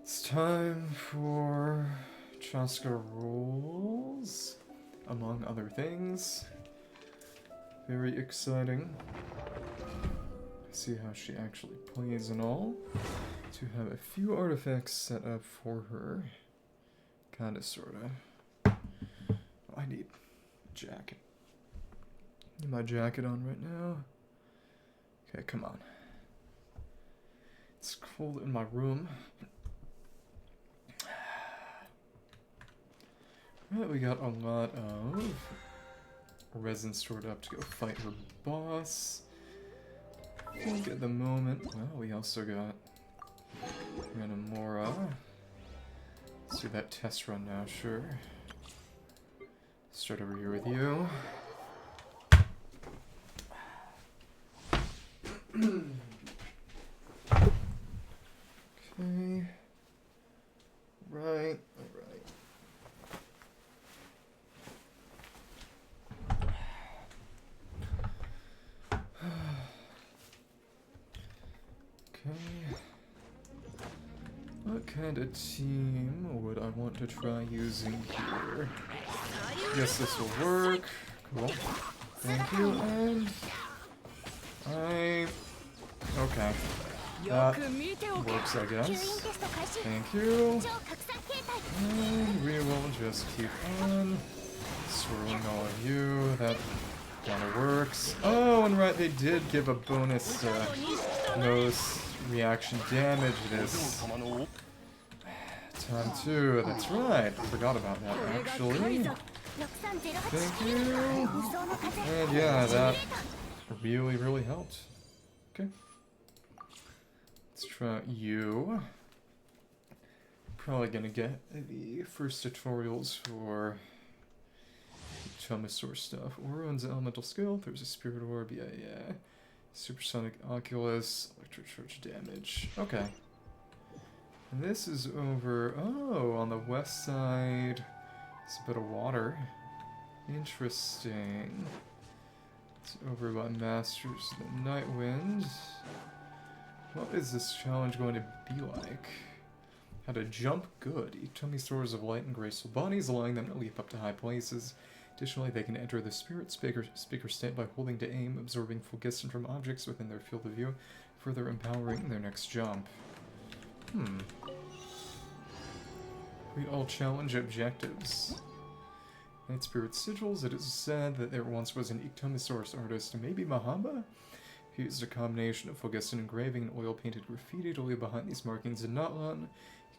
It's time for Chasca rules, among other things. Very exciting. See how she actually plays and all. To have a few artifacts set up for her. Kinda, sorta. I need a jacket. Need my jacket on right now. Okay, come on. It's cold in my room. Right, we got a lot of resin stored up to go fight her boss. Look at the moment. Well, we also got Ranamora. Let's do that test run now, sure. Start over here with you. Okay. Right, alright. Okay. What kind of team would I want to try using here? Yes, this will work. Cool. Thank you, and okay. That works, I guess. Thank you. And we will just keep on swirling all of you. That kinda works. Oh, and right, they did give a bonus nose reaction damage this time too. That's right. I forgot about that actually. Thank you. And yeah, that really, really helped. Okay. Let's try you. Probably gonna get the first tutorials for Tepetlisaur stuff. Ororon's elemental skill. There's a spirit orb. Yeah. Supersonic Oculus. Electric charge damage. Okay. And this is over. Oh, on the west side. It's a bit of water. Interesting. It's over by Masters of the Night Wind. What is this challenge going to be like? How to jump? Good. Eat Tepetlisaurs of light and graceful bodies, allowing them to leap up to high places. Additionally, they can enter the spirit speaker state by holding to aim, absorbing phlogiston from objects within their field of view, further empowering their next jump. We all challenge objectives. Night Spirit Sigils. It is said that there once was an Tepetlisaurus artist, maybe Mahamba? He used a combination of phlogiston engraving and oil-painted graffiti to leave behind these markings in Natlan.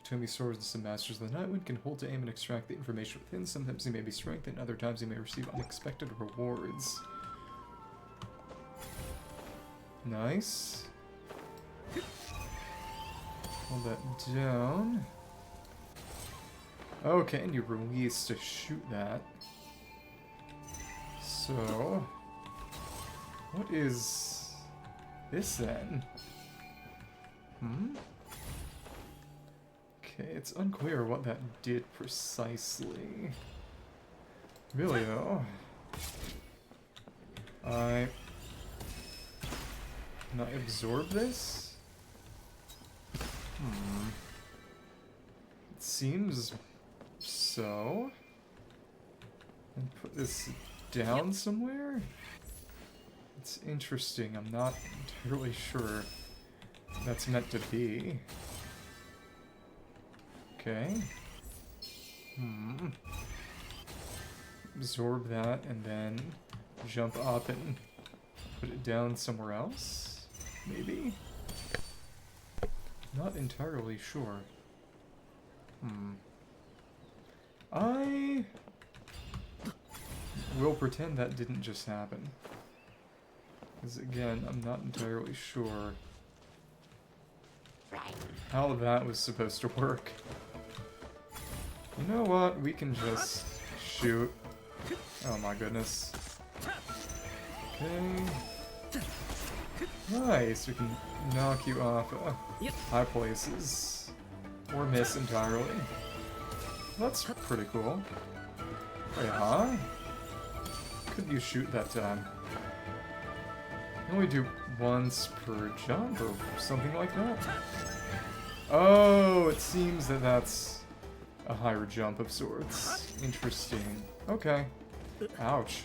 Tepetlisaurs and some Masters of the Night Wind can hold to aim and extract the information within. Sometimes he may be strengthened, other times he may receive unexpected rewards. Nice. Hold that down. Okay, and you release to shoot that. So, what is this then? Okay, it's unclear what that did precisely. Really though. Can I absorb this? It seems so. And put this down somewhere? It's interesting. I'm not entirely sure that's meant to be. Okay. Absorb that and then jump up and put it down somewhere else? Maybe? Not entirely sure. I will pretend that didn't just happen. Because again, I'm not entirely sure how that was supposed to work. You know what? We can just shoot. Oh my goodness. Okay. Nice. We can knock you off high places. Or miss entirely. That's pretty cool. Wait, huh? Couldn't you shoot that time? only do once per jump or something like that. Oh, it seems that that's a higher jump of sorts. Interesting. Okay. Ouch.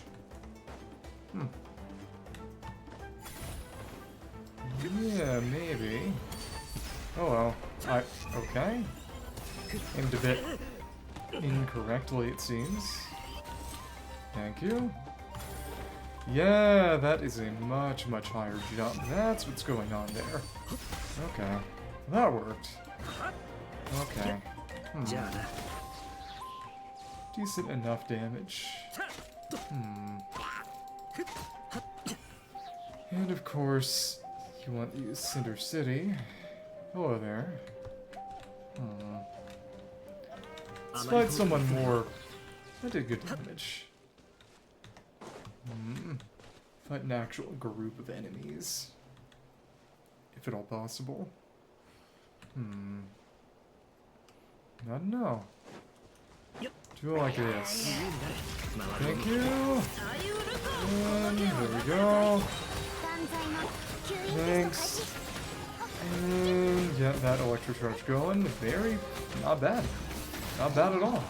Yeah, maybe. Oh well. Okay. Aimed a bit incorrectly, it seems. Thank you. Yeah, that is a much, much higher jump. That's what's going on there. Okay. That worked. Okay. Decent enough damage. And of course, you want to use Cinder City. Hello there. Let's fight someone more. That did good damage. Fight an actual group of enemies. If at all possible. I don't know. Do it like this. Thank you. And there we go. Thanks. And yeah, that electro charge going. Very not bad. Not bad at all.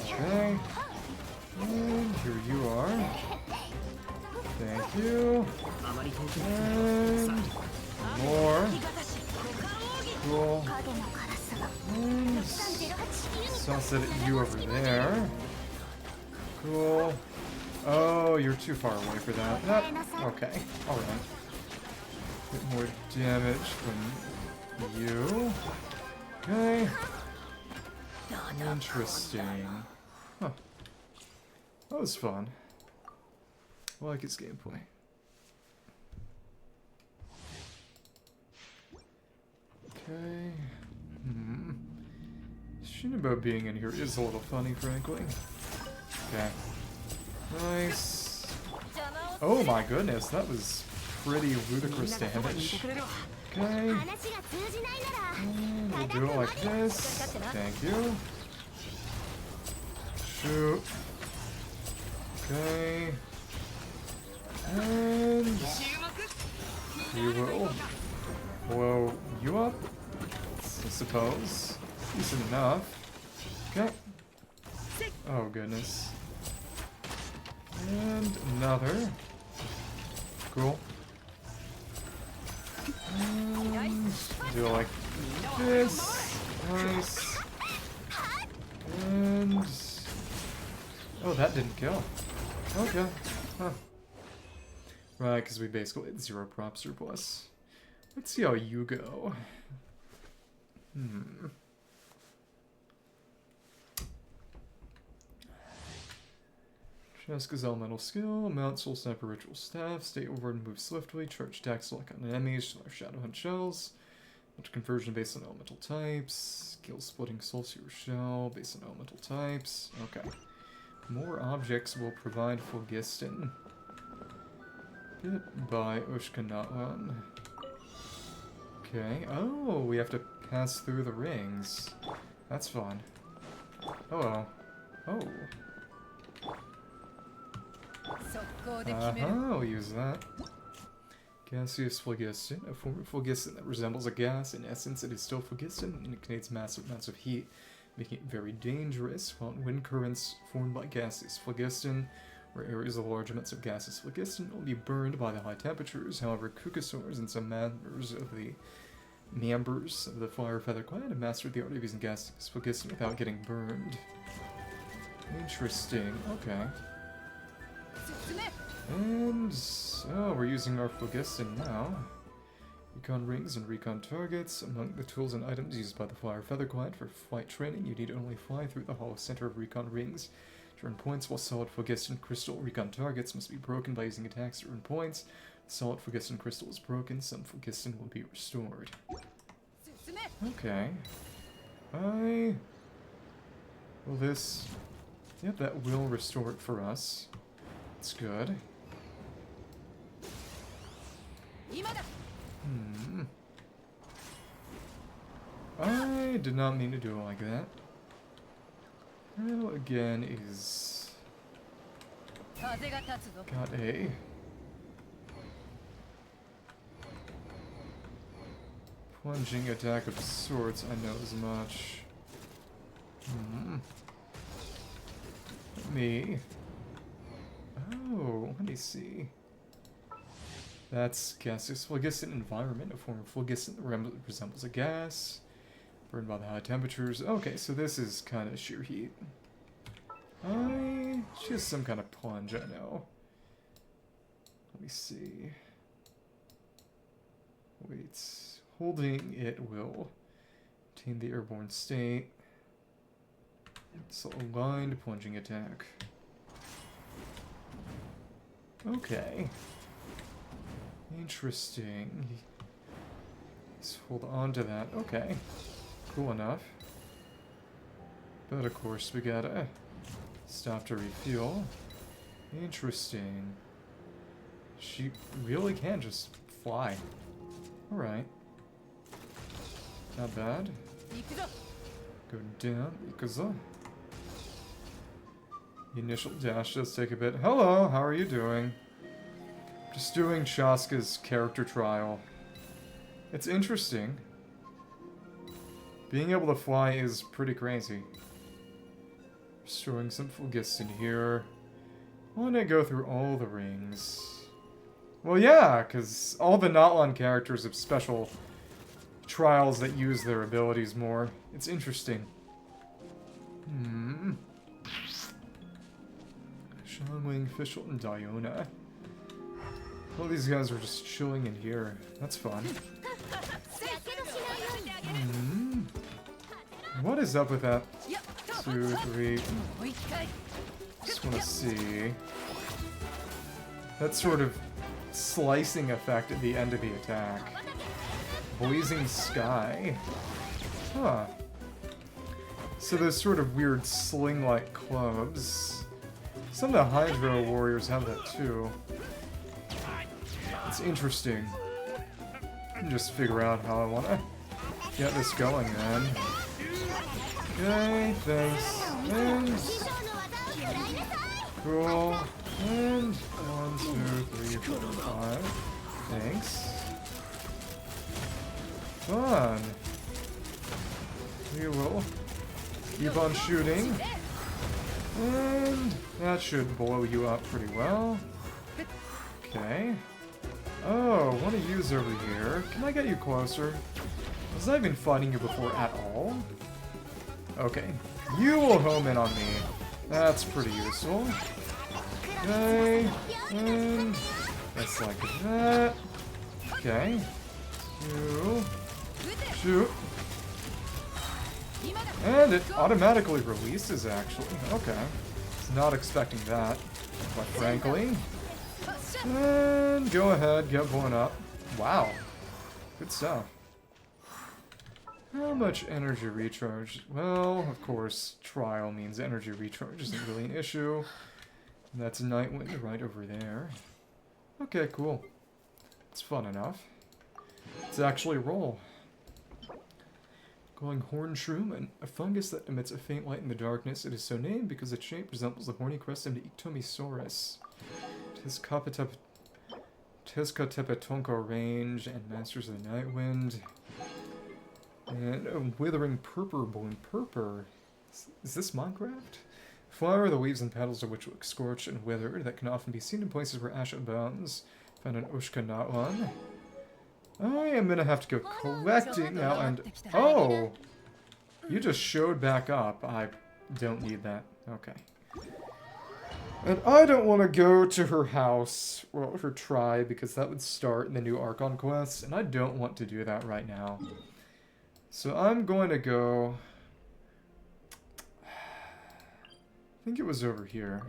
Okay. And here you are. Thank you. And more. Cool. And sunset you over there. Cool. Oh, you're too far away for that. Okay. Alright. Bit more damage from you. Okay. Interesting. Huh. That was fun. I like his gameplay. Okay. Shinabo being in here is a little funny, frankly. Okay. Nice. Oh my goodness, that was pretty ludicrous damage. Okay. And we'll do it like this. Thank you. Shoot. Okay. And we will blow you up, I suppose. Decent enough. Okay. Oh goodness. And another. Cool. And do it like this. Nice. And oh, that didn't kill. Okay. Huh. Right, because we basically had 0 prop surplus. Let's see how you go. Chasca's elemental skill, mount soul sniper ritual staff, stay over and move swiftly, charge attack select on enemies, shadow hunt shells, much conversion based on elemental types, skill splitting soul seer shell based on elemental types. Okay. More objects will provide Phlogiston. Bit by Ushkanatlan. Okay. Oh, we have to pass through the rings. That's fun. Hello. Oh. We'll use that. Gaseous Phlogiston. A form of Phlogiston that resembles a gas. In essence, it is still Phlogiston, and it contains massive amounts of heat, making it very dangerous. While wind currents formed by gaseous Phlogiston, where areas of large amounts of gaseous Phlogiston will be burned by the high temperatures. However, Kukasaurs and some members of the Fire Feather Clan have mastered the art of using gaseous Phlogiston without getting burned. Interesting. Okay. And oh, we're using our Phlogiston now. Recon rings and recon targets. Among the tools and items used by the Fire Feather Clan for flight training, you need only fly through the hollow center of recon rings to earn points, while solid Phlogiston crystal recon targets must be broken by using attacks to earn points. If solid Phlogiston crystal is broken, some Phlogiston will be restored. Okay. Will this... Yep, that will restore it for us. That's good. I did not mean to do it like that. Well, again, is... got a... plunging attack of sorts, I know as much. Me. Oh, let me see. That's gaseous phlogiston environment, a form of phlogiston that resembles a gas. Burned by the high temperatures. Okay, so this is kind of sheer heat. She has some kind of plunge, I know. Let me see. Wait. Holding it will obtain the airborne state. It's a aligned plunging attack. Okay. Interesting. Let's hold on to that. Okay. Cool enough. But of course we gotta stop to refuel. Interesting. She really can just fly. Alright. Not bad. Go down. Ikuzo. The initial dash does take a bit. Hello, how are you doing? Just doing Chasca's character trial. It's interesting. Being able to fly is pretty crazy. Restoring some phlogiston here. Why don't I go through all the rings? Well, yeah, because all the Notlon characters have special trials that use their abilities more. It's interesting. Shanwing, Fischl, and Diona. All these guys are just chilling in here. That's fun. What is up with that? 2, 3. Just want to see. That sort of slicing effect at the end of the attack. Blazing Sky. Huh. So those sort of weird sling-like clubs. Some of the Hydro warriors have that too. It's interesting. I can just figure out how I want to get this going then. Okay, thanks. And cool. And 1, 2, 3, 4, 5. Thanks. Fun. We will keep on shooting. And that should blow you up pretty well. Okay. Oh, what are you over here? Can I get you closer? Was I even fighting you before at all? Okay. You will home in on me. That's pretty useful. Okay. And that's like that. Okay. Shoot. And it automatically releases, actually. Okay. Was not expecting that, quite frankly. And go ahead, get blown up. Wow. Good stuff. How much energy recharge? Well, of course, trial means energy recharge isn't really an issue. And that's Night Wind right over there. Okay, cool. It's fun enough. Let's actually roll. Glowing horn shroom, a fungus that emits a faint light in the darkness. It is so named because its shape resembles the horny crest of an Ictomisaurus. Chasca Tepetonko range and Masters of the Night Wind. And a withering purple-born purpur. Is this Minecraft? Flower, the leaves and petals of which look scorched and withered, that can often be seen in places where ash abounds. Found in Oshka Notlon. I am gonna have to go collecting now and... Oh! You just showed back up. I don't need that. Okay. And I don't want to go to her house, or her tribe, because that would start the new Archon quest, and I don't want to do that right now. So I'm going to go... I think it was over here.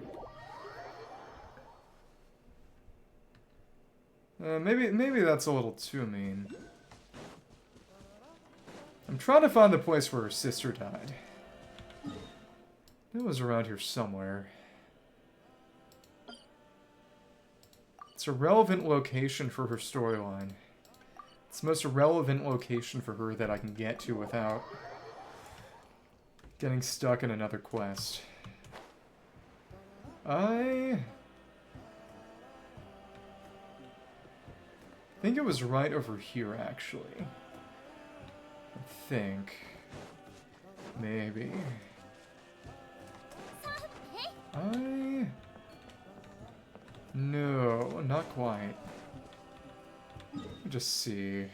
Maybe that's a little too mean. I'm trying to find the place where her sister died. It was around here somewhere. It's a relevant location for her storyline. It's the most relevant location for her that I can get to without getting stuck in another quest. I think it was right over here, actually. I think. Maybe. No, not quite. Let me just see.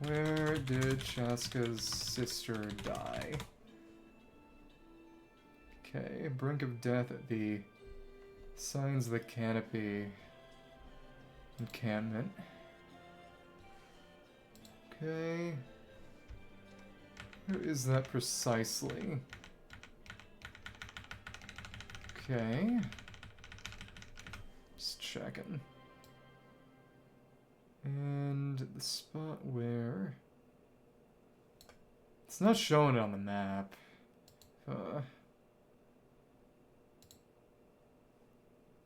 Where did Chasca's sister die? Okay, brink of death at the Signs of the Canopy encampment. Okay. Where is that precisely? Okay. Just checking. And the spot where... It's not showing it on the map.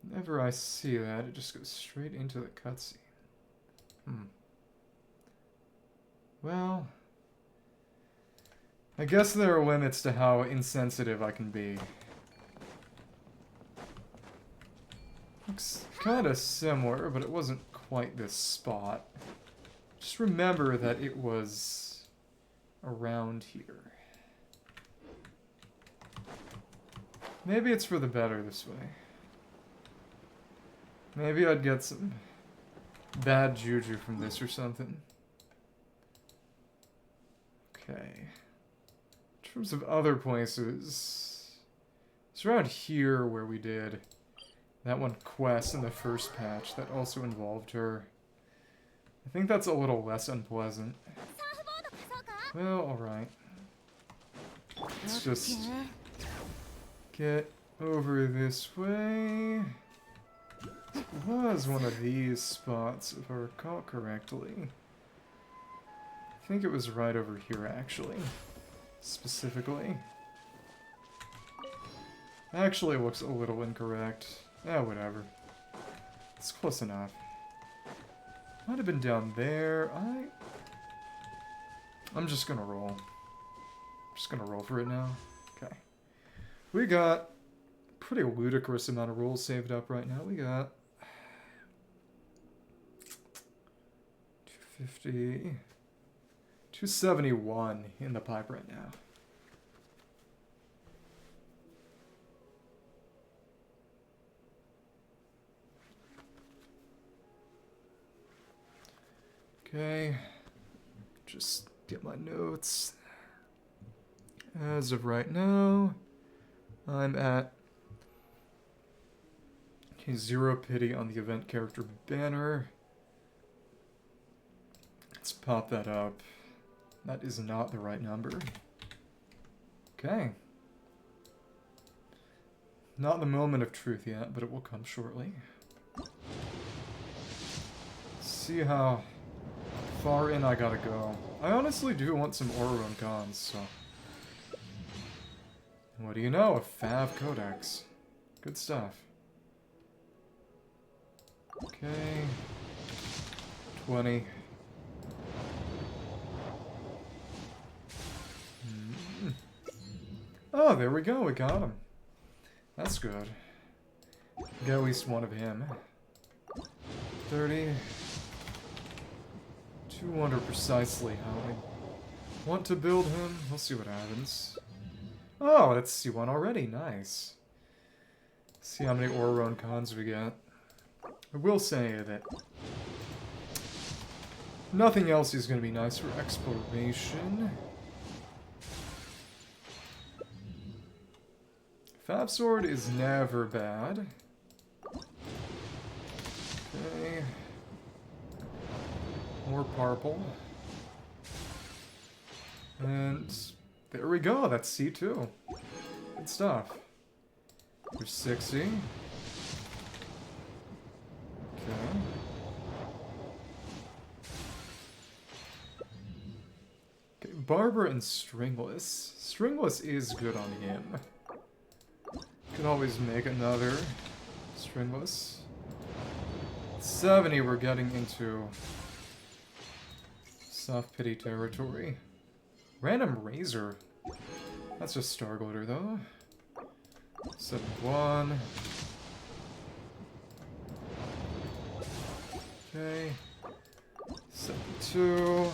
Whenever I see that, it just goes straight into the cutscene. Well... I guess there are limits to how insensitive I can be. Looks kinda similar, but it wasn't quite this spot. Just remember that it was around here. Maybe it's for the better this way. Maybe I'd get some bad juju from this or something. Okay. In terms of other places, it's around here where we did that one quest in the first patch that also involved her. I think that's a little less unpleasant. Well, alright. Let's just get over this way. It was one of these spots, if I recall correctly. I think it was right over here, actually. Specifically. Actually, it looks a little incorrect. Whatever. It's close enough. Might have been down there. I'm just gonna roll. I'm just gonna roll for it now. Okay. We got a pretty ludicrous amount of rolls saved up right now. We got 250... 271 in the pipe right now. Okay, just get my notes. As of right now, I'm at 0 pity on the event character banner. Let's pop that up. That is not the right number. Okay. Not the moment of truth yet, but it will come shortly. See how far in I gotta go. I honestly do want some Ororon cons, so... What do you know? A Fav Codex. Good stuff. Okay. 20. Oh, there we go. We got him. That's good. Get at least one of him. 30. 200 precisely how I want to build him. We'll see what happens. Oh, that's C1 already. Nice. See how many Ororon cons we get. I will say that nothing else is going to be nice for exploration. Fab Sword is never bad. Okay. More purple. And there we go, that's C2. Good stuff. There's 60. Okay. Okay, Barbara and Stringless. Stringless is good on him. Could always make another Stringless. 70, we're getting into soft pity territory. Random Razor. That's just Star Glitter, though. 71. Okay. 72.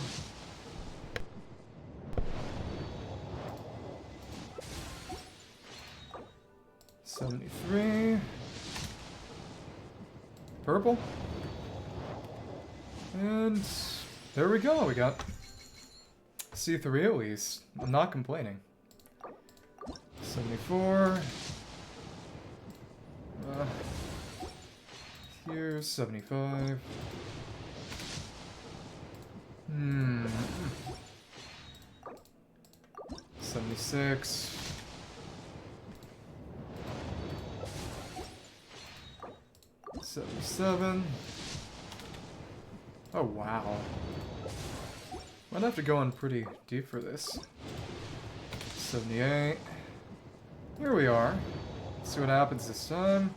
purple. And there we go. We got C3 at least. I'm not complaining. 74. Here's 75. 76. 77. Oh, wow. Might have to go in pretty deep for this. 78. Here we are. Let's see what happens this time.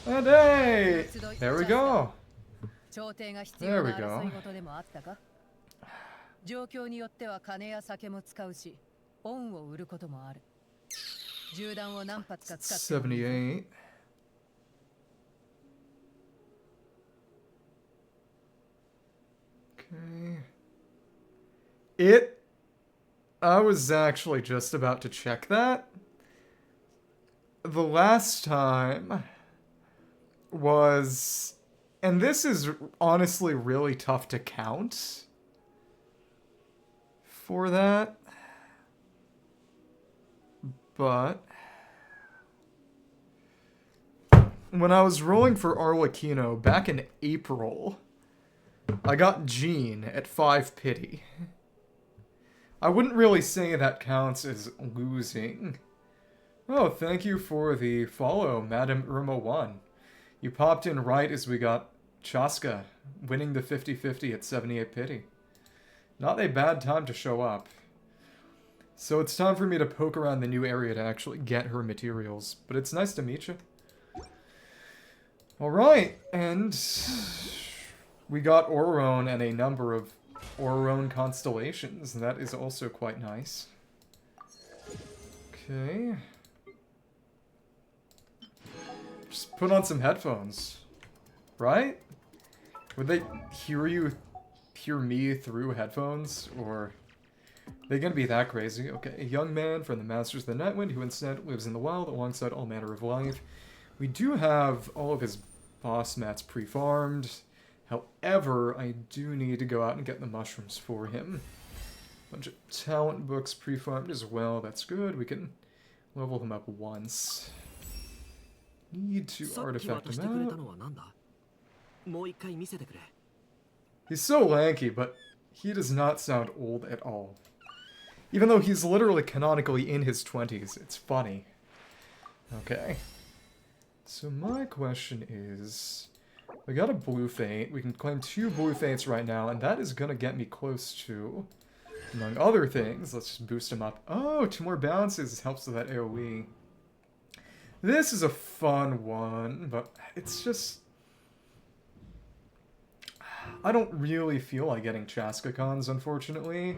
And hey! There we go. There we go. 状況によっては金や酒も使うし、恩を売ることもある。銃弾を何発か使って。78. Okay. I was actually just about to check that. The last time was, and this is honestly really tough to count for that, but when I was rolling for Arlecchino back in April, I got Jean at 5 pity. I wouldn't really say that counts as losing. Oh, thank you for the follow, Madam Irma 1. You popped in right as we got Chasca winning the 50-50 at 78 pity. Not a bad time to show up. So it's time for me to poke around the new area to actually get her materials. But it's nice to meet you. Alright, and we got Ororon and a number of Ororon constellations. That is also quite nice. Okay. Just put on some headphones. Right? Would they hear me through headphones? Or are they gonna be that crazy? Okay, a young man from the Masters of the Night Wind who instead lives in the wild alongside all manner of life. We do have all of his boss mats pre-farmed. However, I do need to go out and get the mushrooms for him. Bunch of talent books pre-farmed as well. That's good. We can level him up once. Need to artifact him out. He's so lanky, but he does not sound old at all. Even though he's literally canonically in his 20s. It's funny. Okay. So my question is, we got a blue fate. We can claim 2 blue fates right now, and that is gonna get me close to, among other things, let's just boost him up. Oh, 2 more bounces helps with that AoE. This is a fun one, but it's just, I don't really feel like getting Chasca cons, unfortunately.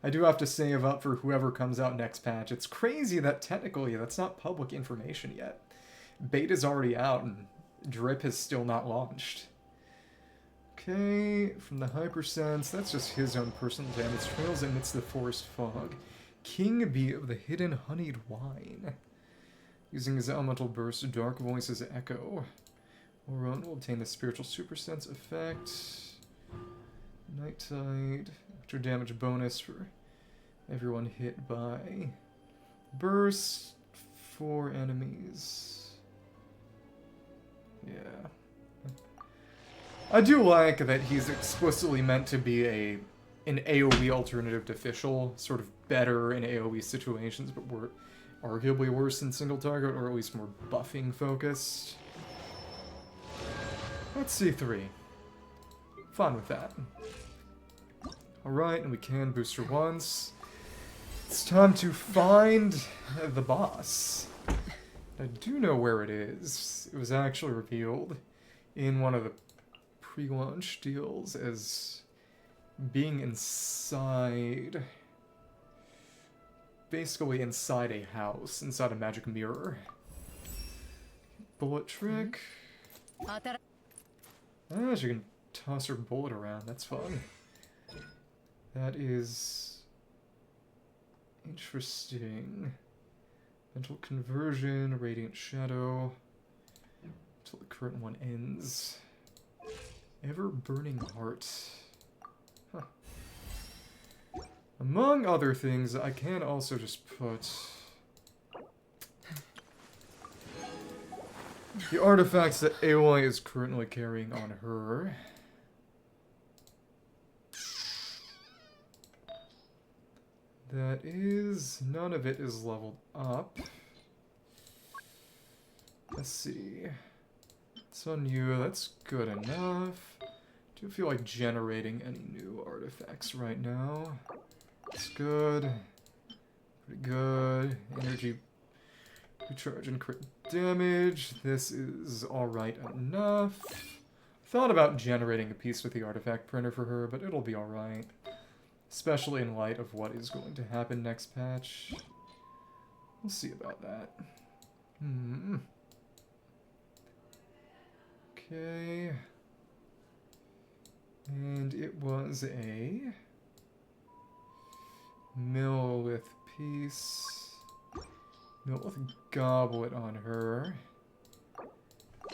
I do have to save up for whoever comes out next patch. It's crazy that technically that's not public information yet. Beta's already out, and Drip has still not launched. Okay, from the Hypersense, that's just his own personal damage. Trails amidst the forest fog. King Bee of the Hidden Honeyed Wine. Using his elemental burst, Dark Voice's Echo. Ororon will obtain the spiritual super sense effect. Night Tide. Extra damage bonus for everyone hit by burst. 4 enemies. Yeah. I do like that he's explicitly meant to be an AoE alternative to Fischl, sort of better in AoE situations, but we're arguably worse than single target, or at least more buffing focused. Let's see 3. Fun with that. Alright, and we can boost her once. It's time to find the boss. I do know where it is. It was actually revealed in one of the pre-launch deals as being inside, basically inside a house, inside a magic mirror. Bullet trick. Ah, she can toss her bullet around. That's fun. That is interesting. Mental conversion, radiant shadow. Till the current one ends. Ever-burning heart. Huh. Among other things, I can also just put the artifacts that Aloy is currently carrying on her. That is... none of it is leveled up. Let's see. It's on you, that's good enough. Do you feel like generating any new artifacts right now? It's good. Pretty good. Energy recharge and crit damage. This is alright enough. Thought about generating a piece with the artifact printer for her, but it'll be alright. Especially in light of what is going to happen next patch. We'll see about that. Okay. And it was a Millith piece. Millith goblet on her.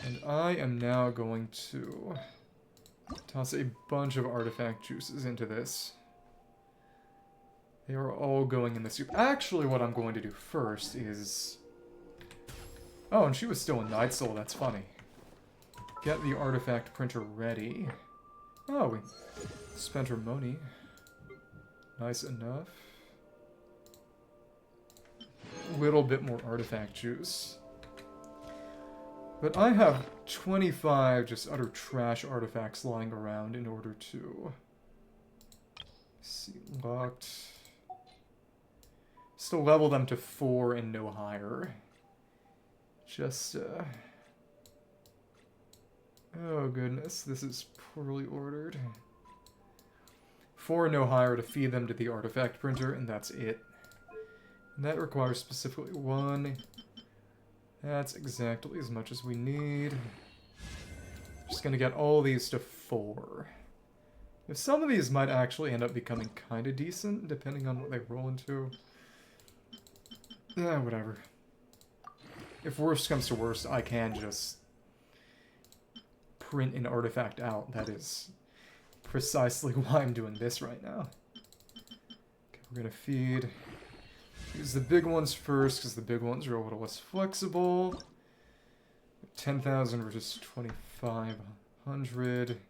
And I am now going to toss a bunch of artifact juices into this. They are all going in the soup. Actually, what I'm going to do first is... oh, and she was still in Night Soul, that's funny. Get the artifact printer ready. Oh, we spent our money. Nice enough. A little bit more artifact juice. But I have 25 just utter trash artifacts lying around in order to... see, locked. Still level them to 4 and no higher. Just, oh goodness, this is poorly ordered. 4 and no higher to feed them to the artifact printer, and that's it. And that requires specifically 1. That's exactly as much as we need. Just gonna get all these to 4. If some of these might actually end up becoming kinda decent, depending on what they roll into. Yeah, whatever. If worst comes to worst, I can just print an artifact out. That is precisely why I'm doing this right now. Okay, we're gonna feed. Use the big ones first, because the big ones are a little less flexible. 10,000 versus 2,500.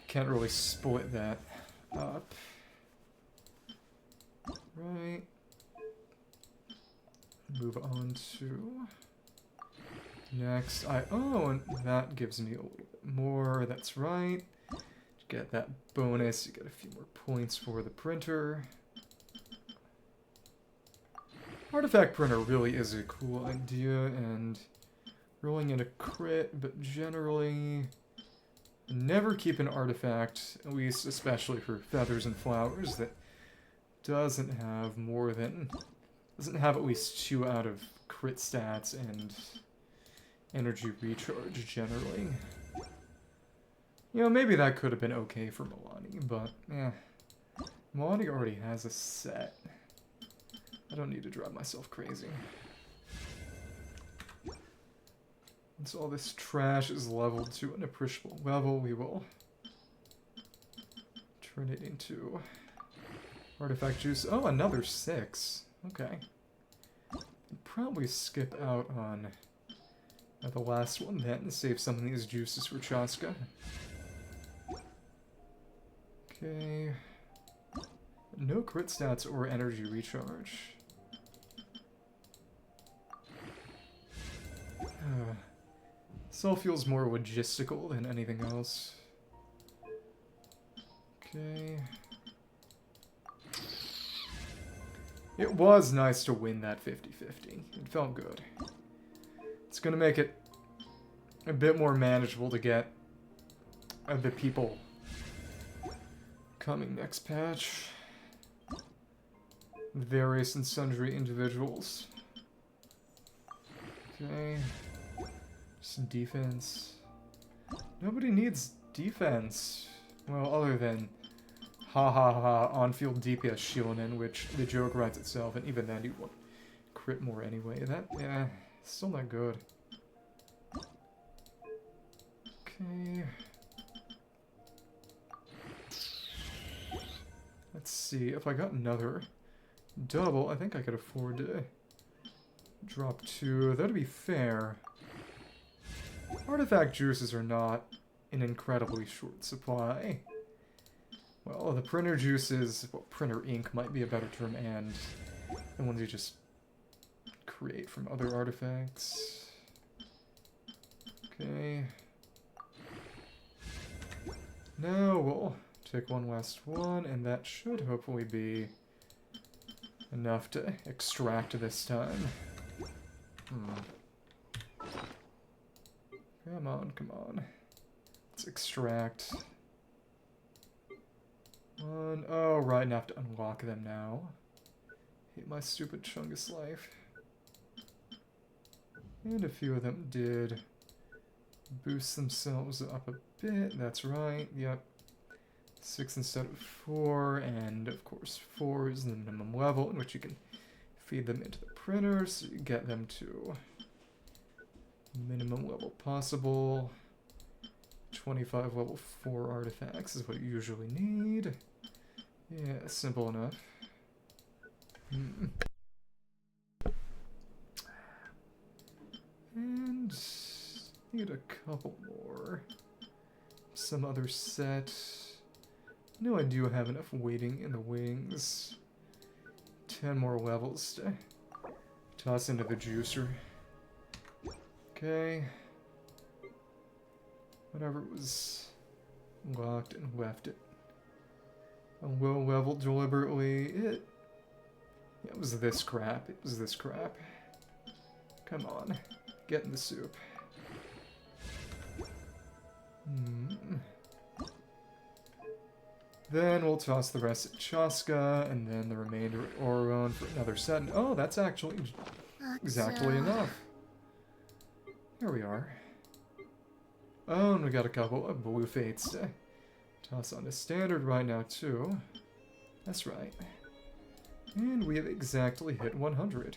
Can't really split that up. Right. Move on to next. Oh, and that gives me a little bit more. That's right. To get that bonus, you get a few more points for the printer. Artifact printer really is a cool idea, and rolling in a crit, but generally never keep an artifact, at least especially for feathers and flowers, that doesn't have more than... doesn't have at least 2 out of crit stats and energy recharge, generally. You know, maybe that could have been okay for Milani, but, eh. Milani already has a set. I don't need to drive myself crazy. Once all this trash is leveled to an appreciable level, we will turn it into artifact juice. Oh, another 6. Okay. Probably skip out on the last one then and save some of these juices for Chasca. Okay. No crit stats or energy recharge. This all feels more logistical than anything else. Okay. It was nice to win that 50-50. It felt good. It's gonna make it a bit more manageable to get the people coming next patch. Various and sundry individuals. Okay. Some defense. Nobody needs defense. Well, other than ha ha ha on-field DPS Shionen, which the joke writes itself, and even then you won't crit more anyway. That, yeah, still not good. Okay. Let's see, if I got another double, I think I could afford to drop 2. That'd be fair. Artifact juices are not in incredibly short supply. Well, the printer juices, well, printer ink might be a better term, and the ones you just create from other artifacts. Okay. Now we'll take one last one, and that should hopefully be enough to extract this time. Come on, come on. Let's extract. One. Oh, right, I have to unlock them now. Hate my stupid Chungus life. And a few of them did boost themselves up a bit. That's right, yep. 6 instead of 4, and of course 4 is the minimum level in which you can feed them into the printer, so you get them to minimum level possible. 25 level 4 artifacts is what you usually need. Yeah, simple enough. And need a couple more. Some other set. I know I do have enough waiting in the wings. 10 more levels to toss into the juicer. Okay. Whatever was locked and left it a low level deliberately. It was this crap. It was this crap. Come on. Get in the soup. Then we'll toss the rest at Chasca, and then the remainder at Ororon for another set. And oh, that's actually exactly enough. Here we are. Oh, and we got a couple of blue fates to toss on to standard right now, too. That's right. And we have exactly hit 100.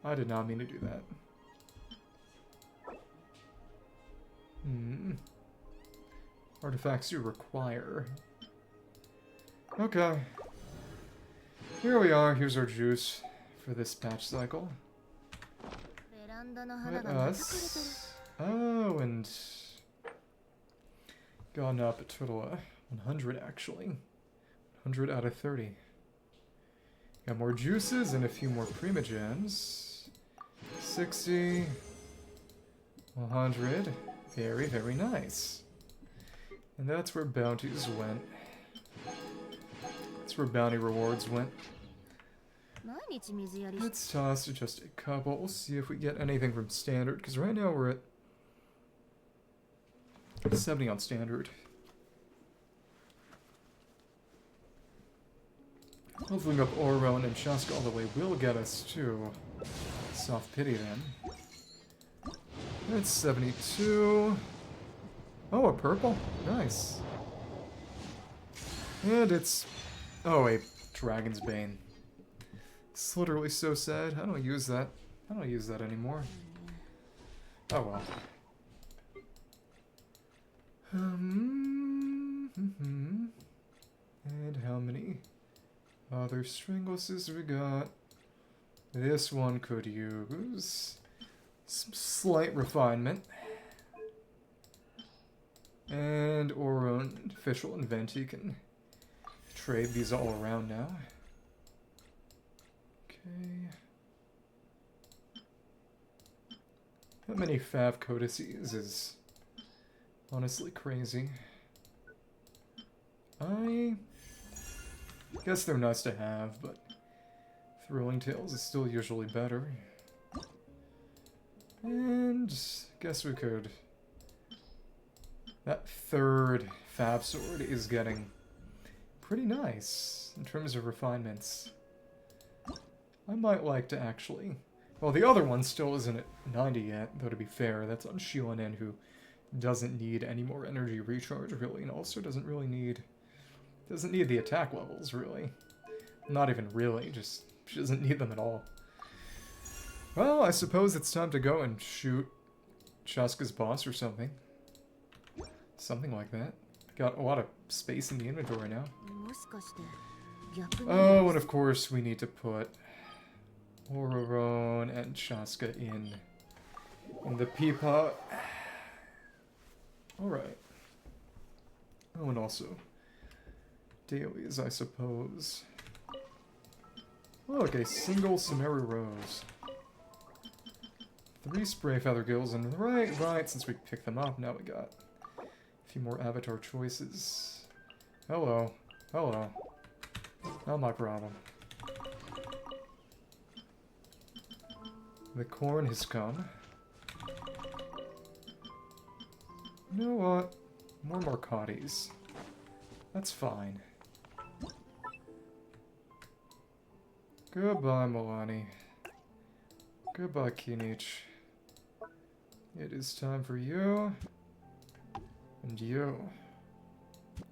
I did not mean to do that. Artifacts you require. Okay. Here we are. Here's our juice for this patch cycle. Let us... Oh, and... gone up a total of 100, actually. 100 out of 30. Got more juices and a few more primogems. 60. 100. Very, very nice. And that's where bounties went. That's where bounty rewards went. Let's toss to just a couple. We'll see if we get anything from standard, because right now we're at 70 on standard. Hopefully up Ororon and Chasca all the way will get us to soft pity then. That's 72. Oh, a purple? Nice. And it's... oh, a Dragon's Bane. It's literally so sad. I don't use that. I don't use that anymore. Oh well. And how many other stringlesses we got? This one could use some slight refinement. And Ororon, Official, and Venti can trade these all around now. Okay. That many Fav codices is honestly crazy. I guess they're nice to have, but Thrilling Tales is still usually better. And guess we could... that third Fab Sword is getting pretty nice in terms of refinements. I might like to actually... well, the other one still isn't at 90 yet, though to be fair, that's on Shilinen, who doesn't need any more energy recharge, really, and also doesn't really need... doesn't need the attack levels, really. Not even really, just... she doesn't need them at all. Well, I suppose it's time to go and shoot Chasca's boss or something. Something like that. Got a lot of space in the inventory now. Oh, and of course we need to put Ororon and Chasca in the peapot. Alright. Oh, and also dailies, I suppose. Oh, look, a single Sumeru Rose. 3 spray feather gills, and right, since we picked them up, now we got a few more avatar choices. Hello. Hello. Not my problem. The corn has come. You know what? More Marcottis. That's fine. Goodbye, Milani. Goodbye, Kinich. It is time for you. And you.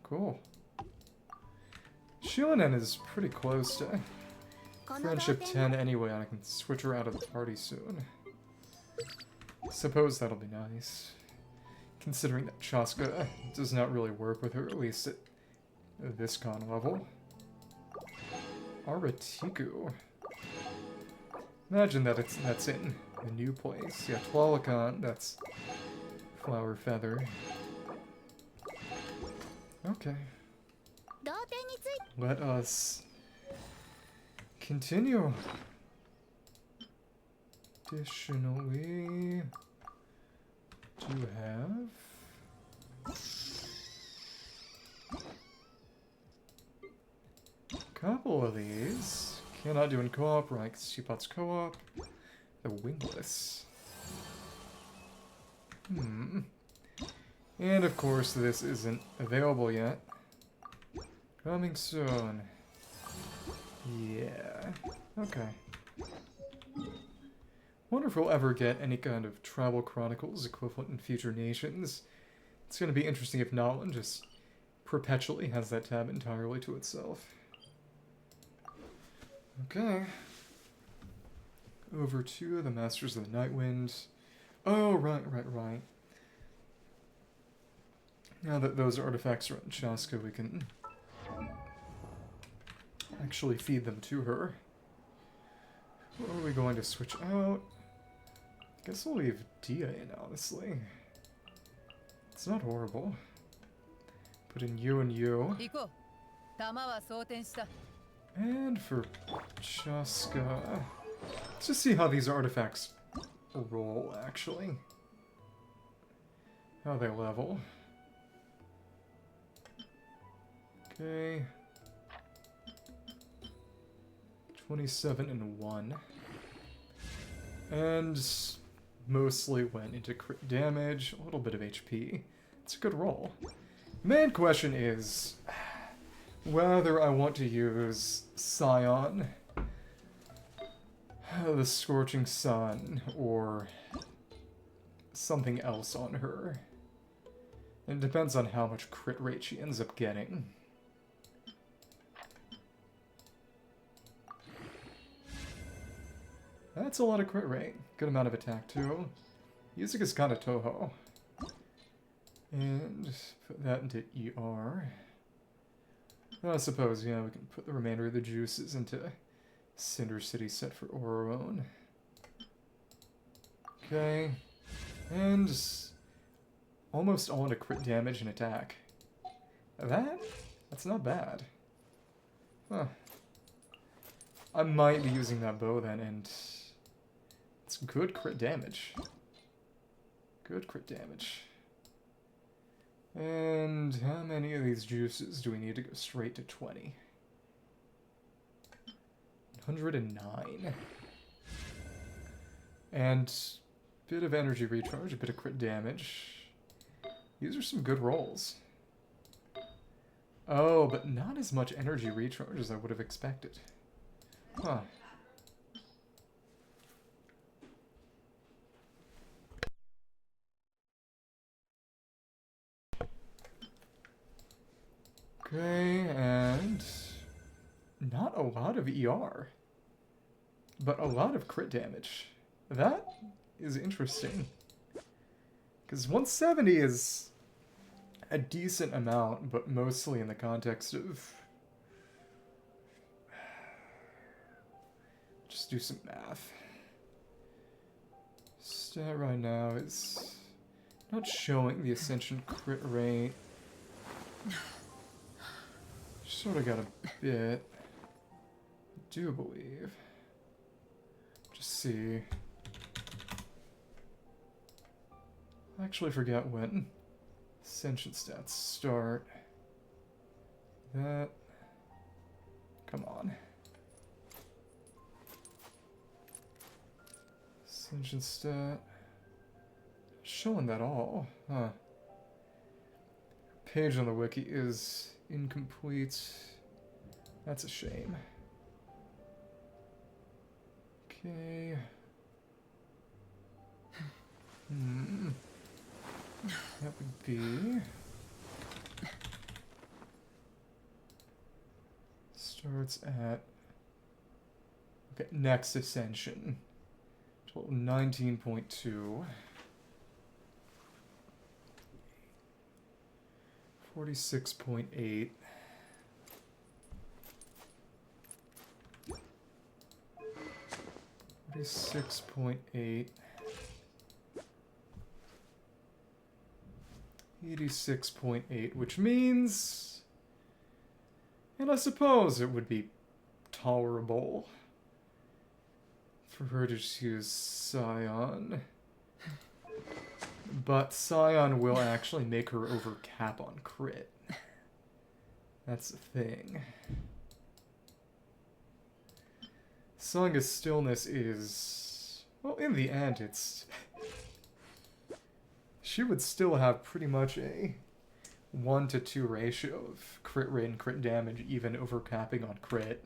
Cool. Shilinen is pretty close to Friendship 10 anyway, and I can switch her out of the party soon. Suppose that'll be nice. Considering that Chasca does not really work with her, at least at this con level. Aratiku. Imagine that that's in the new place. Yeah, Twalicon, that's Flower Feather. Okay. Let us continue. Additionally, do you have a couple of these? Cannot do in co-op, right? Because Teapot's co-op. The Wingless. And of course, this isn't available yet. Coming soon. Yeah. Okay. Wonder if we'll ever get any kind of Tribal Chronicles equivalent in future nations. It's going to be interesting if not, one just perpetually has that tab entirely to itself. Okay. Over to the Masters of the Night Wind. Oh, right. Now that those artifacts are on Chasca, we can actually feed them to her. What are we going to switch out? Guess we'll leave Dia in, honestly. It's not horrible. Put in you and you. And for Chasca, let's just see how these artifacts roll, actually. How they level. Okay. 27 and 1. And mostly went into crit damage, a little bit of HP. It's a good roll. Main question is whether I want to use Scion, the Scorching Sun, or something else on her. It depends on how much crit rate she ends up getting. That's a lot of crit rate. Good amount of attack, too. Yuzuka's kind of Toho. And put that into ER. I suppose, yeah, we can put the remainder of the juices into Cinder City set for Ororon. Okay. And almost all into crit damage and attack. That's not bad. Huh. I might be using that bow then, and it's good crit damage. Good crit damage. And how many of these juices do we need to go straight to 20? 109. And a bit of energy recharge, a bit of crit damage. These are some good rolls. Oh, but not as much energy recharge as I would have expected. Huh. Okay, and not a lot of ER, but a lot of crit damage. That is interesting. Because 170 is a decent amount, but mostly in the context of... Just do some math. Stat right now is not showing the Ascension crit rate. Sort of got a bit. I do believe. Just see. I actually forget when Ascension stats start. That. Come on. Ascension stat. Showing that all. Huh. Page on the wiki is incomplete. That's a shame. Okay. That would be... Starts at... Okay, next ascension. Total 19.2. 46.8. 46.8. 86.8, which means... And I suppose it would be tolerable for her to just use Scion. But Scion will actually make her overcap on crit. That's the thing. Song of Stillness is... Well, in the end, it's... She would still have pretty much a 1 to 2 ratio of crit rate and crit damage, even overcapping on crit.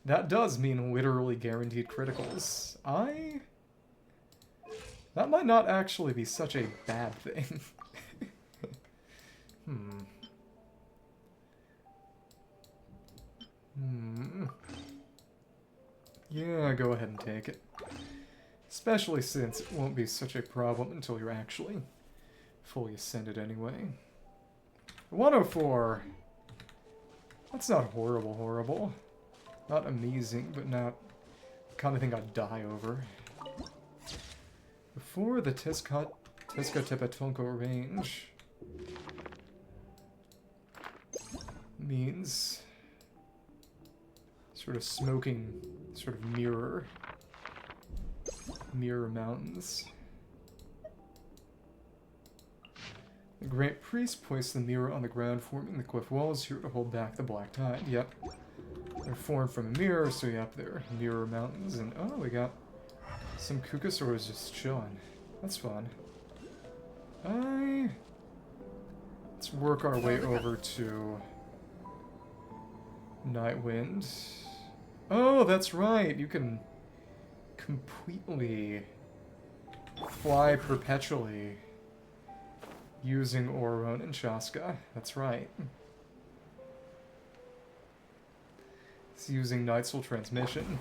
That does mean literally guaranteed criticals. That might not actually be such a bad thing. Yeah, go ahead and take it. Especially since it won't be such a problem until you're actually fully ascended anyway. 104. That's not horrible. Not amazing, but not the kind of thing I'd die over. Before the Chasca Tepetlisaur range means sort of smoking, sort of mirror mountains. The Great Priest placed the mirror on the ground, forming the cliff walls here to hold back the black tide. Yep. They're formed from a mirror, so yep, they're mirror mountains. And oh, we got some Kukasaurs just chilling. That's fun. Let's work our way over to Night Wind. Oh, that's right. You can completely fly perpetually using Ororon and Chasca. That's right. It's using Night Soul Transmission.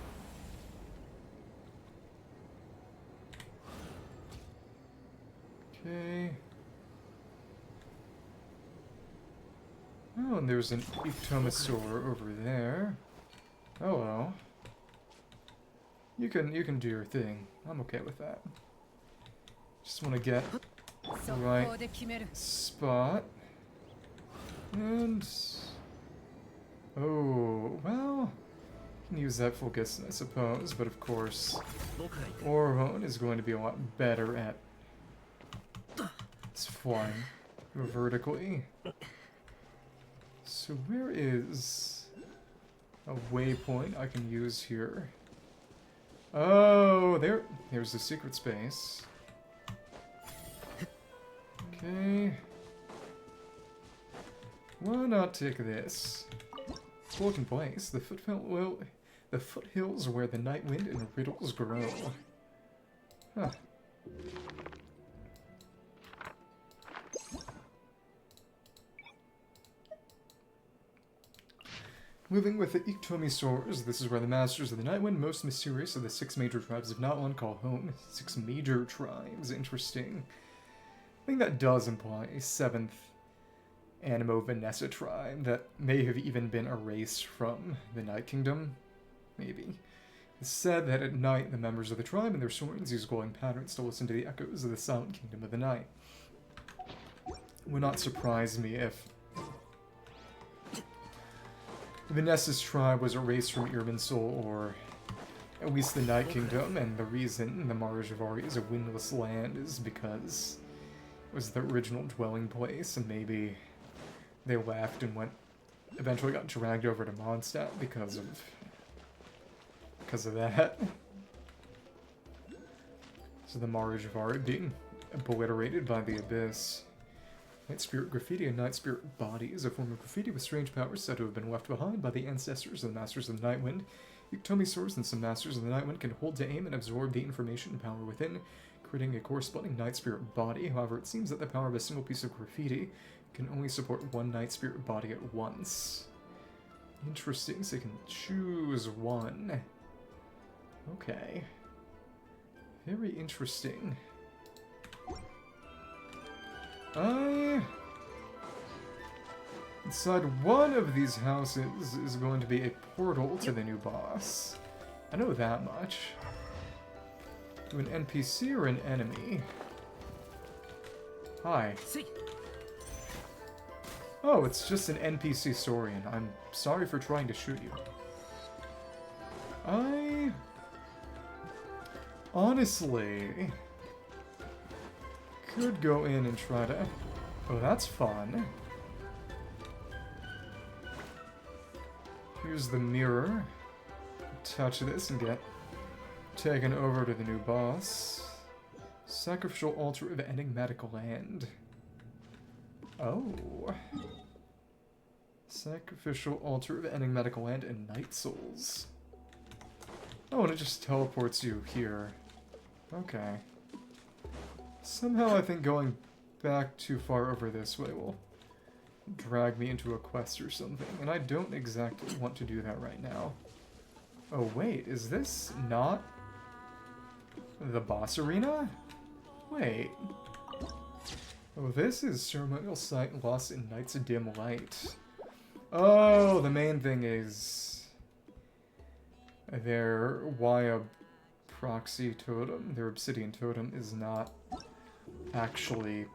Okay. Oh, and there's an Ectomisaur over there. Hello. You can do your thing. I'm okay with that. Just want to get the right spot. And... Oh, well... I can use that focus, I suppose, but of course... Ororon is going to be a lot better at... flying vertically. So where is a waypoint I can use here? Oh, there's the secret space. Okay. Why not take this? Floating place. The foothills where the night wind and riddles grow. Huh. Moving with the Ectomisaurs, this is where the masters of the Night Wind, most mysterious of the 6 major tribes, if not one, call home. 6 major tribes, interesting. think that does imply a 7th Animo Vanessa tribe that may have even been erased from the Night Kingdom. Maybe. It's said that at night the members of the tribe and their swords use glowing patterns to listen to the echoes of the silent kingdom of the night. It would not surprise me if Vanessa's tribe was erased from Irminsul, or at least the Night Kingdom, and the reason the Marjavari is a windless land is because it was the original dwelling place, and maybe they left and eventually got dragged over to Mondstadt because of that. So the Marjavari being obliterated by the Abyss. Night Spirit Graffiti and Night Spirit Body is a form of graffiti with strange powers said to have been left behind by the ancestors of the Masters of the Night Wind. Tepetlisaurs and some Masters of the Night Wind can hold to aim and absorb the information and power within, creating a corresponding Night Spirit Body. However, it seems that the power of a single piece of graffiti can only support one Night Spirit Body at once. Interesting, so you can choose one. Okay. Very interesting. Inside one of these houses is going to be a portal to the new boss. I know that much. To an NPC or an enemy? Hi. Oh, it's just an NPC Saurian. I'm sorry for trying to shoot you. I honestly could go in and try to... Oh, that's fun. Here's the mirror. Touch this and get taken over to the new boss. Sacrificial altar of enigmatic land. Oh. Sacrificial altar of enigmatic land and night souls. Oh, and it just teleports you here. Okay. Somehow I think going back too far over this way will drag me into a quest or something, and I don't exactly want to do that right now. Oh wait, is this not the boss arena? Wait. Oh, this is Ceremonial Site Lost in Night's Dim Light. Oh, the main thing is their Waya proxy totem, their obsidian totem, is not actually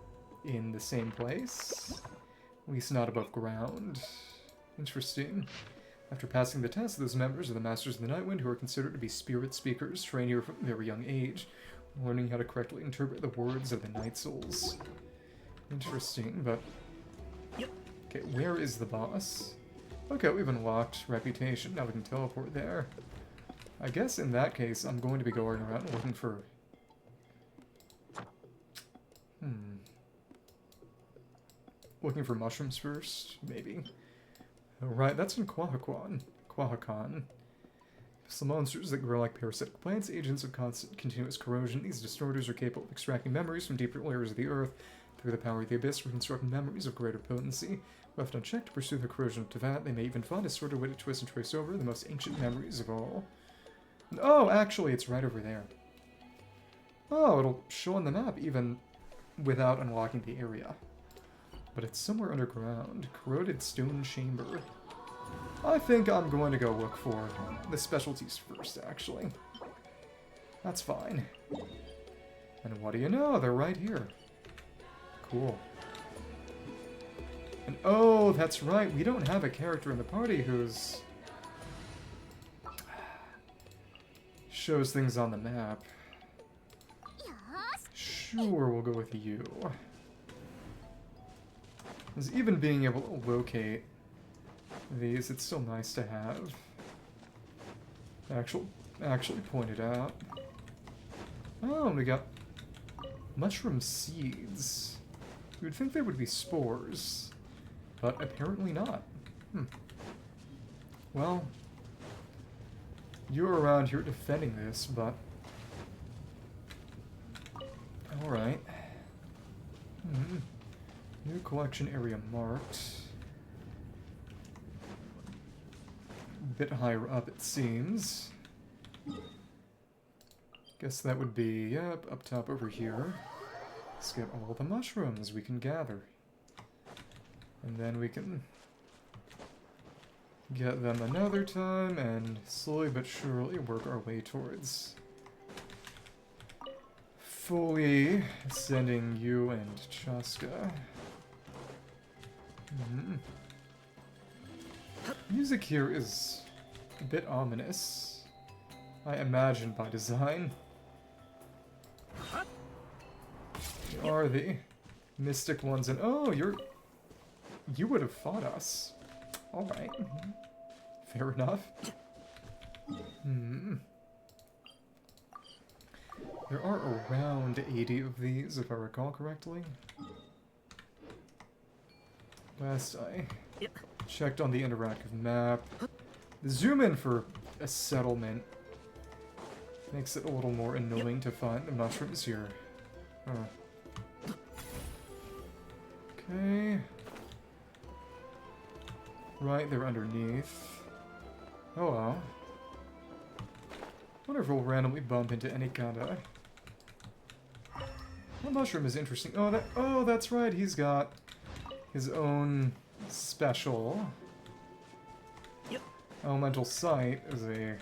in the same place. At least not above ground. Interesting. After passing the test, those members of the Masters of the Night Wind who are considered to be spirit speakers train here from a very young age, learning how to correctly interpret the words of the Night Souls. Interesting, but... Okay, where is the boss? Okay, we've unlocked Reputation. Now we can teleport there. I guess in that case, I'm going to be going around looking for... Looking for mushrooms first, maybe. Alright, that's in Quahakan. Some monsters that grow like parasitic plants, agents of constant continuous corrosion. These distorters are capable of extracting memories from deeper layers of the earth. Through the power of the Abyss, reconstruct memories of greater potency. Left unchecked to pursue the corrosion to that, they may even find a sort of way to twist and trace over the most ancient memories of all. Oh, actually, it's right over there. Oh, it'll show on the map even without unlocking the area. But it's somewhere underground. Corroded stone chamber. I think I'm going to go look for the specialties first, actually. That's fine. And what do you know? They're right here. Cool. And oh, that's right. We don't have a character in the party who's... shows things on the map. Sure, we'll go with you. Because even being able to locate these, it's so nice to have. Actually pointed out. Oh, we got mushroom seeds. You would think they would be spores, but apparently not. Well, you're around here defending this, but... Alright. New collection area marked. A bit higher up, it seems. Guess that would be, yep, up top over here. Let's get all the mushrooms we can gather. And then we can get them another time and slowly but surely work our way towards fully sending you and Chasca. Music here is a bit ominous, I imagine by design. You are the mystic ones, and oh, you would have fought us. All right, fair enough. There are around 80 of these, if I recall correctly. Last I checked on the interactive map. The zoom in for a settlement makes it a little more annoying to find the mushrooms here. Huh. Okay. Right, they're underneath. Oh well. Wonder if we'll randomly bump into any kind of... That mushroom is interesting. Oh, that's right, he's got his own special elemental sight as a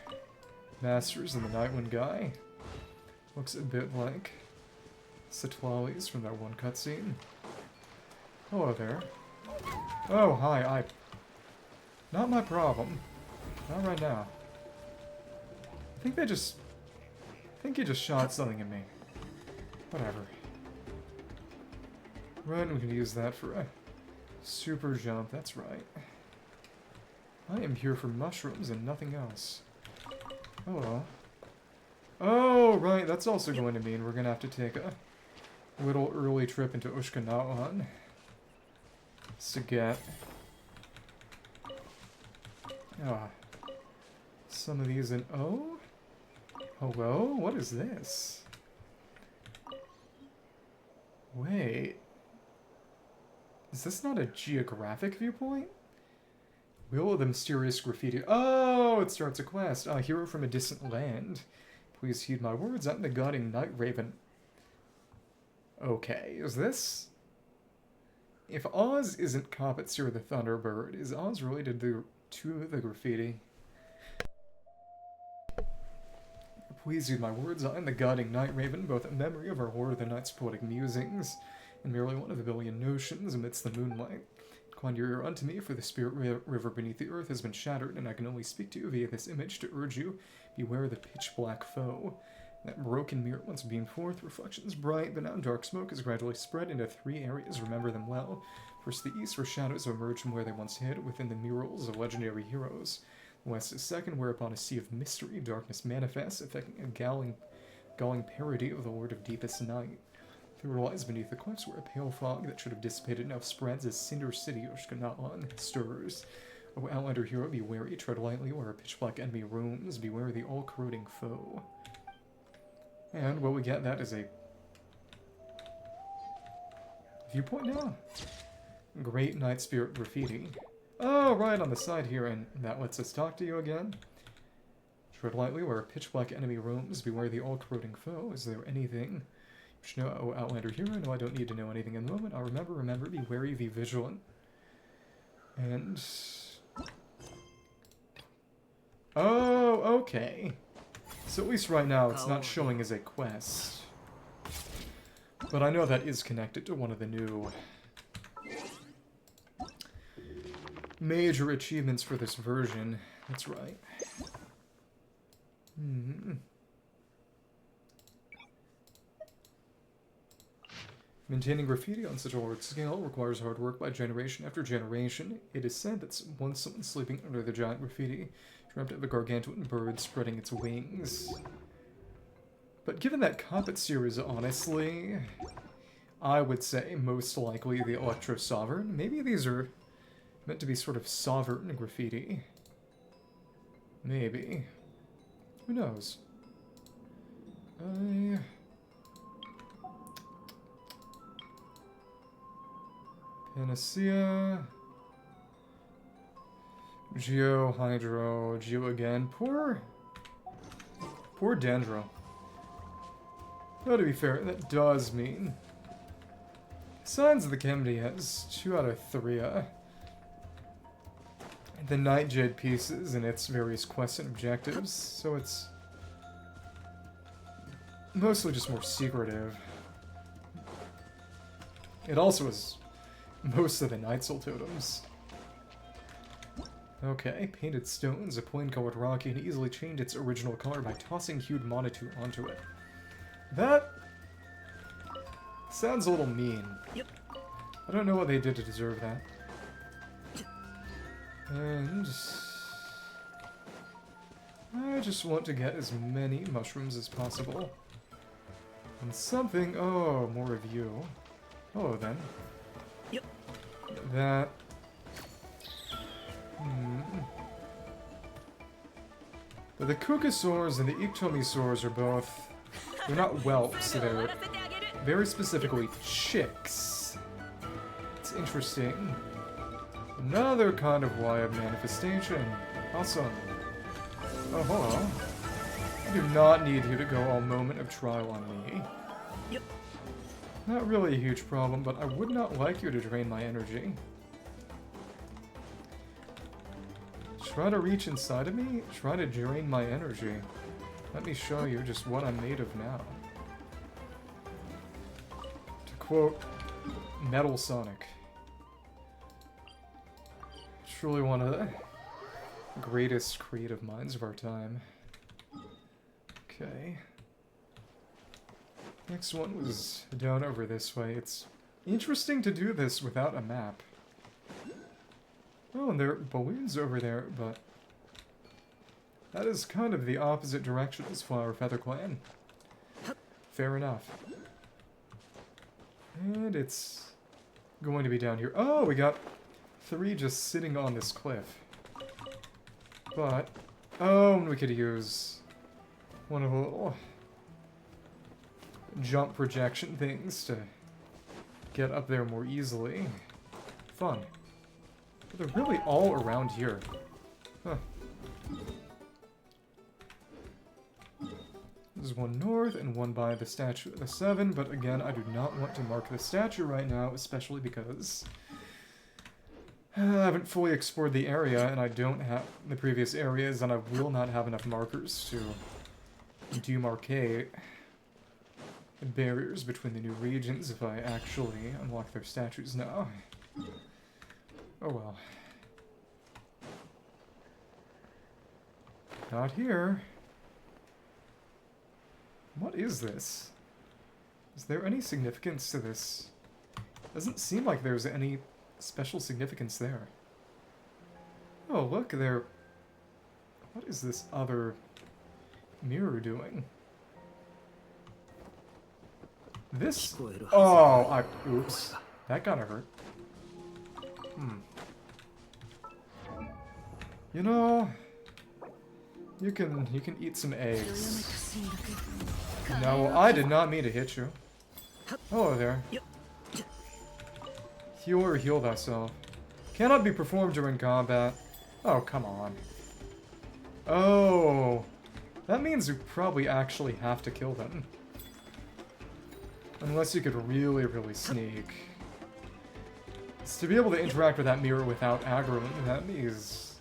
Masters and the Night Wind guy. Looks a bit like Tepetlisaurs from that one cutscene. Hello there. Oh, hi, Not my problem. Not right now. I think he just shot something at me. Whatever. Right, we can use that for a super jump, that's right. I am here for mushrooms and nothing else. Oh well. Oh, right, that's also going to mean we're going to have to take a little early trip into Ororon to get some of these in... Oh? Hello? What is this? Wait. Is this not a geographic viewpoint? Will of the mysterious graffiti... Oh, it starts a quest. A hero from a distant land. Please heed my words. I'm the guiding night raven. Okay, is this... If Oz isn't Tepetlisaur the Thunderbird, is Oz related to the graffiti? Please heed my words. I am the guiding night raven, both a memory of our Lord of the Night's poetic musings, and merely one of a billion notions amidst the moonlight. Incline your ear unto me, for the spirit river beneath the earth has been shattered, and I can only speak to you via this image to urge you, beware the pitch-black foe. That broken mirror once beamed forth, reflections bright, but now dark smoke has gradually spread into 3 areas. Remember them well. First, the east, where shadows have emerged from where they once hid, within the murals of legendary heroes. The west is second, whereupon a sea of mystery, darkness manifests, affecting a galling parody of the Lord of Deepest Night. Third lies beneath the cliffs, where a pale fog that should have dissipated now spreads as Cinder City Ororon stirs. O Outlander hero, be wary, tread lightly where a pitch-black enemy roams, beware the all-corroding foe. And what we get, that is a viewpoint now? Great Night Spirit Graffiti. Oh, right, on the side here, and that lets us talk to you again. Tread lightly where a pitch-black enemy roams, beware the all-corroding foe. Is there anything you should know, O Outlander hero? No, I don't need to know anything in the moment. I'll remember, be wary, be vigilant. And... Oh, okay. So at least right now, it's not showing as a quest. But I know that is connected to one of the new major achievements for this version. That's right. Maintaining graffiti on such a large scale requires hard work by generation after generation. It is said that once someone sleeping under the giant graffiti dreamt of a gargantuan bird spreading its wings. But given that Tepetlisaur is honestly, I would say, most likely the Electro-Sovereign, maybe these are meant to be sort of sovereign graffiti. Maybe. Who knows? Panacea... Geo, Hydro, Geo again. Poor Dendro. Though to be fair, that does mean Signs of the Chemity has 2 out of 3. The Night Jade pieces and its various quests and objectives, so it's mostly just more secretive. It also has most of the Night Soul totems. Okay, painted stones, a plain-colored rock, you can easily change its original color by tossing hued Monitou onto it. That sounds a little mean. I don't know what they did to deserve that. And I just want to get as many mushrooms as possible. And something... Oh, more of you. Hello, then. That... But the Kukasaurs and the Iktomisaurs are both... They're not whelps, they're very specifically chicks. It's interesting. Another kind of wild manifestation. Awesome. Oh, hello. I do not need you to go all moment of trial on me. Not really a huge problem, but I would not like you to drain my energy. Try to reach inside of me? Try to drain my energy. Let me show you just what I'm made of now. To quote Metal Sonic. Truly one of the greatest creative minds of our time. Okay. Next one was down over this way. It's interesting to do this without a map. Oh, and there are balloons over there, but that is kind of the opposite direction as Flower Feather Clan. Fair enough. And it's going to be down here. Oh, we got 3 just sitting on this cliff. But, oh, and we could use one of the little jump projection things to get up there more easily. Fun. But they're really all around here. Huh. There's one north and one by the Statue of the Seven, but again, I do not want to mark the statue right now, especially because I haven't fully explored the area, and I don't have the previous areas, and I will not have enough markers to demarcate barriers between the new regions if I actually unlock their statues now. Oh well. Not here. What is this? Is there any significance to this? Doesn't seem like there's any special significance there. Oh, look, there... What is this other mirror doing? This... Oh, oops. That gotta hurt. You know... You can eat some eggs. No, I did not mean to hit you. Hello there. Heal or heal thyself. Cannot be performed during combat. Oh, come on. Oh. That means you probably actually have to kill them. Unless you could really, really sneak. So to be able to interact with that mirror without aggroing, that is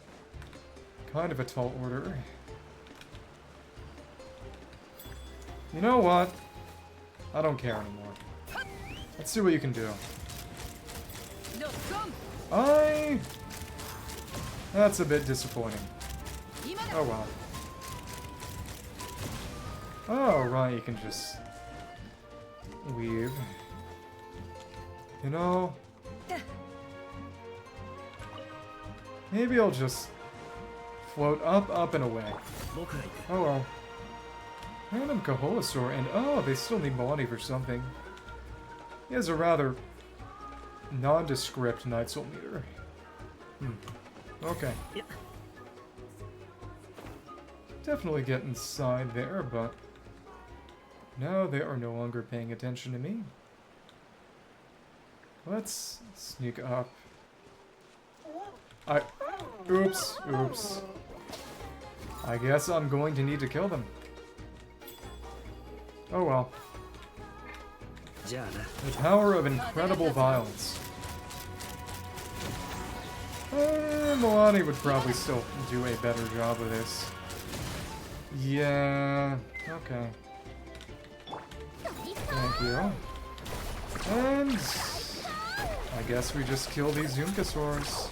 kind of a tall order. You know what? I don't care anymore. Let's see what you can do. That's a bit disappointing. Oh well. Oh, right, you can just weave. You know, maybe I'll just float up, and away. Oh well. Random Kaholasaur, and oh, they still need Milani for something. He has a rather nondescript Night Soul meter. Okay. Definitely get inside there, but now they are no longer paying attention to me. Let's sneak up. Oops. I guess I'm going to need to kill them. Oh well. The power of incredible violence. Milani would probably still do a better job with this. Yeah, okay. Thank you. And I guess we just kill these Yunkasaurs.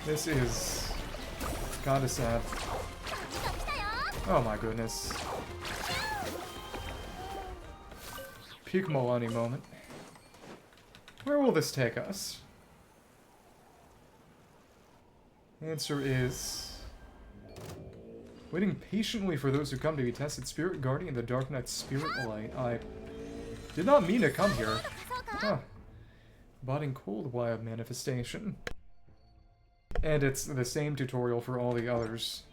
This is kinda sad. Oh my goodness. Peak Milani moment. Where will this take us? Answer is... waiting patiently for those who come to be tested. Spirit Guardian, the Dark Knight's Spirit Light. I did not mean to come here. Huh. Botting Cold Wild Manifestation. And it's the same tutorial for all the others.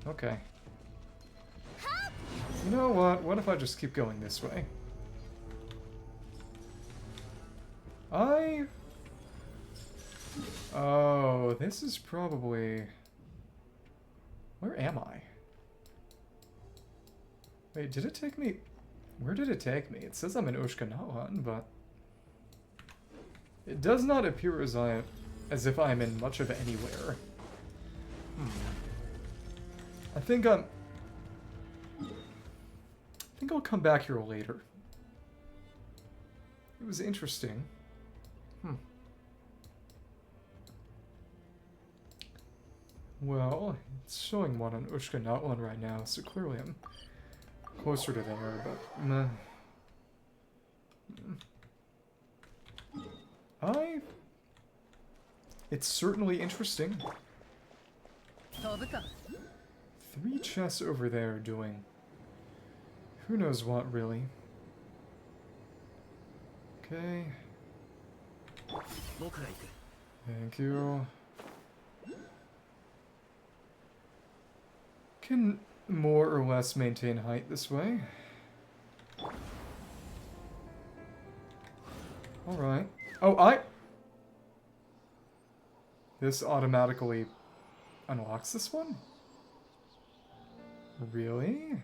Okay. You know what? What if I just keep going this way? Oh, this is probably... where am I? Wait, did it take me... where did it take me? It says I'm in Ushkanawan, but... it does not appear as if I'm in much of anywhere. I think I'll come back here later. It was interesting. Well, it's showing one on Ushka, not one right now, so clearly I'm closer to there, but meh. It's certainly interesting. 3 chests over there doing who knows what, really. Okay. Thank you. Can more or less maintain height this way. Alright. Oh, this automatically unlocks this one? Really?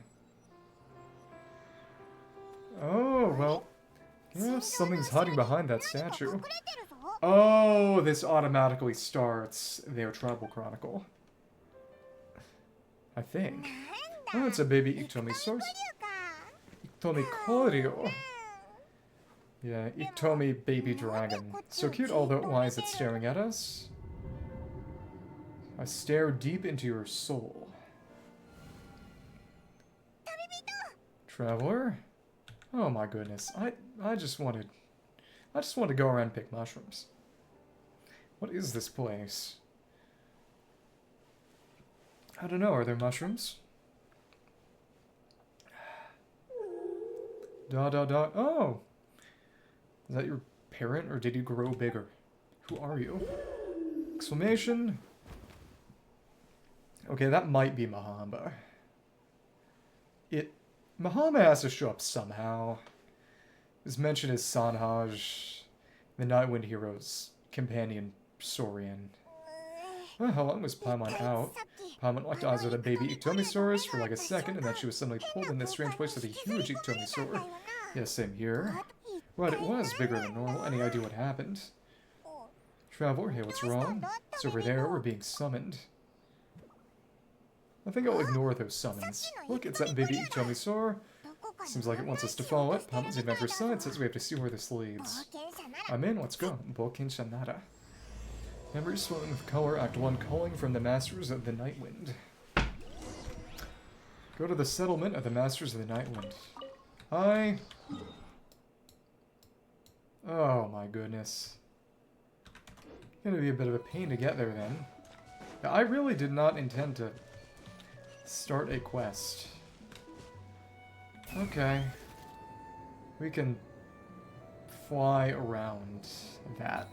Oh, well. Yeah, something's hiding behind that statue. Oh, this automatically starts their Tribal Chronicle. I think. Oh, it's a baby Iktomisaurs. Iktomikorio. Yeah, Iktomi baby dragon. So cute, although why is it staring at us? I stare deep into your soul. Traveler? Oh my goodness. I just wanted to go around and pick mushrooms. What is this place? I don't know, are there mushrooms? Oh! Is that your parent, or did you grow bigger? Who are you? Exclamation. Okay, that might be Mahamba. Mahamba has to show up somehow. It was mentioned as Sanhaj, the Night Wind hero's companion Saurian. Well, how long was Paimon out? Paimon locked eyes with a baby Iktomisaurus for like a second, and then she was suddenly pulled in this strange place with a huge Iktomisaur. Yeah, same here. Right, it was bigger than normal. Any idea what happened? Traveler, hey, what's wrong? It's over there, we're being summoned. I think I'll ignore those summons. Look, it's that baby Iktomisaur. Seems like it wants us to follow it. Paimon's adventure side says we have to see where this leads. I'm in, let's go. Bokin Shanada. Memories swelling with color, Act 1, calling from the Masters of the Night Wind. Go to the settlement of the Masters of the Night Wind. Oh my goodness. Gonna be a bit of a pain to get there then. Now, I really did not intend to start a quest. Okay. We can fly around that.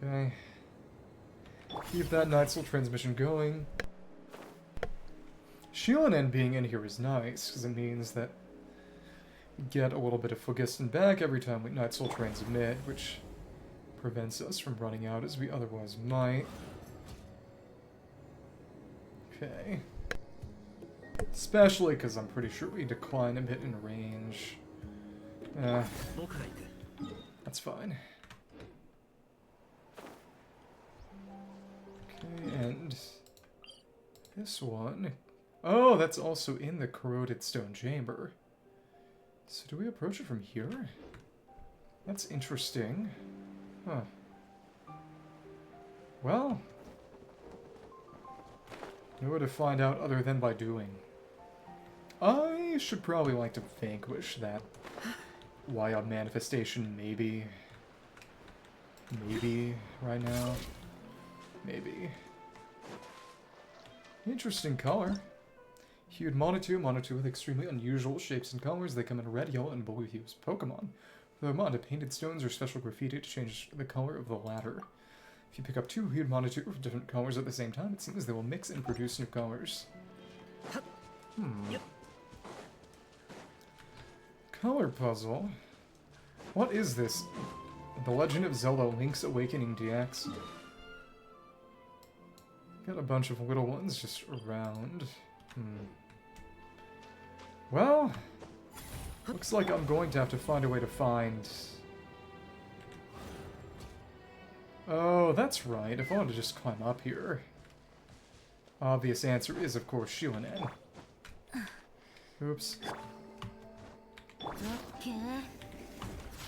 Okay. Keep that Night Soul transmission going. Shieldin being in here is nice, because it means that we get a little bit of Phlogiston back every time we Night Soul transmit, which prevents us from running out as we otherwise might. Okay. Especially because I'm pretty sure we decline a bit in range. That's fine. Okay, and this one. Oh, that's also in the corroded stone chamber. So do we approach it from here? That's interesting. Huh. Well, no way to find out other than by doing. I should probably like to vanquish that wild manifestation, maybe. Maybe right now. Maybe. Interesting color. Hued Monitu with extremely unusual shapes and colors. They come in red, yellow, and blue hues. Pokemon. Throw them onto painted stones or special graffiti to change the color of the latter. If you pick up two hued Monitu with different colors at the same time, it seems they will mix and produce new colors. Color puzzle. What is this? The Legend of Zelda Link's Awakening DX. Got a bunch of little ones just around. Well, looks like I'm going to have to find a way to find... Oh, that's right. If I want to just climb up here. Obvious answer is, of course, Shilinen. Oops. Okay.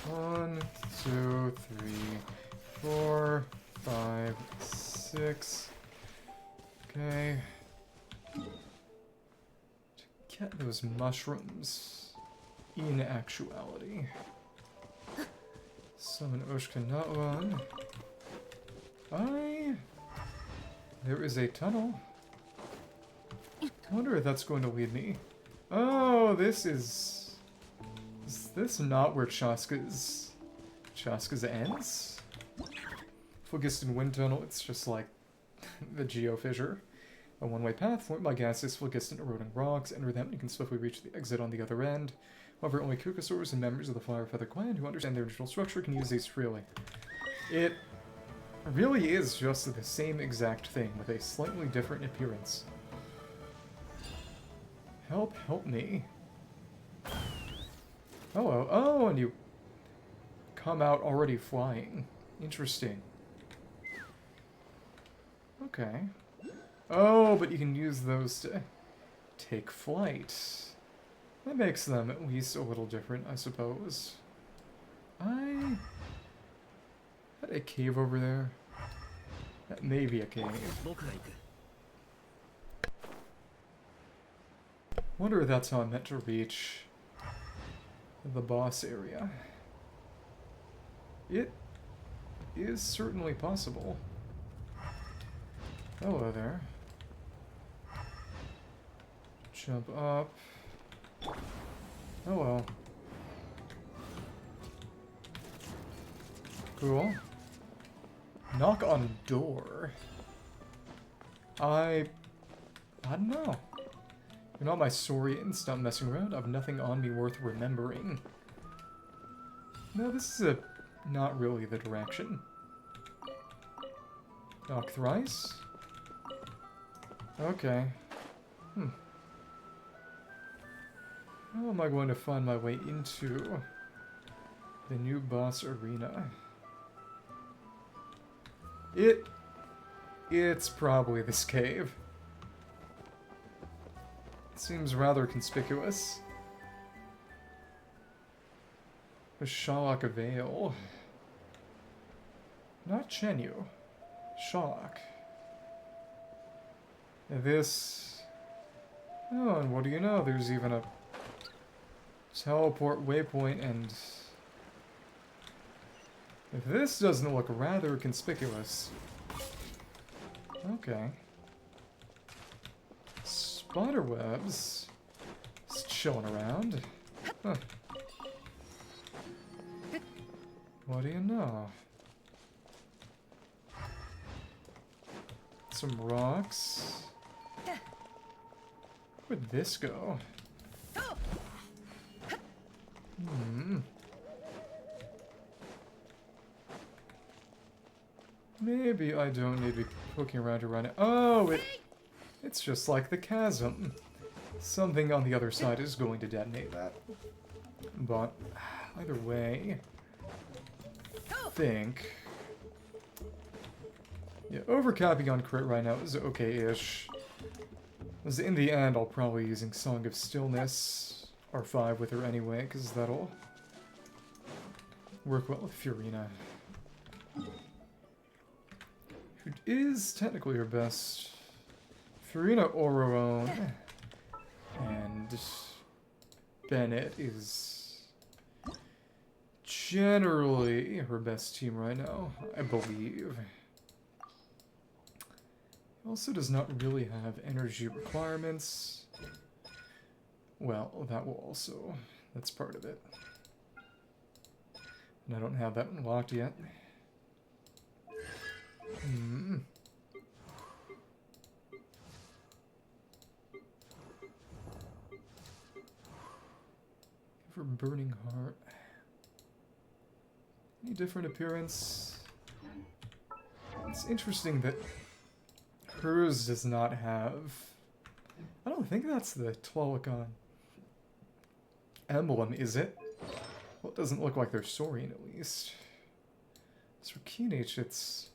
1, 2, 3, 4, 5, 6. Okay. To get those mushrooms in actuality. Summon Oshkanatwan. There is a tunnel. I wonder if that's going to lead me. Oh, this is... Is this not where Chasca's ends? Phlogiston Wind Tunnel, it's just like the Geo Fissure. A one-way path formed by gaseous phlogiston eroding rocks. Enter them and you can swiftly reach the exit on the other end. However, only Kukasaurs and members of the Fire Feather clan who understand their original structure can use these freely. It really is just the same exact thing with a slightly different appearance. Help me. Hello. Oh, and you come out already flying. Interesting. Okay. Oh, but you can use those to take flight. That makes them at least a little different, I suppose. Had a cave over there. That may be a cave. Wonder if that's how I'm meant to reach the boss area. It is certainly possible. Hello there. Jump up. Hello. Cool. Knock on door. I don't know. You're not my Saurian. Stop messing around. I have nothing on me worth remembering. No, this is not really the direction. Knock thrice? Okay. How am I going to find my way into the new boss arena? It's probably this cave. Seems rather conspicuous. The Shalak Veil. Not Chenyu. Shalak. This... Oh, and what do you know? There's even a teleport waypoint, and... If this doesn't look rather conspicuous... Okay. Spiderwebs. Just chilling around. Huh. What do you know? Some rocks. Where'd this go? Maybe I don't need to be poking around here right now. Oh, it's just like the chasm. something on the other side is going to detonate that. But either way, I think... yeah, overcapping on crit right now is okay-ish. Because in the end, I'll probably be using Song of Stillness R5 with her anyway, because that'll work well with Furina. Who is technically her best. Furina Ororon and Bennett is generally her best team right now, I believe. Also does not really have energy requirements. Well, that will also... that's part of it. And I don't have that unlocked yet. For Burning Heart. Any different appearance? It's interesting that hers does not have... I don't think that's the Tlalicon emblem, is it? Well, it doesn't look like they're Saurian, at least. As for Keenage, it's...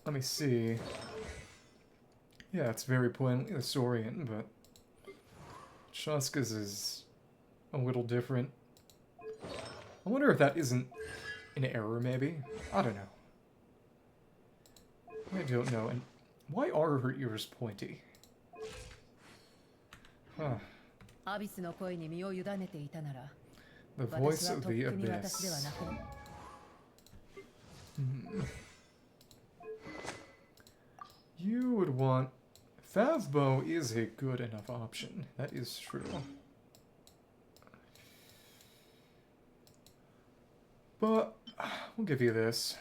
let me see. Yeah, it's very plainly the Saurian, but... Chasca's is a little different. I wonder if that isn't an error, maybe? I don't know. I don't know. And why are her ears pointy? Huh. The voice of the abyss. You would want... Favbo is a good enough option. That is true. But we'll give you this.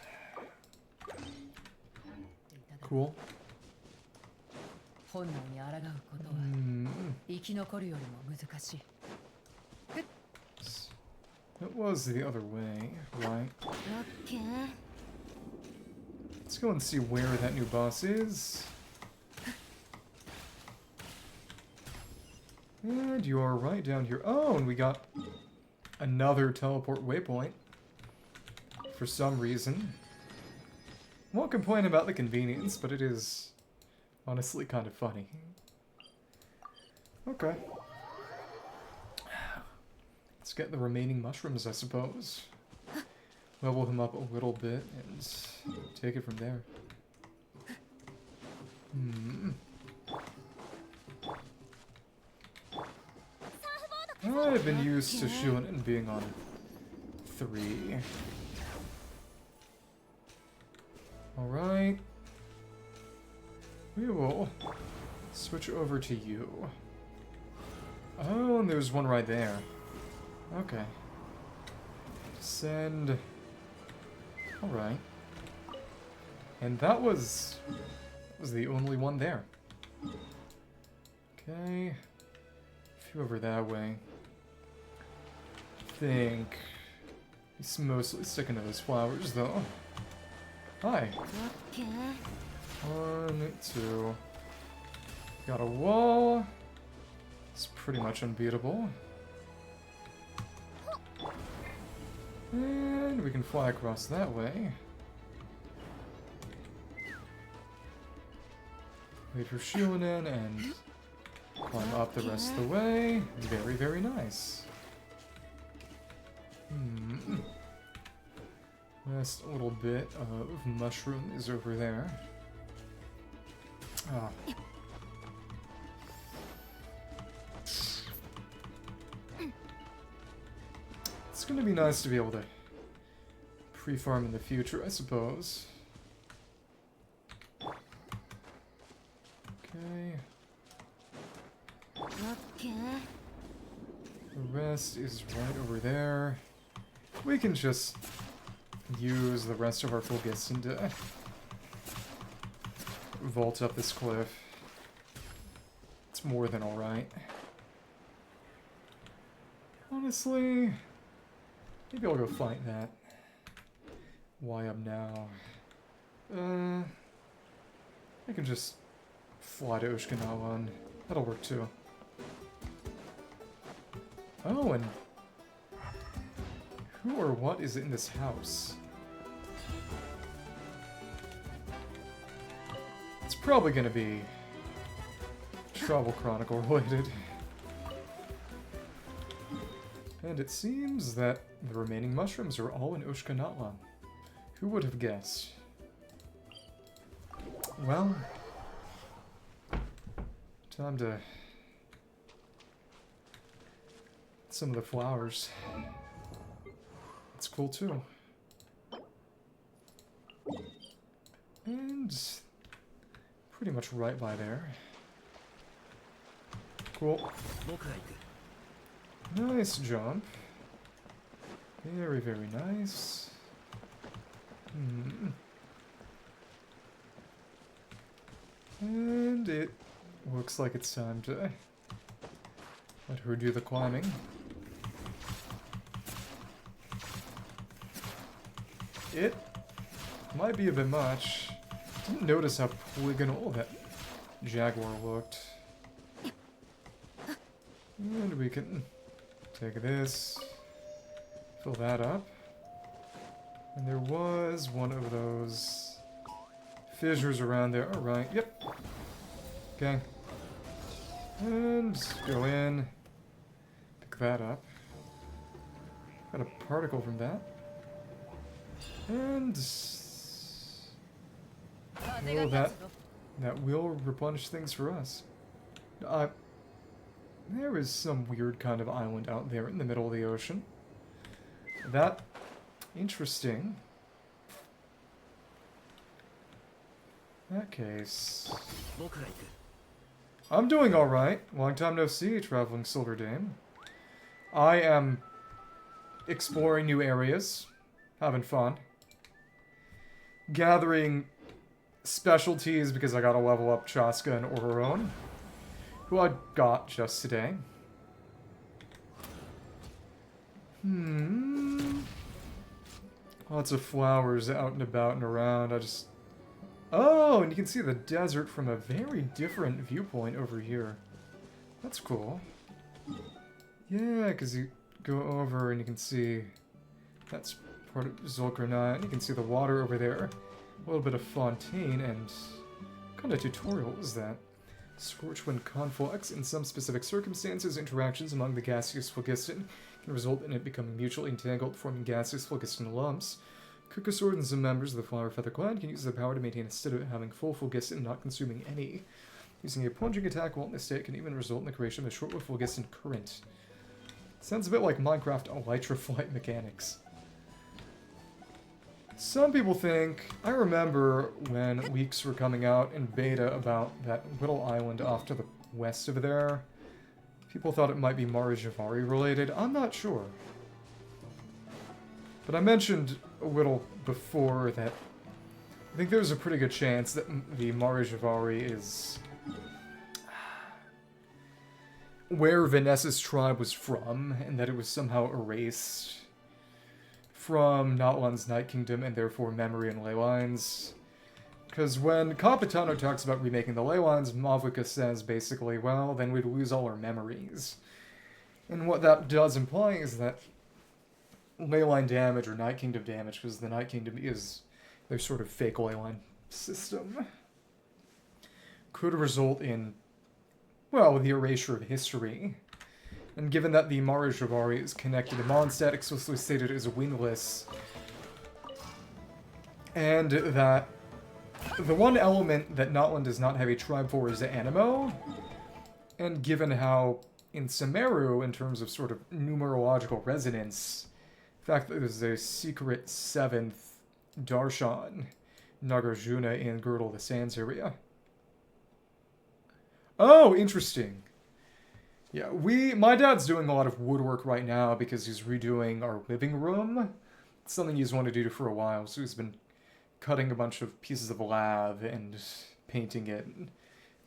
Cool. It was the other way, right? Let's go and see where that new boss is. And you are right down here. Oh, and we got another teleport waypoint. For some reason. Won't complain about the convenience, but it is honestly kind of funny. Okay. Let's get the remaining mushrooms, I suppose. Level him up a little bit and take it from there. I've been used to Shunin being on 3. Alright. We will switch over to you. Oh, and there's one right there. Okay. Send. Alright. And that was the only one there. Okay. A few over that way. I think he's mostly sticking to those flowers, though. Hi. 1, 2. Got a wall. It's pretty much unbeatable. And we can fly across that way. Wait for Shunin and climb up the rest of the way. Very, very nice. Last little bit of mushroom is over there. Ah. It's gonna be nice to be able to pre-farm in the future, I suppose. Okay. The rest is right over there. We can just use the rest of our focus to vault up this cliff. It's more than alright. Honestly, maybe I'll go fight that. Why up now? I can just fly to Ushkanawan. That'll work too. Oh, and who or what is in this house? It's probably gonna be Tribal Chronicle related. And it seems that the remaining mushrooms are all in Ushkanatlan. Who would have guessed? Well, time to... some of the flowers. It's cool too. And pretty much right by there. Cool. Nice jump. Very, very nice. And it looks like it's time to let her do the climbing. It might be a bit much. Didn't notice how polygonal that jaguar looked. And we can take this, fill that up. And there was one of those fissures around there. Alright, yep. Okay. And go in, pick that up. Got a particle from that. And oh, that will replenish things for us. There is some weird kind of island out there in the middle of the ocean. That interesting. In that case, I'm doing all right. Long time no see, traveling Silver Dame. I am exploring new areas, having fun. Gathering specialties because I gotta level up Chasca and Ororon, who I got just today. Lots of flowers out and about and around. Oh, and you can see the desert from a very different viewpoint over here. That's cool. Yeah, because you go over and you can see that's part of Zulkarnaut, and you can see the water over there. A little bit of Fontaine, and what kind of tutorial is that? Scorchwind conflicts. In some specific circumstances, interactions among the gaseous phlogiston can result in it becoming mutually entangled, forming gaseous phlogiston lumps. Cuckosaurs and some members of the flower feather clan can use the power to maintain a state of having full phlogiston and not consuming any. Using a plunging attack while in this state can even result in the creation of a short-lived phlogiston current. Sounds a bit like Minecraft Elytra flight mechanics. Some people think... I remember when leaks were coming out in beta about that little island off to the west of there. People thought it might be Marajavari related. I'm not sure. But I mentioned a little before that I think there's a pretty good chance that the Marajavari is where Vanessa's tribe was from, and that it was somehow erased from Natlan's Night Kingdom, and therefore memory and ley lines. Because when Capitano talks about remaking the ley lines, Mavlika says basically, well, then we'd lose all our memories. And what that does imply is that ley line damage, or Night Kingdom damage, because the Night Kingdom is their sort of fake ley line system, could result in, well, the erasure of history. And given that the Marajavari is connected to Mondstadt, explicitly stated as wingless, and that the one element that Natlan does not have a tribe for is Animo, and given how in Sumeru, in terms of sort of numerological resonance, the fact that there's a secret 7th Darshan, Nagarjuna in Girdle of the Sands area. Oh, interesting. Yeah, my dad's doing a lot of woodwork right now because he's redoing our living room. It's something he's wanted to do for a while, so he's been cutting a bunch of pieces of lab and painting it and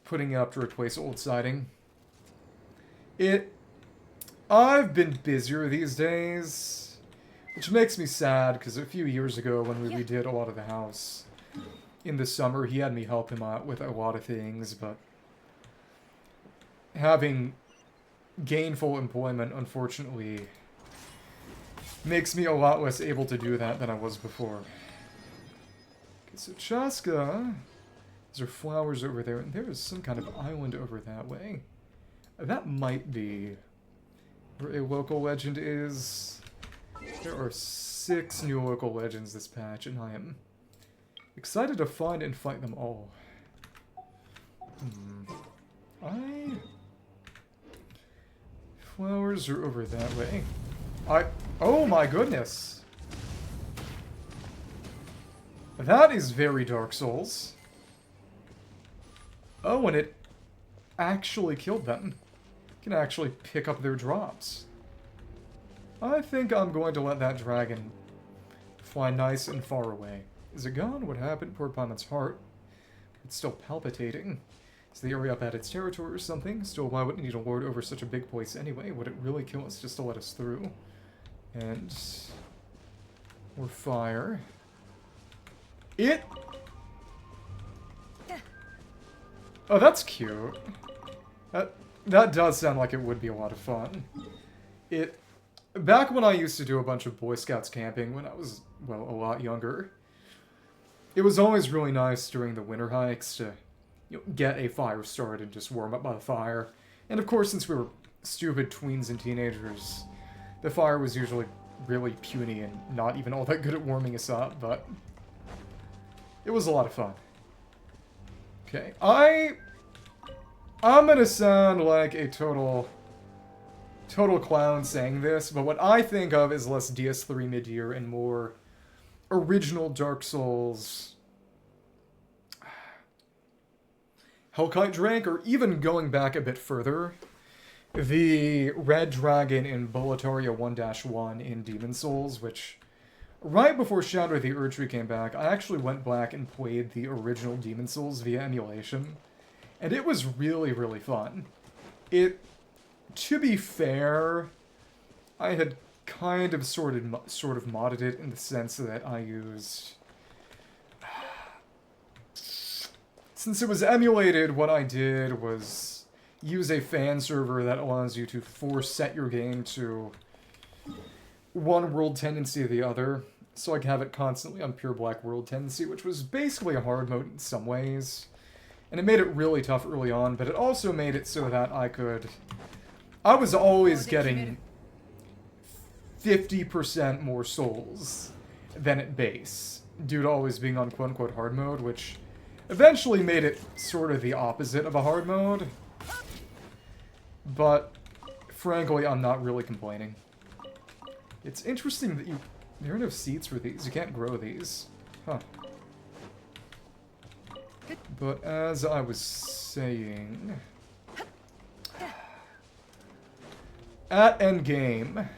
putting it up to replace old siding. I've been busier these days, which makes me sad because a few years ago when we redid a lot of the house, in the summer, he had me help him out with a lot of things, but having gainful employment, unfortunately, makes me a lot less able to do that than I was before. Okay, so Chasca, there are flowers over there, and there is some kind of island over that way. That might be where a local legend is. There are 6 new local legends this patch, and I am excited to find and fight them all. Flowers are over that way. Oh my goodness! That is very Dark Souls. Oh, and it actually killed them. You can actually pick up their drops. I think I'm going to let that dragon fly nice and far away. Is it gone? What happened? Poor Paimon's heart. It's still palpitating. Is the area up at its territory or something? Still, why would it need a lord over such a big place anyway? Would it really kill us just to let us through? And more fire. Oh, that's cute. That does sound like it would be a lot of fun. Back when I used to do a bunch of Boy Scouts camping when I was, well, a lot younger, it was always really nice during the winter hikes to, you know, get a fire started and just warm up by the fire. And of course, since we were stupid tweens and teenagers, the fire was usually really puny and not even all that good at warming us up, but it was a lot of fun. Okay, I'm gonna sound like a total clown saying this, but what I think of is less DS3 mid-year and more original Dark Souls, Hellkite Drake, or even going back a bit further, the Red Dragon in Boletaria 1-1 in Demon Souls, which, right before Shadow of the Erdtree came back, I actually went back and played the original Demon Souls via emulation, and it was really, really fun. To be fair, I had kind of sort of modded it in the sense that I used... Since it was emulated, what I did was use a fan server that allows you to set your game to one world tendency or the other, so I could have it constantly on pure black world tendency, which was basically a hard mode in some ways. And it made it really tough early on, but it also made it so that I was always getting 50% more souls than at base, due to always being on quote-unquote hard mode, which eventually made it sort of the opposite of a hard mode. But, frankly, I'm not really complaining. It's interesting that there are no seeds for these. You can't grow these. Huh. But as I was saying... At endgame...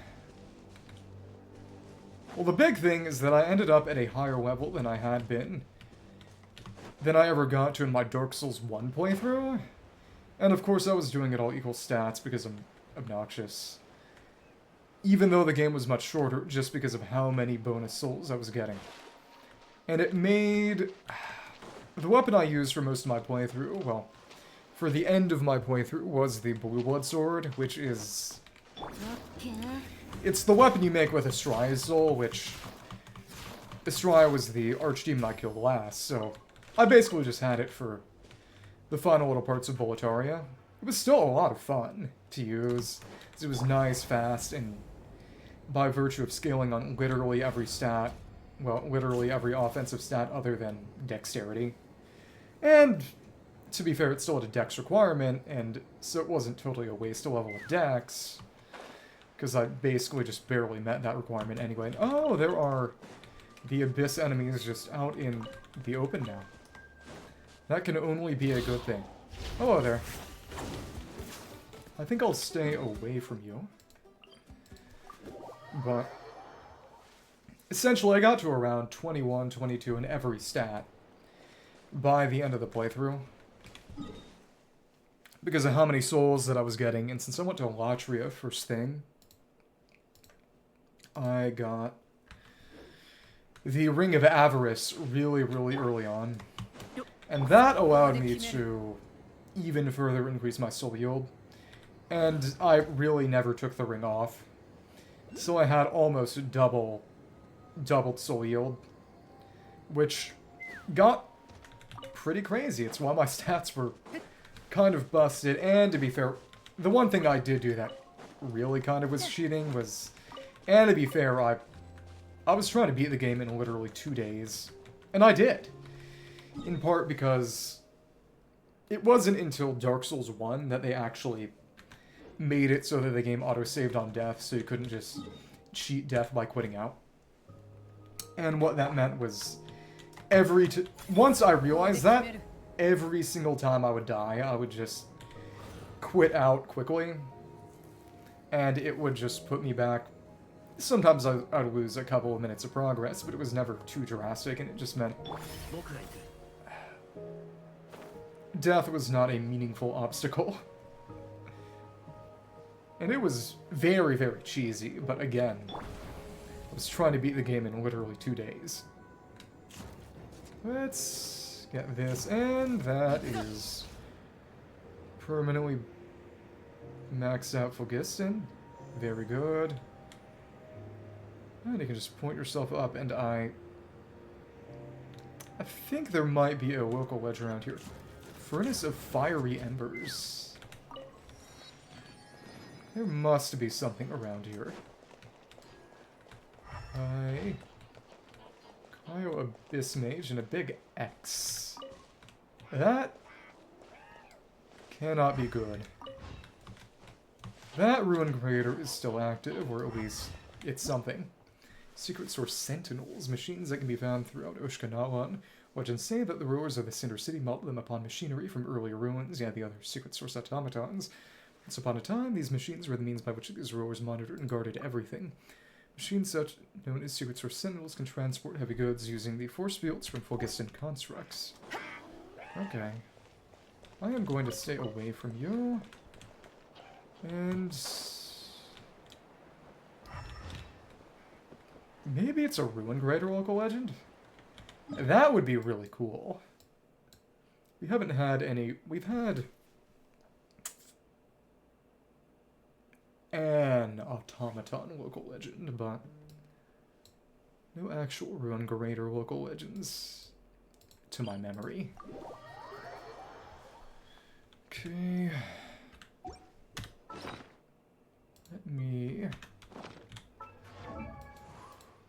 Well, the big thing is that I ended up at a higher level than I had been. Than I ever got to in my Dark Souls 1 playthrough. And of course I was doing it all equal stats because I'm obnoxious. Even though the game was much shorter, just because of how many bonus souls I was getting. And it made... The weapon I used for most of my playthrough, well, for the end of my playthrough, was the Blue Blood Sword, which is... It's the weapon you make with Estria's soul, which... Estria was the archdemon I killed last, so... I basically just had it for the final little parts of Boletaria. It was still a lot of fun to use. It was nice, fast, and by virtue of scaling on literally every stat, well, literally every offensive stat other than dexterity. And, to be fair, it still had a dex requirement, and so it wasn't totally a waste to level of dex, because I basically just barely met that requirement anyway. And, oh, there are the Abyss enemies just out in the open now. That can only be a good thing. Hello there. I think I'll stay away from you. But essentially I got to around 21, 22 in every stat by the end of the playthrough. Because of how many souls that I was getting, and since I went to Latria first thing, I got the Ring of Avarice really, really early on. And that allowed me to even further increase my soul yield. And I really never took the ring off. So I had almost doubled soul yield, which got pretty crazy. It's why my stats were kind of busted. And to be fair, the one thing I did do that really kind of was cheating was... And to be fair, I was trying to beat the game in literally 2 days. And I did. In part because it wasn't until Dark Souls 1 that they actually made it so that the game auto-saved on death, so you couldn't just cheat death by quitting out. And what that meant was once I realized that, every single time I would die, I would just quit out quickly. And it would just put me back. Sometimes I'd lose a couple of minutes of progress, but it was never too drastic, and it just meant death was not a meaningful obstacle. And it was very, very cheesy, but again, I was trying to beat the game in literally 2 days. Let's get this, and that is permanently maxed out Phlogiston. Very good. And you can just point yourself up, and I think there might be a local ledge around here. Furnace of Fiery Embers. There must be something around here. Cryo Abyss Mage and a big X. That cannot be good. That Ruin Crater is still active, or at least it's something. Secret Source Sentinels, machines that can be found throughout Oshkanawan. Legends say that the rulers of the Cinder City melt them upon machinery from earlier ruins, the other Secret Source automatons. Once upon a time, these machines were the means by which these rulers monitored and guarded everything. Machines such known as Secret Source Sentinels can transport heavy goods using the force fields from Phlogiston constructs. Okay. I am going to stay away from you. And... maybe it's a Ruin Greater local legend? That would be really cool. We haven't had any... we've had... an automaton local legend, but no actual Ruin Greater local legends to my memory. Okay. Let me...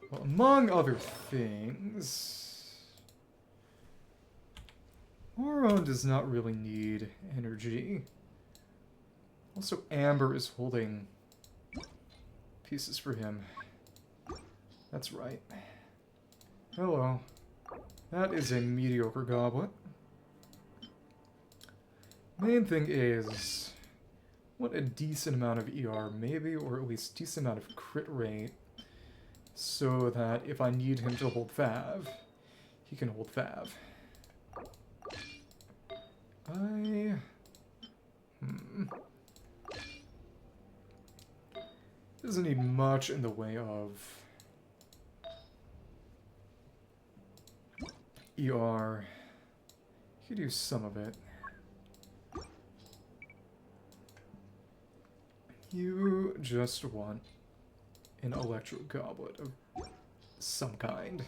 well, among other things, Ororon does not really need energy. Also, Amber is holding pieces for him. That's right. Hello. That is a mediocre goblet. Main thing is, want a decent amount of ER, maybe, or at least decent amount of crit rate, so that if I need him to hold Fav, he can hold Fav. Doesn't need much in the way of ER. You could use some of it. You just want an electro goblet of some kind.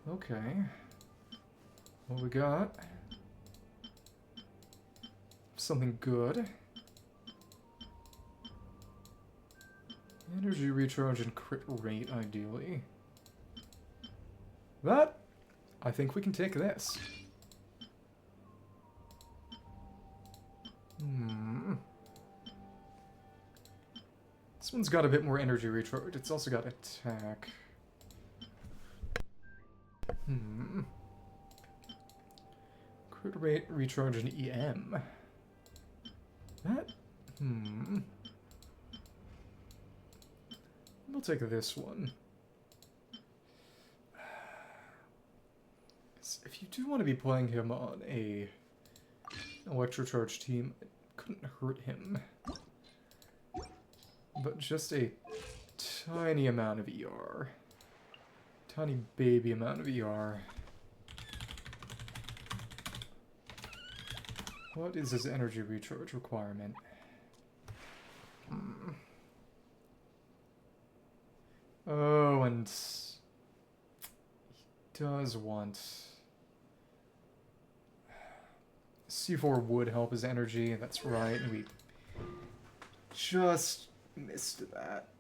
Okay. What we got? Something good. Energy recharge and crit rate, ideally. But I think we can take this. This one's got a bit more energy recharge. It's also got attack. Crit rate, recharge, and EM. That? We'll take this one. If you do want to be playing him on a electrocharge team, it couldn't hurt him. But just a tiny amount of ER Tiny baby amount of ER. What is his energy recharge requirement? Oh, and he does want... C4 would help his energy, that's right, and we just missed that.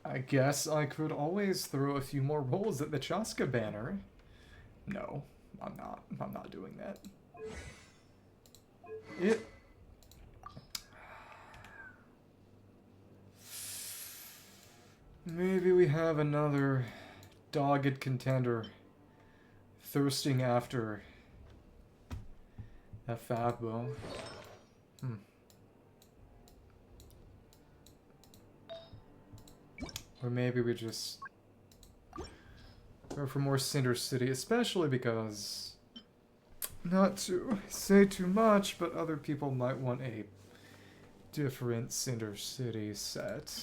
I guess I could always throw a few more rolls at the Chasca banner. No, I'm not. I'm not doing that. Maybe we have another dogged contender thirsting after a Fabbo. Or maybe we just go for more Cinder City, especially because, not to say too much, but other people might want a different Cinder City set.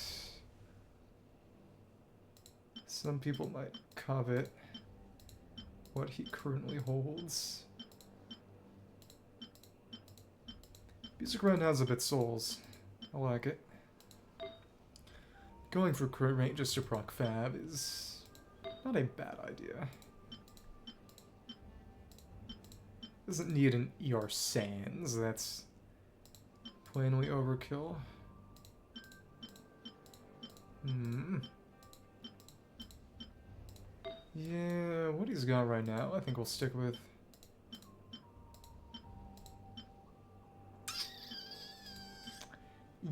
Some people might covet what he currently holds. Music Run has Abyssals. I like it. Going for crit rate just to proc Fab is not a bad idea. Doesn't need an ER Sans, that's plainly overkill. Yeah, what he's got right now, I think we'll stick with.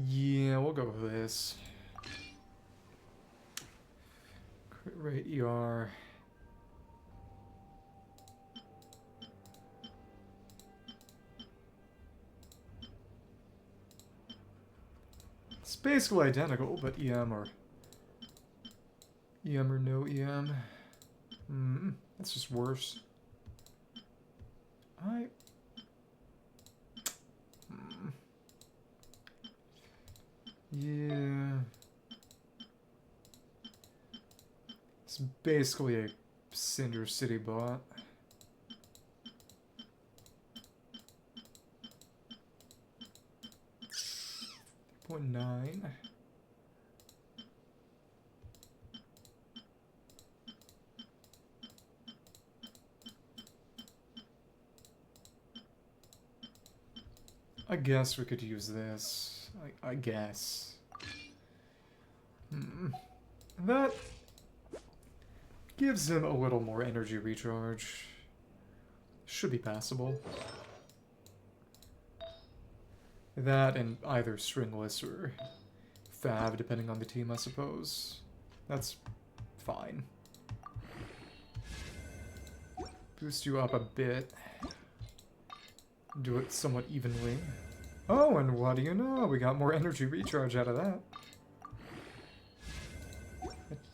Yeah, we'll go with this. Crit rate ER. It's basically identical, but EM or no EM. That's just worse. Yeah. It's basically a Cinder City bot. .9. I guess we could use this. I guess. That gives him a little more energy recharge. Should be passable. That and either Stringless or Fab, depending on the team, I suppose. That's fine. Boost you up a bit. Do it somewhat evenly. Oh, and what do you know? We got more energy recharge out of that.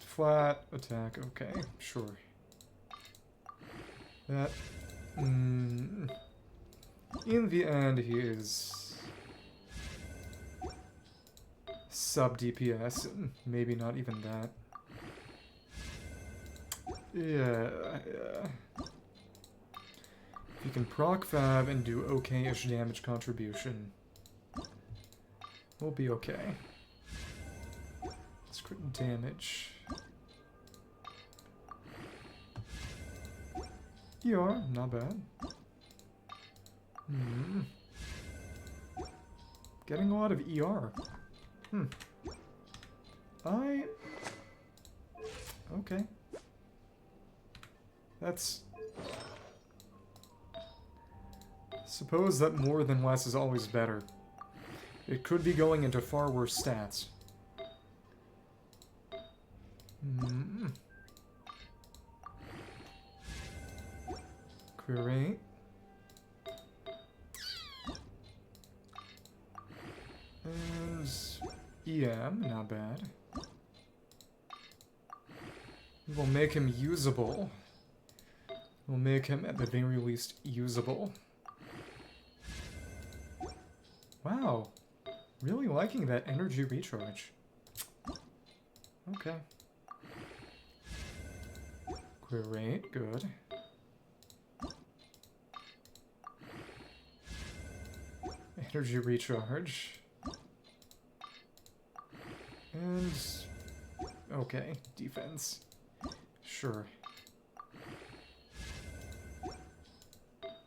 Flat attack, okay, sure. That... in the end, he is... sub-DPS, and maybe not even that. Yeah. You can proc Fab and do okay-ish damage contribution. We'll be okay. Let's crit damage. ER, not bad. Getting a lot of ER. Okay. That's... Suppose that more than less is always better. It could be going into far worse stats. Clear rate. And EM, not bad. We'll make him usable. We'll make him, at the very least, usable. Wow. Really liking that energy recharge. Okay. Great, good. Energy recharge. And... okay, defense. Sure.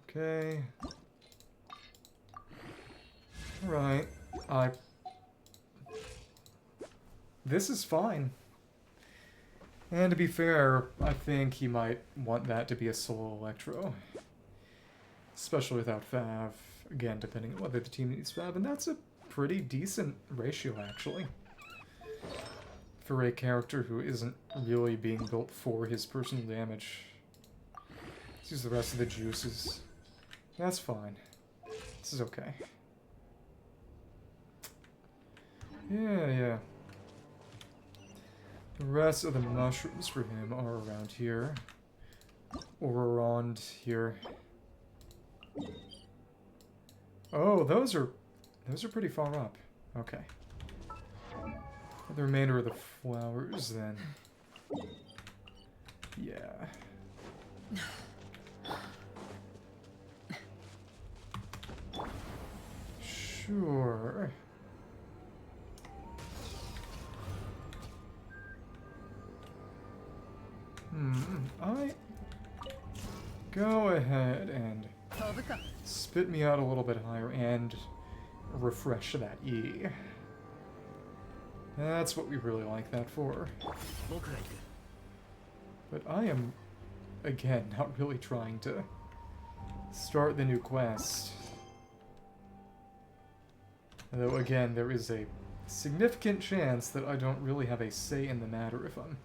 Okay. Alright. This is fine. And to be fair, I think he might want that to be a solo Electro. Especially without Fav. Again, depending on whether the team needs Fav. And that's a pretty decent ratio, actually. For a character who isn't really being built for his personal damage. Let's use the rest of the juices. That's fine. This is okay. Yeah. The rest of the mushrooms for him are around here. Or around here. Oh, those are pretty far up. Okay. The remainder of the flowers, then. Yeah. Sure. I go ahead and spit me out a little bit higher and refresh that E. That's what we really like that for. But I am, again, not really trying to start the new quest. Though, again, there is a significant chance that I don't really have a say in the matter if I'm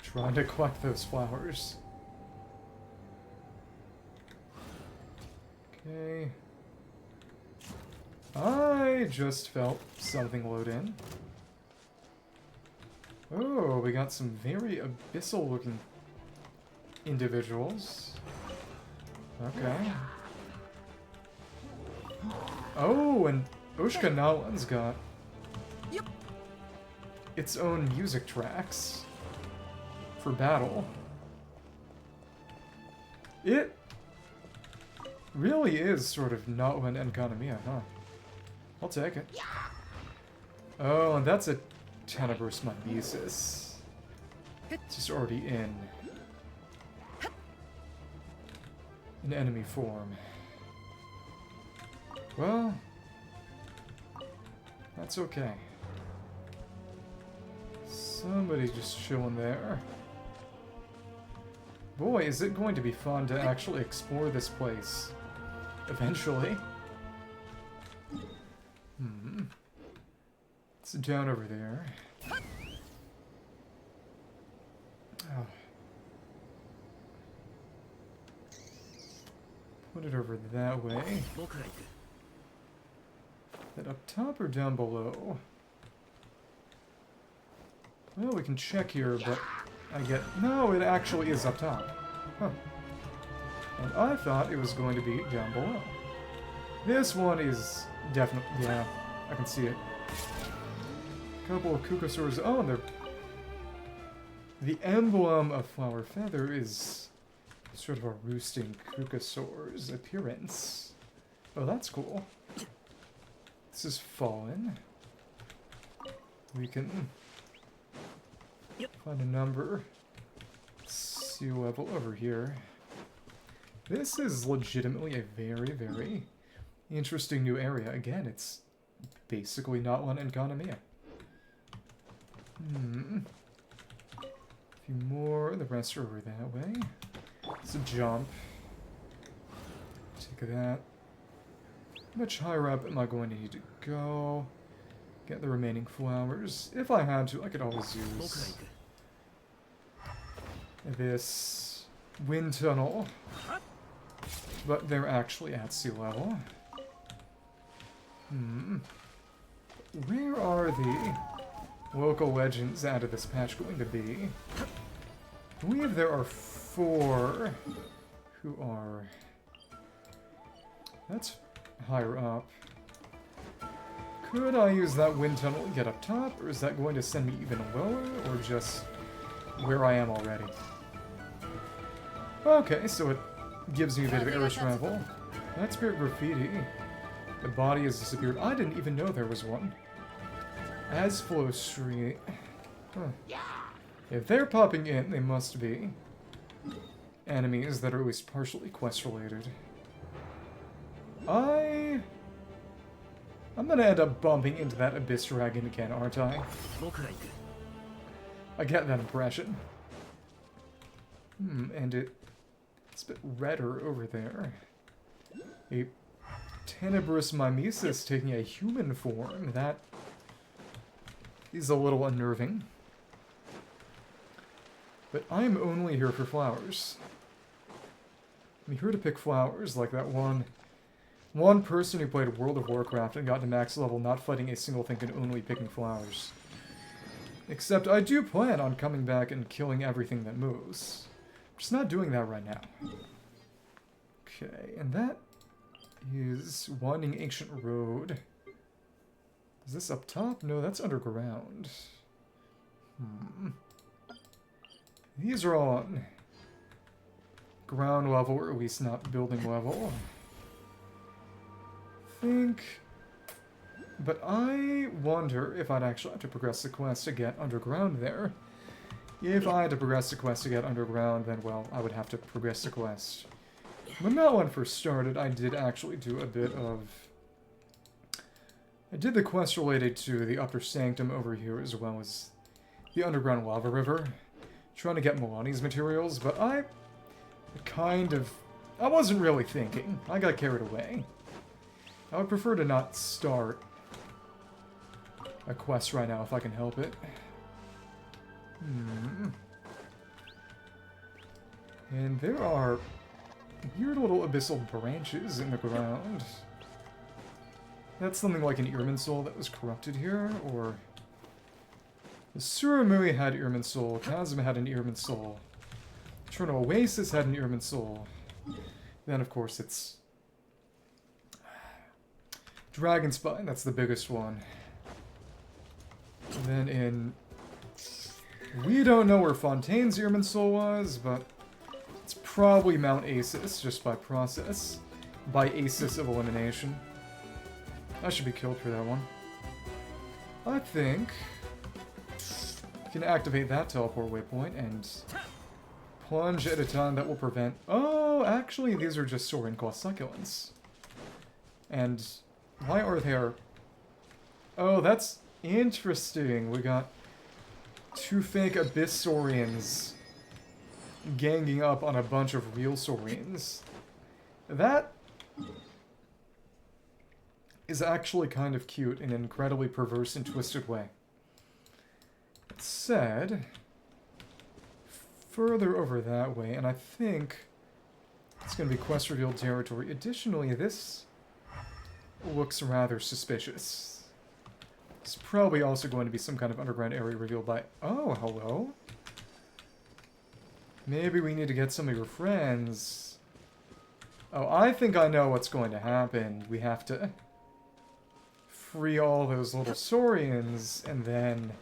trying to collect those flowers. Okay. I just felt something load in. Oh, we got some very abyssal looking individuals. Okay. Oh, and Ushka Nalan's got its own music tracks for battle. It really is sort of Night Wind and Chasca, huh? I'll take it. Oh, and that's a Tenebrous Mimiflora. It's just already in enemy form. Well, that's okay. Somebody's just chilling there. Boy, is it going to be fun to actually explore this place. Eventually. It's down over there. Oh. Put it over that way. That up top or down below? Well, we can check here, but I get... No, it actually is up top. Huh. And I thought it was going to be down below. This one is definitely... Yeah, I can see it. Couple of Kukasaurs. Oh, and they're... The emblem of Flower Feather is sort of a roosting Kukasaur's appearance. Oh, that's cool. This is Fallen. We can find a number. Sea level over here. This is legitimately a very, very interesting new area. Again, it's basically Night Wind and Chasca. A few more. The rest are over that way. It's a jump. Take that. How much higher up am I going to need to go? Get the remaining flowers. If I had to, I could always use this wind tunnel. But they're actually at sea level. Where are the local legends out of this patch going to be? I believe there are 4 who are... That's higher up. Could I use that wind tunnel to get up top, or is that going to send me even lower, or just where I am already? Okay, so it gives me a bit of air travel. Night Spirit Graffiti. The body has disappeared. I didn't even know there was one. As Flow Street. Huh. If they're popping in, they must be enemies that are at least partially quest-related. I'm gonna end up bumping into that Abyss Dragon again, aren't I? I get that impression. And it's a bit redder over there. A Tenebrous Mimiflora taking a human form. That is a little unnerving. But I'm only here for flowers. I'm here to pick flowers, like that one person who played World of Warcraft and got to max level not fighting a single thing and only picking flowers. Except I do plan on coming back and killing everything that moves. I'm just not doing that right now. Okay, and that is Winding Ancient Road. Is this up top? No, that's underground. These are all on ground level, or at least not building level. But I wonder if I'd actually have to progress the quest to get underground there. If I had to progress the quest to get underground, then, well, I would have to progress the quest. When that one first started, I did actually do a bit of... I did the quest related to the Upper Sanctum over here, as well as the Underground Lava River, trying to get Milani's materials, but I wasn't really thinking. I got carried away. I would prefer to not start a quest right now if I can help it. And there are weird little abyssal branches in the ground. That's something like an Irminsul that was corrupted here, or... The Suramui had Irminsul, Chasm had an Irminsul, Eternal Oasis had an Irminsul. Then, of course, it's... Dragonspine, that's the biggest one. And then in... We don't know where Fontaine's Irminsul was, but it's probably Mount Asis, just by process. By Asis of elimination. I should be killed for that one. I think... you can activate that teleport waypoint and plunge at a time that will prevent... Oh, actually, these are just Saurian Claw Succulents. And why are there... Oh, that's interesting. We got 2 fake Abyss Saurians ganging up on a bunch of real Saurians. That is actually kind of cute in an incredibly perverse and twisted way. That said, further over that way, and I think it's going to be quest revealed territory. Additionally, this looks rather suspicious. It's probably also going to be some kind of underground area revealed by... Oh, hello? Maybe we need to get some of your friends. Oh, I think I know what's going to happen. We have to free all those little Saurians, and then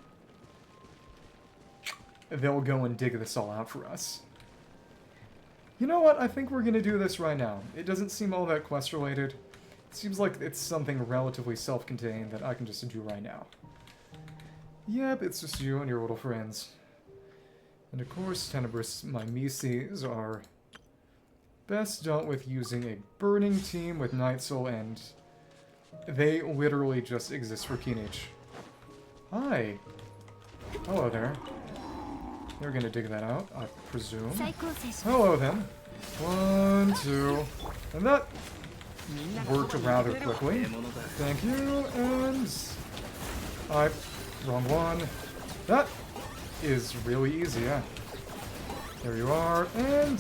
they'll go and dig this all out for us. You know what? I think we're going to do this right now. It doesn't seem all that quest-related. It seems like it's something relatively self-contained that I can just do right now. Yep, it's just you and your little friends. And of course, Tenebrous Mimiflora are best dealt with using a burning team with Night Soul, and they literally just exist for Kinich. Hi. Hello there. They're gonna dig that out, I presume. Hello then. 1, 2, and that worked rather quickly. Thank you, and... wrong one. That is really easy, yeah. There you are, and...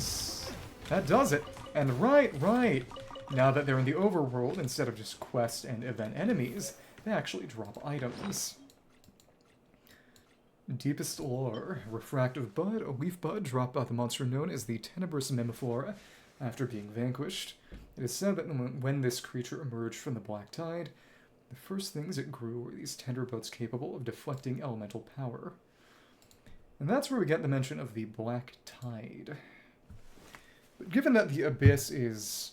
that does it. And right. Now that they're in the overworld, instead of just quest and event enemies, they actually drop items. Deepest Lore. Refractive Bud, a leaf bud dropped by the monster known as the Tenebrous Mimiflora after being vanquished. It is said that when this creature emerged from the Black Tide, the first things it grew were these tender buds capable of deflecting elemental power. And that's where we get the mention of the Black Tide. But given that the Abyss is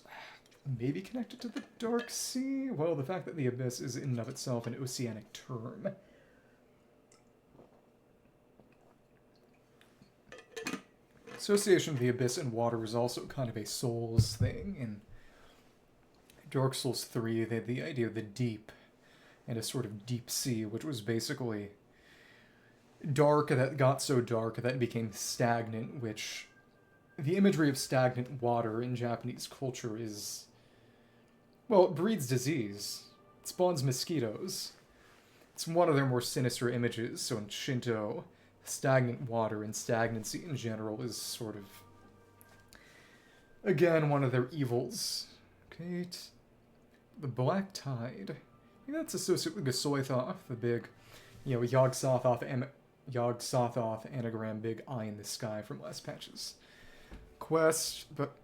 maybe connected to the Dark Sea, well, the fact that the Abyss is in and of itself an oceanic term. Association of the Abyss and water is also kind of a Souls thing. In Dark Souls 3, they had the idea of the deep and a sort of deep sea, which was basically dark that got so dark that it became stagnant, which the imagery of stagnant water in Japanese culture is, well, it breeds disease. It spawns mosquitoes. It's one of their more sinister images, so in Shinto, stagnant water and stagnancy in general is sort of, again, one of their evils. Okay, the Black Tide. I think that's associated with Gasoithoth, the big, Yog-Sothoth anagram, big eye in the sky from last patches. Quest, but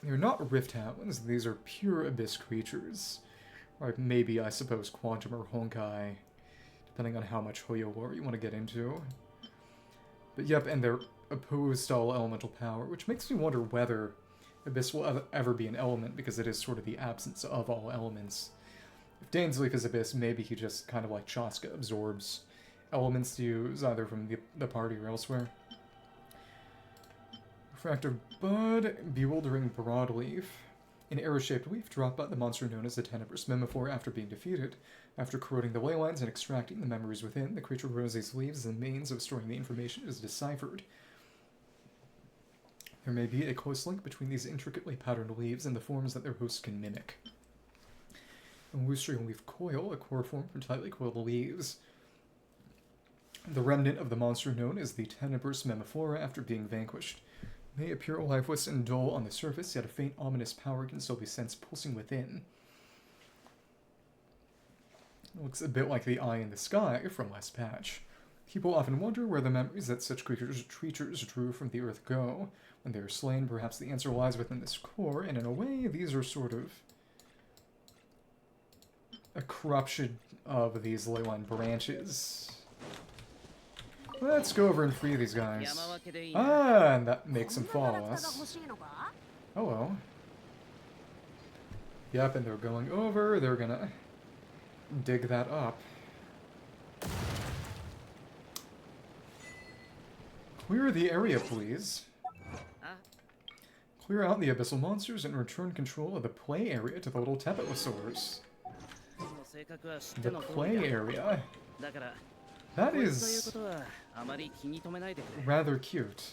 they're not Rift Hounds, these are pure Abyss creatures. Or maybe, I suppose, Quantum or Honkai, depending on how much Hoyo lore you want to get into. But yep, and they're opposed to all elemental power, which makes me wonder whether Abyss will ever be an element, because it is sort of the absence of all elements. If Dainsleif is Abyss, maybe he just kind of like Chasca absorbs elements to use, either from the party or elsewhere. Refractive Bud, Bewildering Broadleaf. An arrow-shaped leaf dropped by the monster known as the Tenebrous Mimiflora after being defeated. After corroding the ley lines and extracting the memories within, the creature grows these leaves as the means of storing the information is deciphered. There may be a close link between these intricately patterned leaves and the forms that their hosts can mimic. Illustrious leaf coil, a core form for tightly coiled leaves. The remnant of the monster known as the Tenebrous Mimiflora after being vanquished. May appear lifeless and dull on the surface, yet a faint ominous power can still be sensed pulsing within. It looks a bit like the eye in the sky from last patch. People often wonder where the memories that such creatures drew from the earth go. When they are slain, perhaps the answer lies within this core, and in a way, these are sort of a corruption of these leyline branches. Let's go over and free these guys. Ah, and that makes them follow us. Hello. Yep, and they're going over. They're gonna dig that up. Clear the area, please. Clear out the abyssal monsters and return control of the play area to the little Tepetlisaurs. The play area? That is rather cute.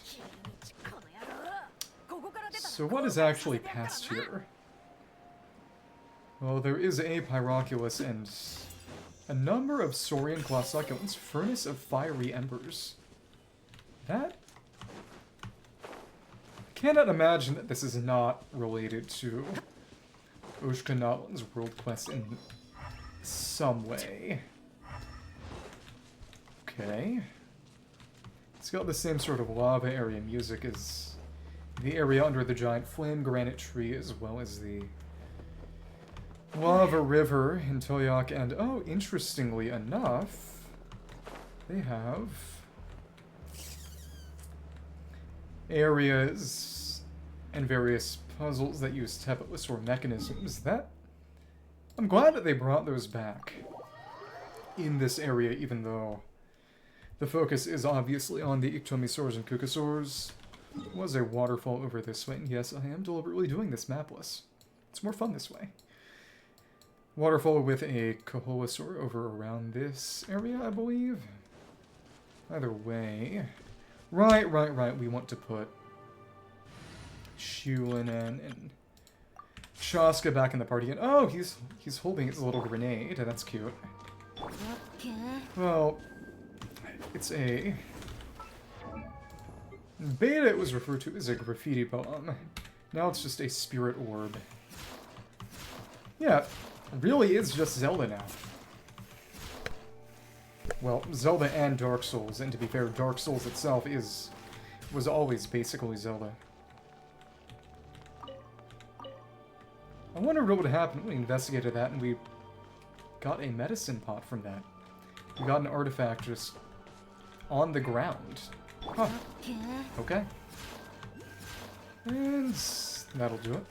So what is actually past here? Well, there is a Pyroculus and a number of Saurian claw succulents, Furnace of Fiery Embers. That? I cannot imagine that this is not related to Oshkanalan's world quest in some way. Okay. It's got the same sort of lava area music as the area under the giant flame granite tree, as well as the lava river in Toyak, and oh, interestingly enough, they have areas and various puzzles that use Tepetlisaur mechanisms. That I'm glad that they brought those back in this area, even though the focus is obviously on the Iktomisaurs and Kukasaurs. There was a waterfall over this way, and yes, I am deliberately doing this mapless. It's more fun this way. Waterfall with a Koholosaur over around this area, I believe. Either way. Right, we want to put Shulinen and Chasca back in the party. And oh, he's holding his little grenade. That's cute. Well, it's a beta. It was referred to as a graffiti bomb. Now it's just a spirit orb. Yeah, really is just Zelda now. Well, Zelda and Dark Souls, and to be fair, Dark Souls itself was always basically Zelda. I wonder what would happen when we investigated that and we got a medicine pot from that. We got an artifact just on the ground. Huh. Okay. And that'll do it.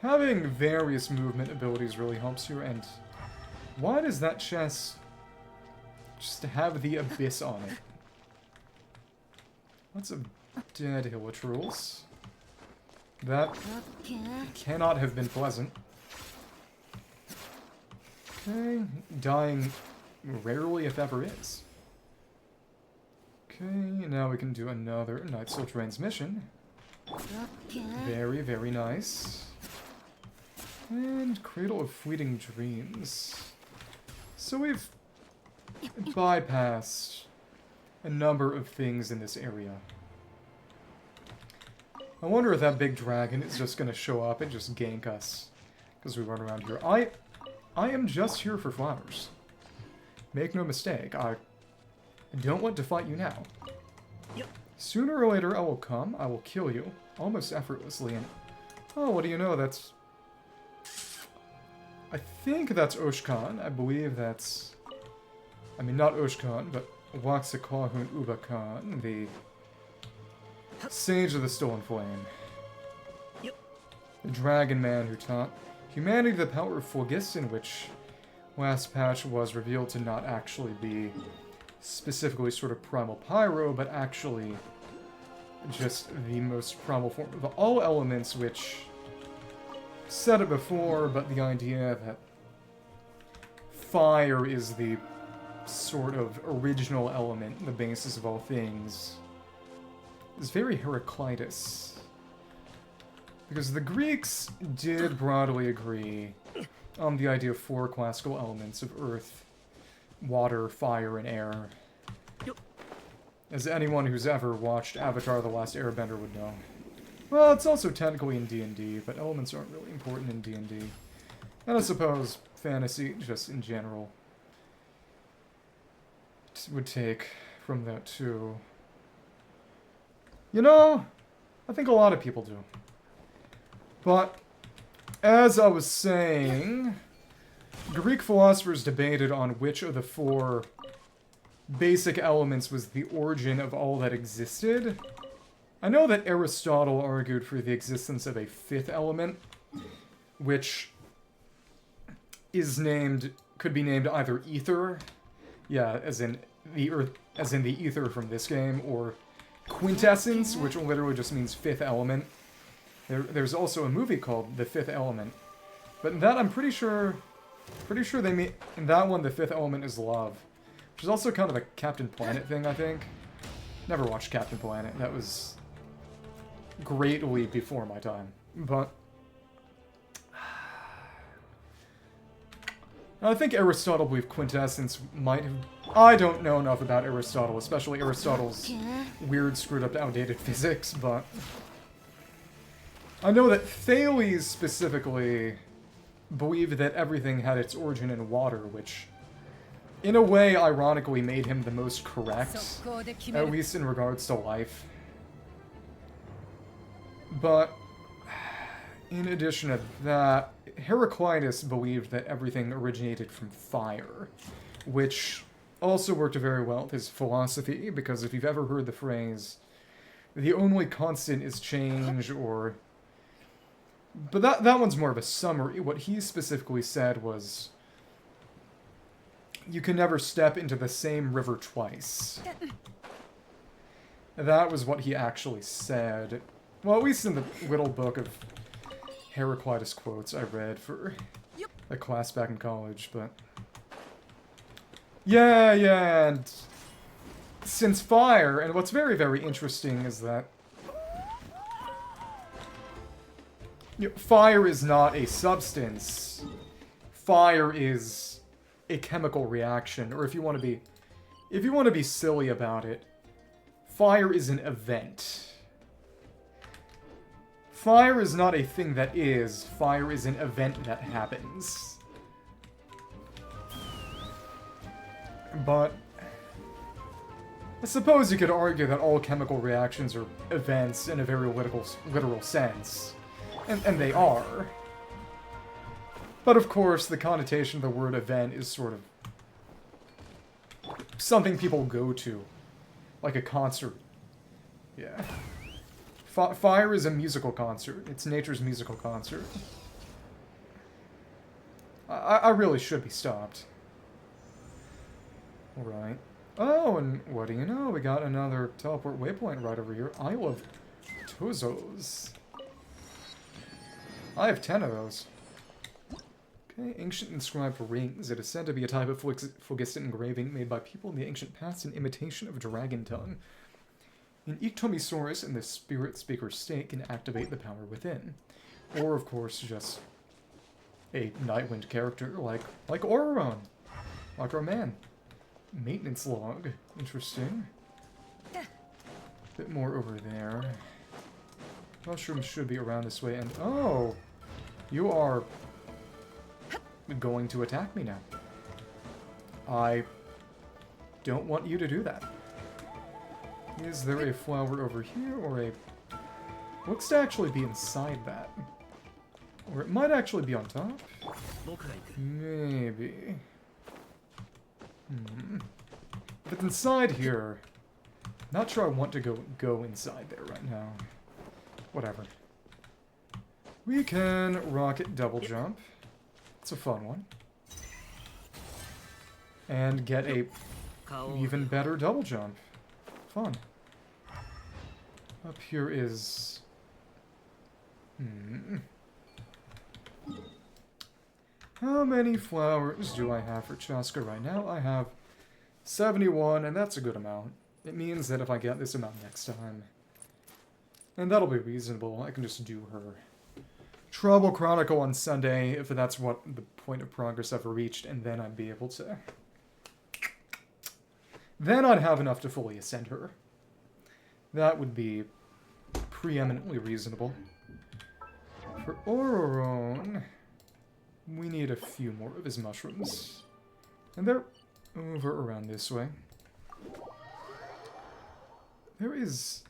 Having various movement abilities really helps you, and why does that chest just have the Abyss on it? Lots of dead Hilitrolls. That cannot have been pleasant. Okay, dying rarely, if ever, is. Okay, now we can do another Night Soul transmission. Very, very nice. And Cradle of Fleeting Dreams. So we've bypassed a number of things in this area. I wonder if that big dragon is just going to show up and just gank us because we run around here. I am just here for flowers. Make no mistake, I don't want to fight you now. Sooner or later I will come, I will kill you, almost effortlessly, and... Oh, what do you know, that's... I think that's Oshkan, I believe that's... I mean, not Oshkan, but Waxakahun Ubakan, the Sage of the Stolen Flame. The Dragon Man who taught humanity the power of Phlogiston, which last patch was revealed to not actually be specifically sort of primal pyro, but actually just the most primal form of all elements, which said it before, but the idea that fire is the sort of original element, the basis of all things, is very Heraclitus. Because the Greeks did broadly agree on the idea of 4 classical elements of earth, water, fire, and air. As anyone who's ever watched Avatar: The Last Airbender would know. Well, it's also technically in D&D, but elements aren't really important in D&D. And I suppose fantasy, just in general, would take from that too. You know, I think a lot of people do. But, as I was saying, Greek philosophers debated on which of the 4 basic elements was the origin of all that existed. I know that Aristotle argued for the existence of a 5th element, which is named, could be named either ether, yeah, as in the earth, as in the ether from this game, or quintessence, which literally just means 5th element. There's also a movie called The 5th Element, but in that I'm pretty sure they mean, in that one the 5th element is love, which is also kind of a Captain Planet thing, I think. Never watched Captain Planet, that was greatly before my time, but I think Aristotle believed quintessence might have... I don't know enough about Aristotle, especially Aristotle's weird, screwed up, outdated physics, but I know that Thales specifically believed that everything had its origin in water, which, in a way, ironically made him the most correct, at least in regards to life. But, in addition to that, Heraclitus believed that everything originated from fire, which also worked very well with his philosophy, because if you've ever heard the phrase, the only constant is change, or... But that one's more of a summary. What he specifically said was, you can never step into the same river twice. That was what he actually said. Well, at least in the little book of Heraclitus quotes I read for a class back in college, but... Yeah, and since fire, and what's very, very interesting is that fire is not a substance. Fire is a chemical reaction, or if you want to be silly about it, fire is an event. Fire is not a thing that is, fire is an event that happens. But I suppose you could argue that all chemical reactions are events in a very literal sense. And they are. But of course, the connotation of the word event is sort of something people go to. Like a concert. Yeah. Fire is a musical concert. It's nature's musical concert. I really should be stopped. Alright. Oh, and what do you know? We got another teleport waypoint right over here. Isle of Tozos. I have 10 of those. Okay, ancient inscribed rings. It is said to be a type of phlogiston engraving made by people in the ancient past in imitation of dragon tongue. An Ectomisaurus in the spirit speaker state can activate the power within. Or, of course, just a Night Wind character like Ororon. Like our man. Maintenance log. Interesting. Bit more over there. Mushrooms should be around this way, and oh! You are going to attack me now. I don't want you to do that. Is there a flower over here, or a... Looks to actually be inside that. Or it might actually be on top? Maybe. If it's inside here, not sure I want to go inside there right now. Whatever. We can rocket double jump. It's a fun one. And get a even better double jump. Fun. Up here is... How many flowers do I have for Chasca right now? I have 71, and that's a good amount. It means that if I get this amount next time, and that'll be reasonable, I can just do her Tribal Chronicle on Sunday, if that's what the point of progress I've reached, and then I'd be able to... Then I'd have enough to fully ascend her. That would be preeminently reasonable. For Ororon, we need a few more of his mushrooms. And they're over around this way. There is,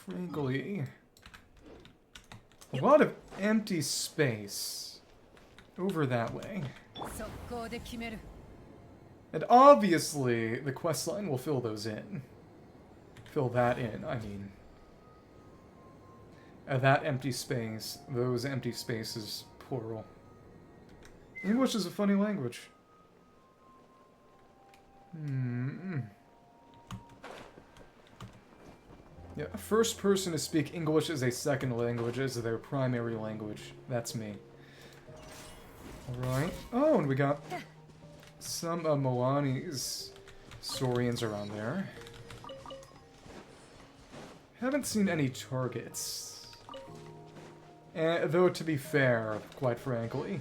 frankly, a lot of empty space over that way. And obviously, the questline will fill those in. Fill that in, I mean. That empty space, those empty spaces, plural. English is a funny language. Yeah, a first person to speak English as a second language as their primary language. That's me. Alright. Oh, and we got some of Milani's Saurians around there. Haven't seen any targets. Though, to be fair, quite frankly,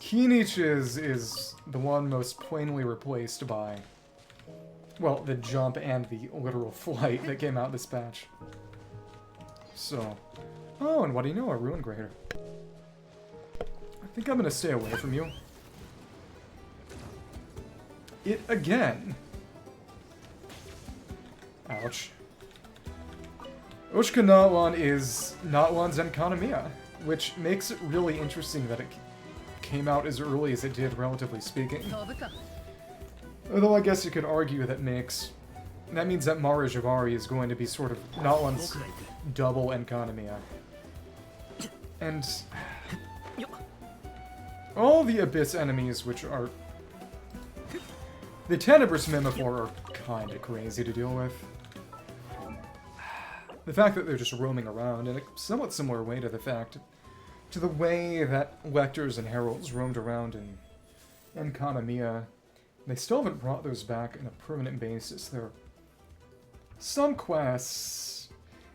Kinich is the one most plainly replaced by, well, the jump and the literal flight that came out this patch. So, oh, and what do you know? A Ruin Grader. I think I'm gonna stay away from you. It again. Ouch. Oshka Natlan is Natlan's Enkanomiya, which makes it really interesting that it came out as early as it did, relatively speaking. Although I guess you could argue that means that Mara Javari is going to be sort of Natlan's double Enkanomiya. And all the Abyss enemies, which are... The Tenebrous Mimiflora are kinda crazy to deal with. The fact that they're just roaming around in a somewhat similar way to the way that Lectors and Heralds roamed around in Enkanomiya. They still haven't brought those back on a permanent basis. Some quests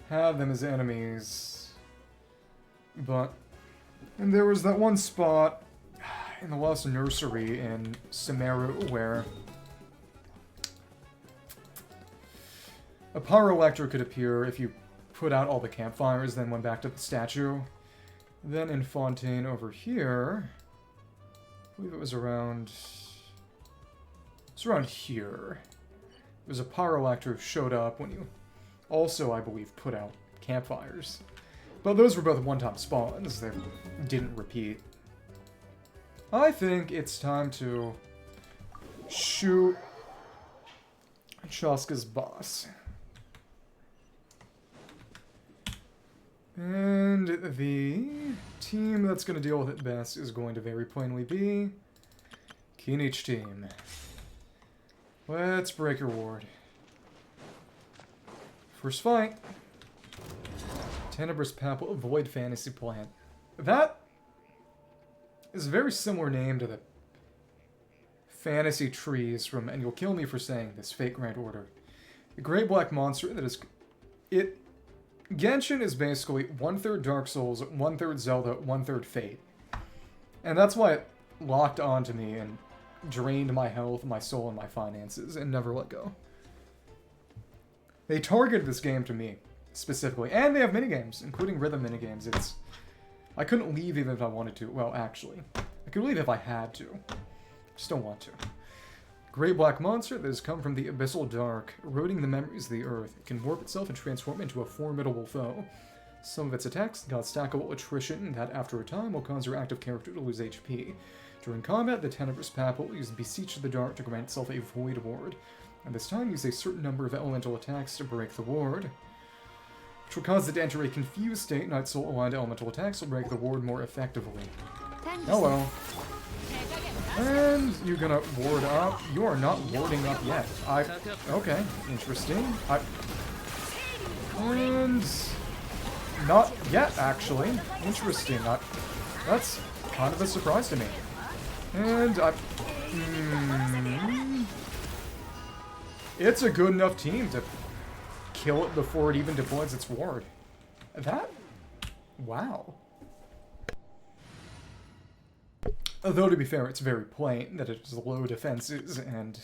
have them as enemies, but... And there was that one spot in the Lost Nursery in Sumeru where a Pyrolector could appear if you put out all the campfires, then went back to the statue. Then in Fontaine over here, I believe it was around... It's around here. There's a Pyrolector who showed up when you also, I believe, put out campfires. But those were both one-time spawns. They didn't repeat. I think it's time to shoot Chasca's boss. And the team that's going to deal with it best is going to very plainly be Kinich team. Let's break your ward. First fight. Tenebrous Papilla, Void Fantasy Plant. That is a very similar name to the fantasy trees from, and you'll kill me for saying this, Fate Grand Order. A great black monster that is... Genshin is basically 1/3 Dark Souls, 1/3 Zelda, 1/3 Fate. And that's why it locked onto me and drained my health, my soul, and my finances, and never let go. They targeted this game to me, specifically. And they have minigames, including rhythm minigames. I couldn't leave even if I wanted to. Well, actually, I could leave if I had to. Just don't want to. Great black monster that has come from the Abyssal Dark, eroding the memories of the earth. It can warp itself and transform into a formidable foe. Some of its attacks got stackable attrition that, after a time, will cause your active character to lose HP. During combat, the Tenebrous Papilla uses Beseech of the Dark to grant itself a Void Ward. And this time, use a certain number of elemental attacks to break the ward, which will cause it to enter a confused state. Night Soul aligned elemental attacks will break the ward more effectively. Hello. And you're gonna ward up. You are not warding up yet. Okay, interesting. And not yet, actually. Interesting. That's kind of a surprise to me. And it's a good enough team to kill it before it even deploys its ward. Wow. Although, to be fair, it's very plain that it has low defenses and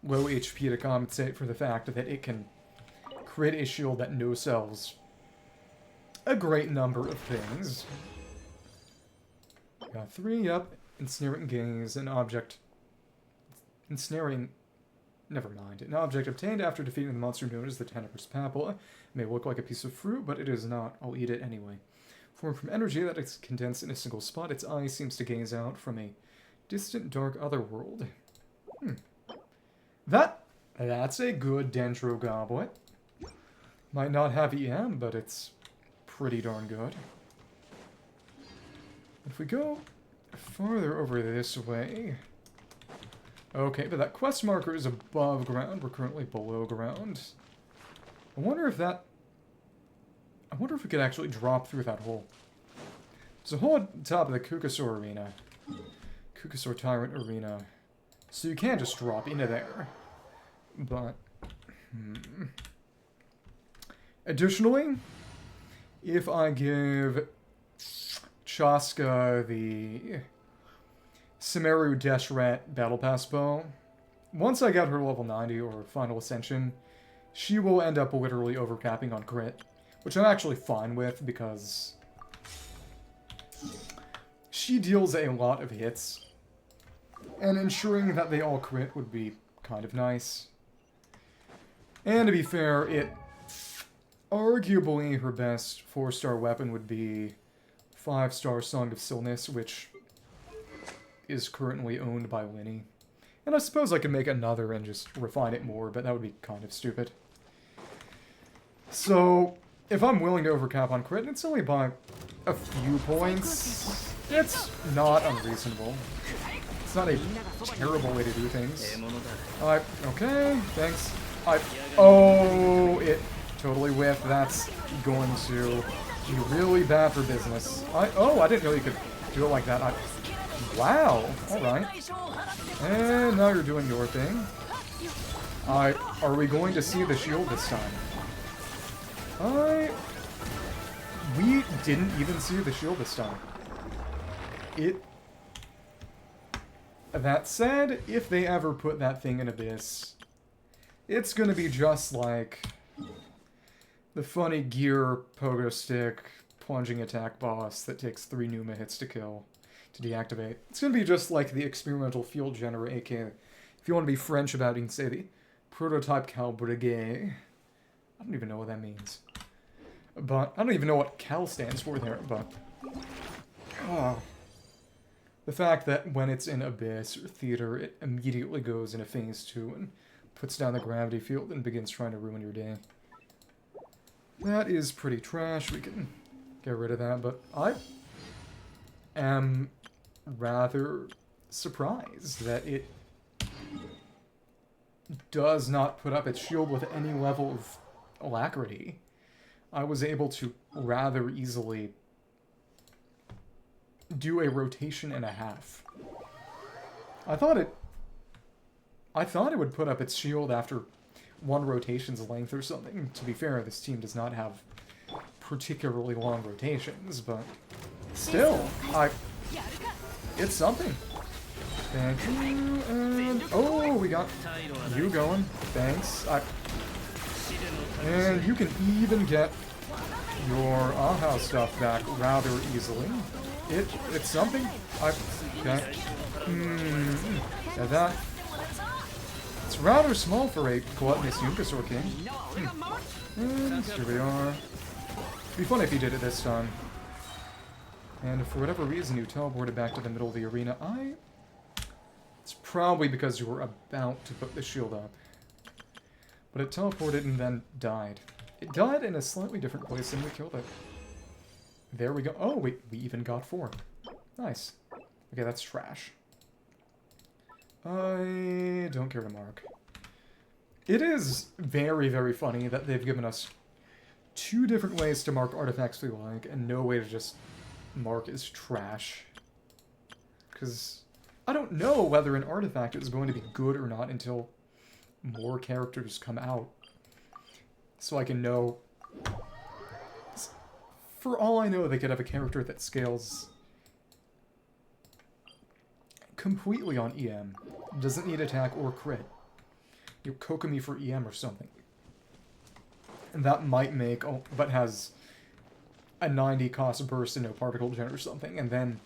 low HP to compensate for the fact that it can create a shield that no-sells a great number of things. Got 3, yep. Ensnaring Gaze, an object... Ensnaring... Never mind. An object obtained after defeating the monster known as the Tenebrous Papilla. It may look like a piece of fruit, but it is not. I'll eat it anyway. Formed from energy that is condensed in a single spot, its eye seems to gaze out from a distant, dark otherworld. That's a good Dendro Goblet. Might not have EM, but it's pretty darn good. If we go farther over this way... Okay, but that quest marker is above ground. We're currently below ground. I wonder if we could actually drop through that hole. There's a hole at the top of the Kukasaur Arena. Kukasaur Tyrant Arena. So you can just drop into there. But... Additionally, if I give Chasca the Sumeru Deshret Battle Pass bow, once I get her level 90 or Final Ascension, she will end up literally overcapping on crit. Which I'm actually fine with, because she deals a lot of hits, and ensuring that they all crit would be kind of nice. And to be fair, arguably her best 4-star weapon would be 5-star Song of Stillness, which is currently owned by Winnie. And I suppose I could make another and just refine it more, but that would be kind of stupid. So... if I'm willing to overcap on crit, and it's only by a few points, it's not unreasonable. It's not a terrible way to do things. Okay, thanks. Oh, it totally whiffed. That's going to be really bad for business. I didn't know you could do it like that. Wow, alright. And now you're doing your thing. Are we going to see the shield this time? We didn't even see the shield this time. That said, if they ever put that thing in Abyss, it's gonna be just like the funny gear pogo stick plunging attack boss that takes 3 Numa hits to kill, to deactivate. It's gonna be just like the experimental field generator, aka, if you want to be French about it, you can say the prototype Cal Brigade. I don't even know what that means. But, I don't even know what Cal stands for there, but... the fact that when it's in Abyss or Theater, it immediately goes into Phase 2 and puts down the gravity field and begins trying to ruin your day. That is pretty trash. We can get rid of that, but I am rather surprised that it does not put up its shield with any level of alacrity. I was able to rather easily do a rotation and a half. I thought it would put up its shield after one rotation's length or something. To be fair, this team does not have particularly long rotations, but still, it's something. Thank you, and oh, we got you going. Thanks. And you can even get your Aha stuff back rather easily. It's something. Okay. Yeah, it's rather small for a gluttonous Yunkasaur King. And here we are. It'd be fun if you did it this time. And if for whatever reason you teleported back to the middle of the arena, it's probably because you were about to put the shield up. But it teleported and then died. It died in a slightly different place and we killed it. There we go. Oh, we even got 4. Nice. Okay, that's trash. I don't care to mark. It is very, very funny that they've given us 2 different ways to mark artifacts we like, and no way to just mark as trash. Because I don't know whether an artifact is going to be good or not until more characters come out. So I can know... For all I know, they could have a character that scales completely on EM. Doesn't need attack or crit. You Kokomi for EM or something. And that might make... but has a 90 cost burst and no particle gen or something. And then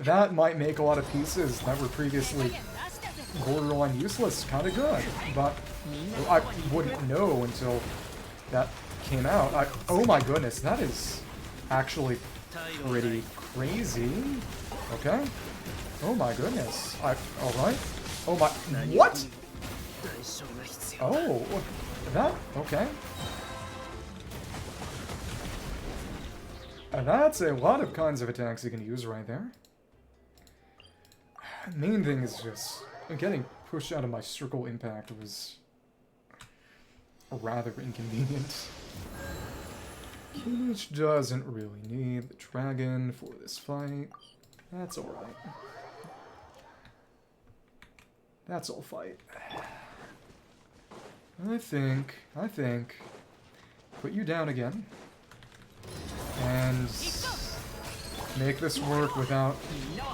that might make a lot of pieces that were previously borderline useless kind of good. But I wouldn't know until that came out. Oh my goodness, that is actually pretty crazy. Okay. Oh my goodness. Alright. Oh my... What?! Oh, that... Okay. That's a lot of kinds of attacks you can use right there. Main thing is just... Getting pushed out of my circle impact was... rather inconvenient. Which doesn't really need the dragon for this fight. That's alright. That's all fight. I think, put you down again. And make this work without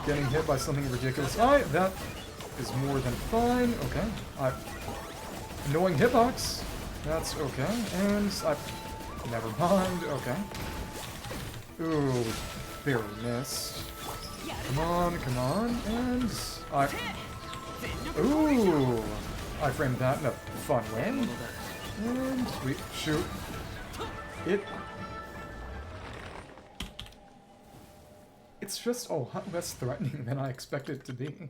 getting hit by something ridiculous. That is more than fine. Okay. Annoying hitbox. That's okay. And never mind. Okay. Ooh, barely missed. Come on, come on. And ooh! I framed that in a fun way. And we shoot. It's just a lot less threatening than I expected it to be.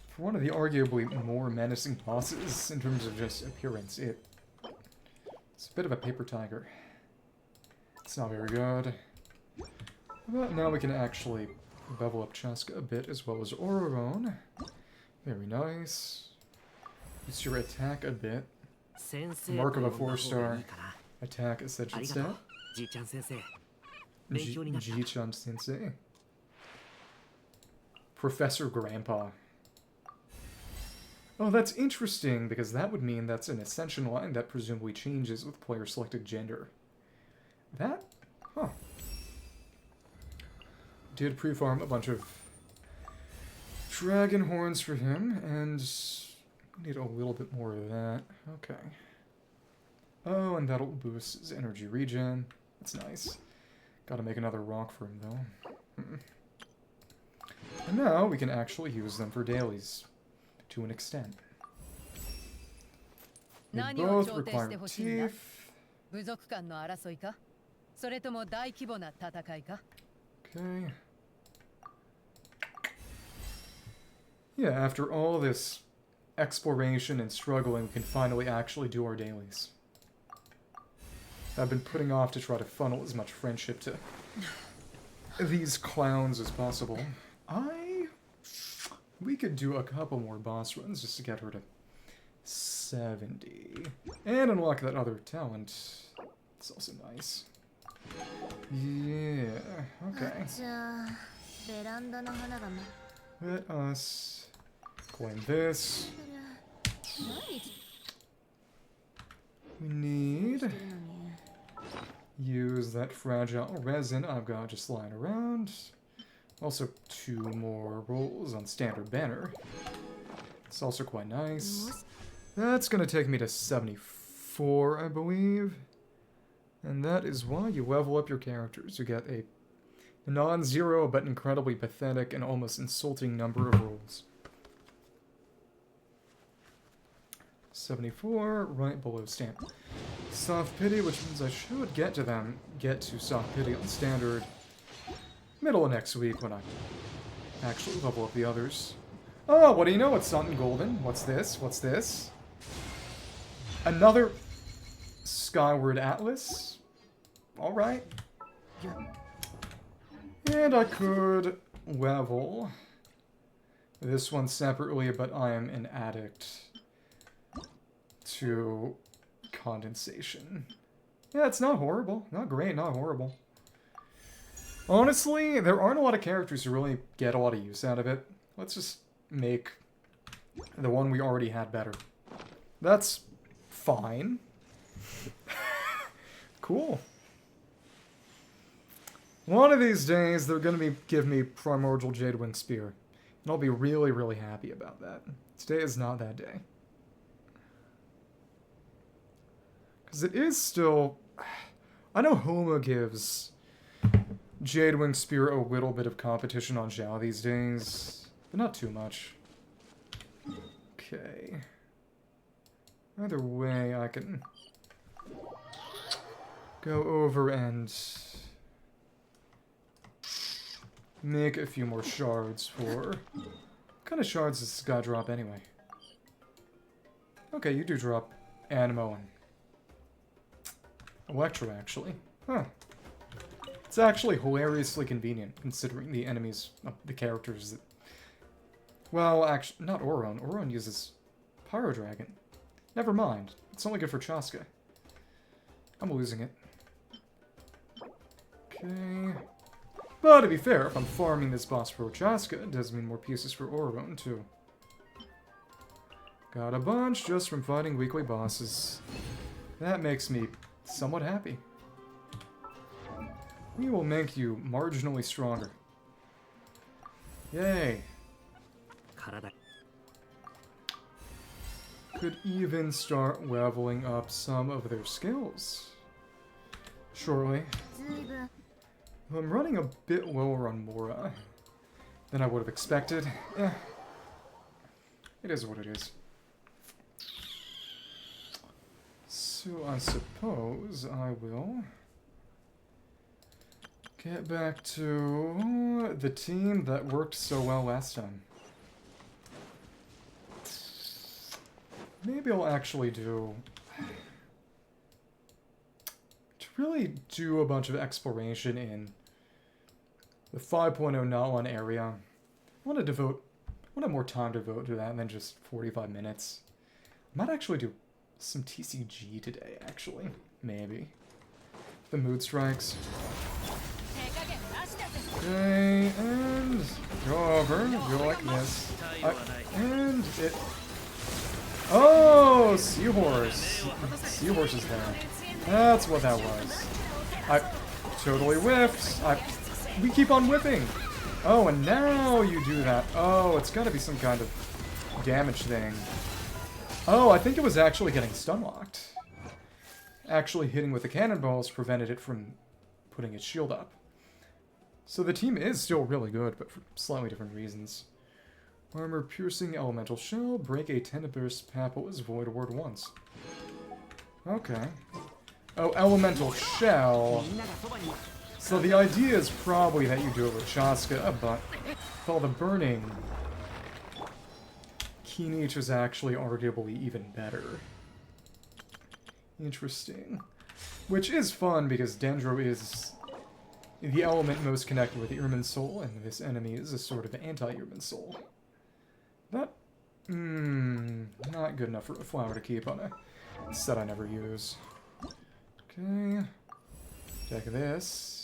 For one of the arguably more menacing bosses in terms of just appearance, it's a bit of a paper tiger. It's not very good. But now we can actually level up Chasca a bit as well as Ororon. Very nice. Boost your attack a bit. Mark of a 4-star attack essential stat. Ji-chan Sensei. Professor Grandpa. Oh, that's interesting, because that would mean that's an ascension line that presumably changes with player selected gender. That? Huh. Did pre-farm a bunch of dragon horns for him, and need a little bit more of that. Okay. Oh, and that'll boost his energy regen. That's nice. Gotta make another rock for him, though. And now we can actually use them for dailies. To an extent. They both require teeth. Okay. Yeah, after all this exploration and struggling, we can finally actually do our dailies. I've been putting off to try to funnel as much friendship to these clowns as possible. We could do a couple more boss runs just to get her to 70. And unlock that other talent. It's also nice. Yeah, okay. Let us claim this. We need... use that fragile resin I've got just lying around. Also 2 more rolls on standard banner. It's also quite nice. That's gonna take me to 74, I believe. And that is why you level up your characters. You get a non-zero but incredibly pathetic and almost insulting number of rolls. 74, right below standard. Soft Pity, which means I should get to Soft Pity on standard middle of next week when I actually level up the others. Oh, what do you know? It's something golden. What's this? What's this? Another Skyward Atlas? Alright. And I could level this one separately, but I am an addict to condensation. Yeah, it's not horrible. Not great, not horrible. Honestly, there aren't a lot of characters who really get a lot of use out of it. Let's just make the one we already had better. That's fine. Cool. One of these days, they're going to give me Primordial Jadewing Spear. And I'll be really, really happy about that. Today is not that day. Because it is still... I know Homa gives Jadewing Spear a little bit of competition on Zhao these days, but not too much. Okay. Either way, I can go over and make a few more shards for... What kind of shards does this guy drop anyway? Okay, you do drop Anemo and Electro, actually. Huh. It's actually hilariously convenient, considering the enemies, the characters that... Well, actually, not Ororon. Ororon uses Pyro Dragon. Never mind. It's only good for Chasca. I'm losing it. Okay. But to be fair, if I'm farming this boss for Chasca, it does mean more pieces for Ororon, too. Got a bunch just from fighting weekly bosses. That makes me somewhat happy. We will make you marginally stronger. Yay. Could even start leveling up some of their skills shortly. I'm running a bit lower on Mora than I would have expected. It is what it is. So I suppose I will get back to the team that worked so well last time. Maybe I'll actually to really do a bunch of exploration in the 5.0 Nalon area. I want to have more time to devote to that than just 45 minutes. I might actually do some TCG today, actually. Maybe. If the mood strikes. Okay, and go over, go like this. And it... Oh, Seahorse. Seahorse is there. That's what that was. I totally whiffed. We keep on whipping. Oh, and now you do that. Oh, it's gotta be some kind of damage thing. Oh, I think it was actually getting stun-locked. Actually hitting with the cannonballs prevented it from putting its shield up. So the team is still really good, but for slightly different reasons. Armor-piercing elemental shell, break a Tenebrous Papilla's void ward once. Okay. Oh, elemental shell. So the idea is probably that you do it with Chasca, but with all the burning, Keeneach is actually arguably even better. Interesting. Which is fun, because Dendro is the element most connected with the Irminsul, and this enemy is a sort of anti-Irminsul. That, not good enough for a flower to keep on a set I never use. Okay. Check this.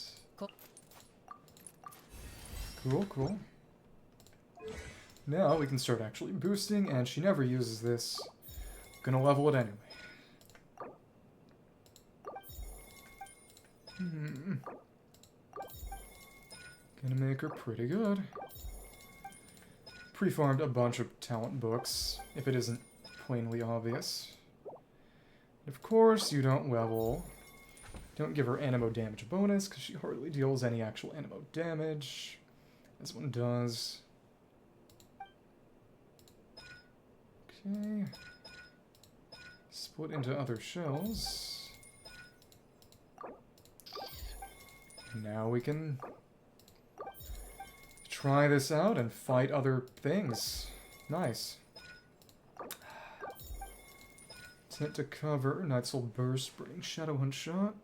Cool, cool. Now we can start actually boosting, and she never uses this. Gonna level it anyway. Gonna make her pretty good. Pre-farmed a bunch of talent books, if it isn't plainly obvious. Of course, you don't level. Don't give her animo damage bonus, because she hardly deals any actual animo damage. This one does. Okay. Split into other shells. Now we can try this out and fight other things. Nice. Tent to cover, Night Soul Burst, Burning Shadow one shot.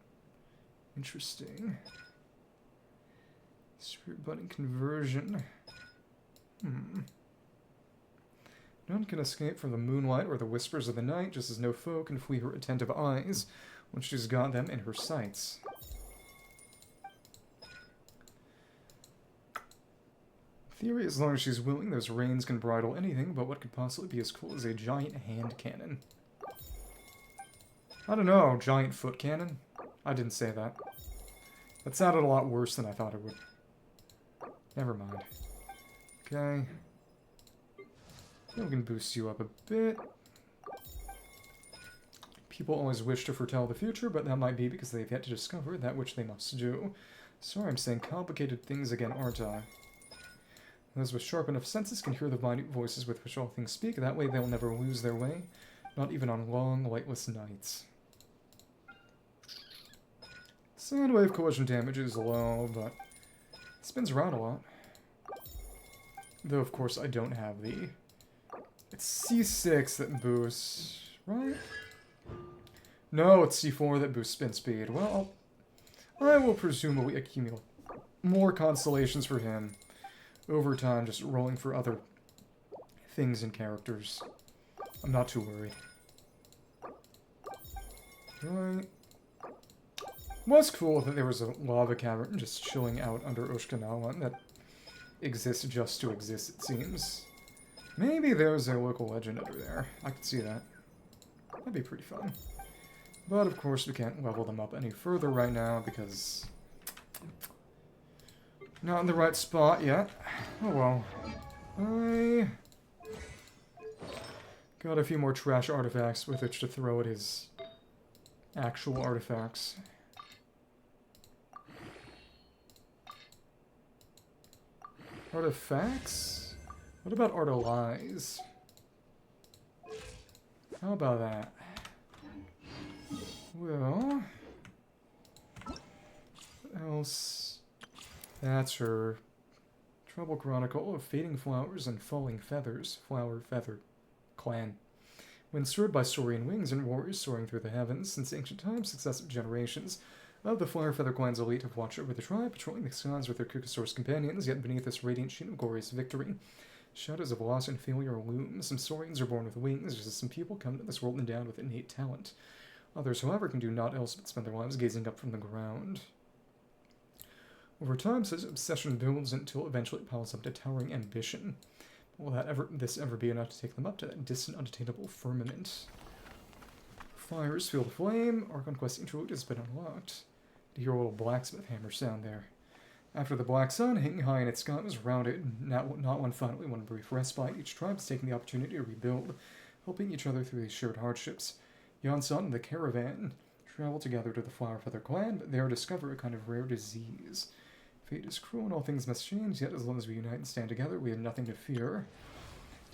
Interesting. Spirit Button Conversion. None can escape from the moonlight or the whispers of the night, just as no foe can flee her attentive eyes when she's got them in her sights. In theory, as long as she's willing, those reins can bridle anything, but what could possibly be as cool as a giant hand cannon? I don't know, giant foot cannon? I didn't say that. That sounded a lot worse than I thought it would. Never mind. Okay. We can boost you up a bit. People always wish to foretell the future, but that might be because they've yet to discover that which they must do. Sorry, I'm saying complicated things again, aren't I? Those with sharp enough senses can hear the minute voices with which all things speak. That way they'll never lose their way, not even on long, lightless nights. Sound wave collision damage is low, but it spins around a lot. Though, of course, I don't have the... It's C6 that boosts, right? No, it's C4 that boosts spin speed. Well, I will presumably accumulate more constellations for him over time, just rolling for other things and characters. I'm not too worried. Right. Was cool that there was a lava cavern just chilling out under Oshkanawa that exists just to exist, it seems. Maybe there's a local legend under there. I could see that. That'd be pretty fun. But of course we can't level them up any further right now because... not in the right spot yet. Oh well. I... got a few more trash artifacts with which to throw at his actual artifacts. Artifacts? What about Artalize? How about that? Well... what else? That's her. Tribal Chronicle of Fading Flowers and Falling Feathers. Flower Feather Clan. When stirred by saurian wings and warriors soaring through the heavens, since ancient times, successive generations of the Flower Feather Clan's elite have watched over the tribe, patrolling the skies with their Kukasaur's companions, yet beneath this radiant sheen of glorious victory, shadows of loss and failure loom. Some saurians are born with wings, just as some people come to this world endowed with innate talent. Others, however, can do naught else but spend their lives gazing up from the ground. Over time, such obsession builds until eventually it piles up to towering ambition. Will this ever be enough to take them up to that distant, unattainable firmament? Fires feel the flame. Our conquest interlude has been unlocked. To hear a little blacksmith hammer sound there. After the black sun, hanging high in its sky, was rounded. Not one finally one brief respite. Each tribe is taking the opportunity to rebuild, helping each other through these shared hardships. Yonsun and the caravan travel together to the Flower Feather Clan, but there discover a kind of rare disease. Fate is cruel and all things must change, yet as long as we unite and stand together, we have nothing to fear.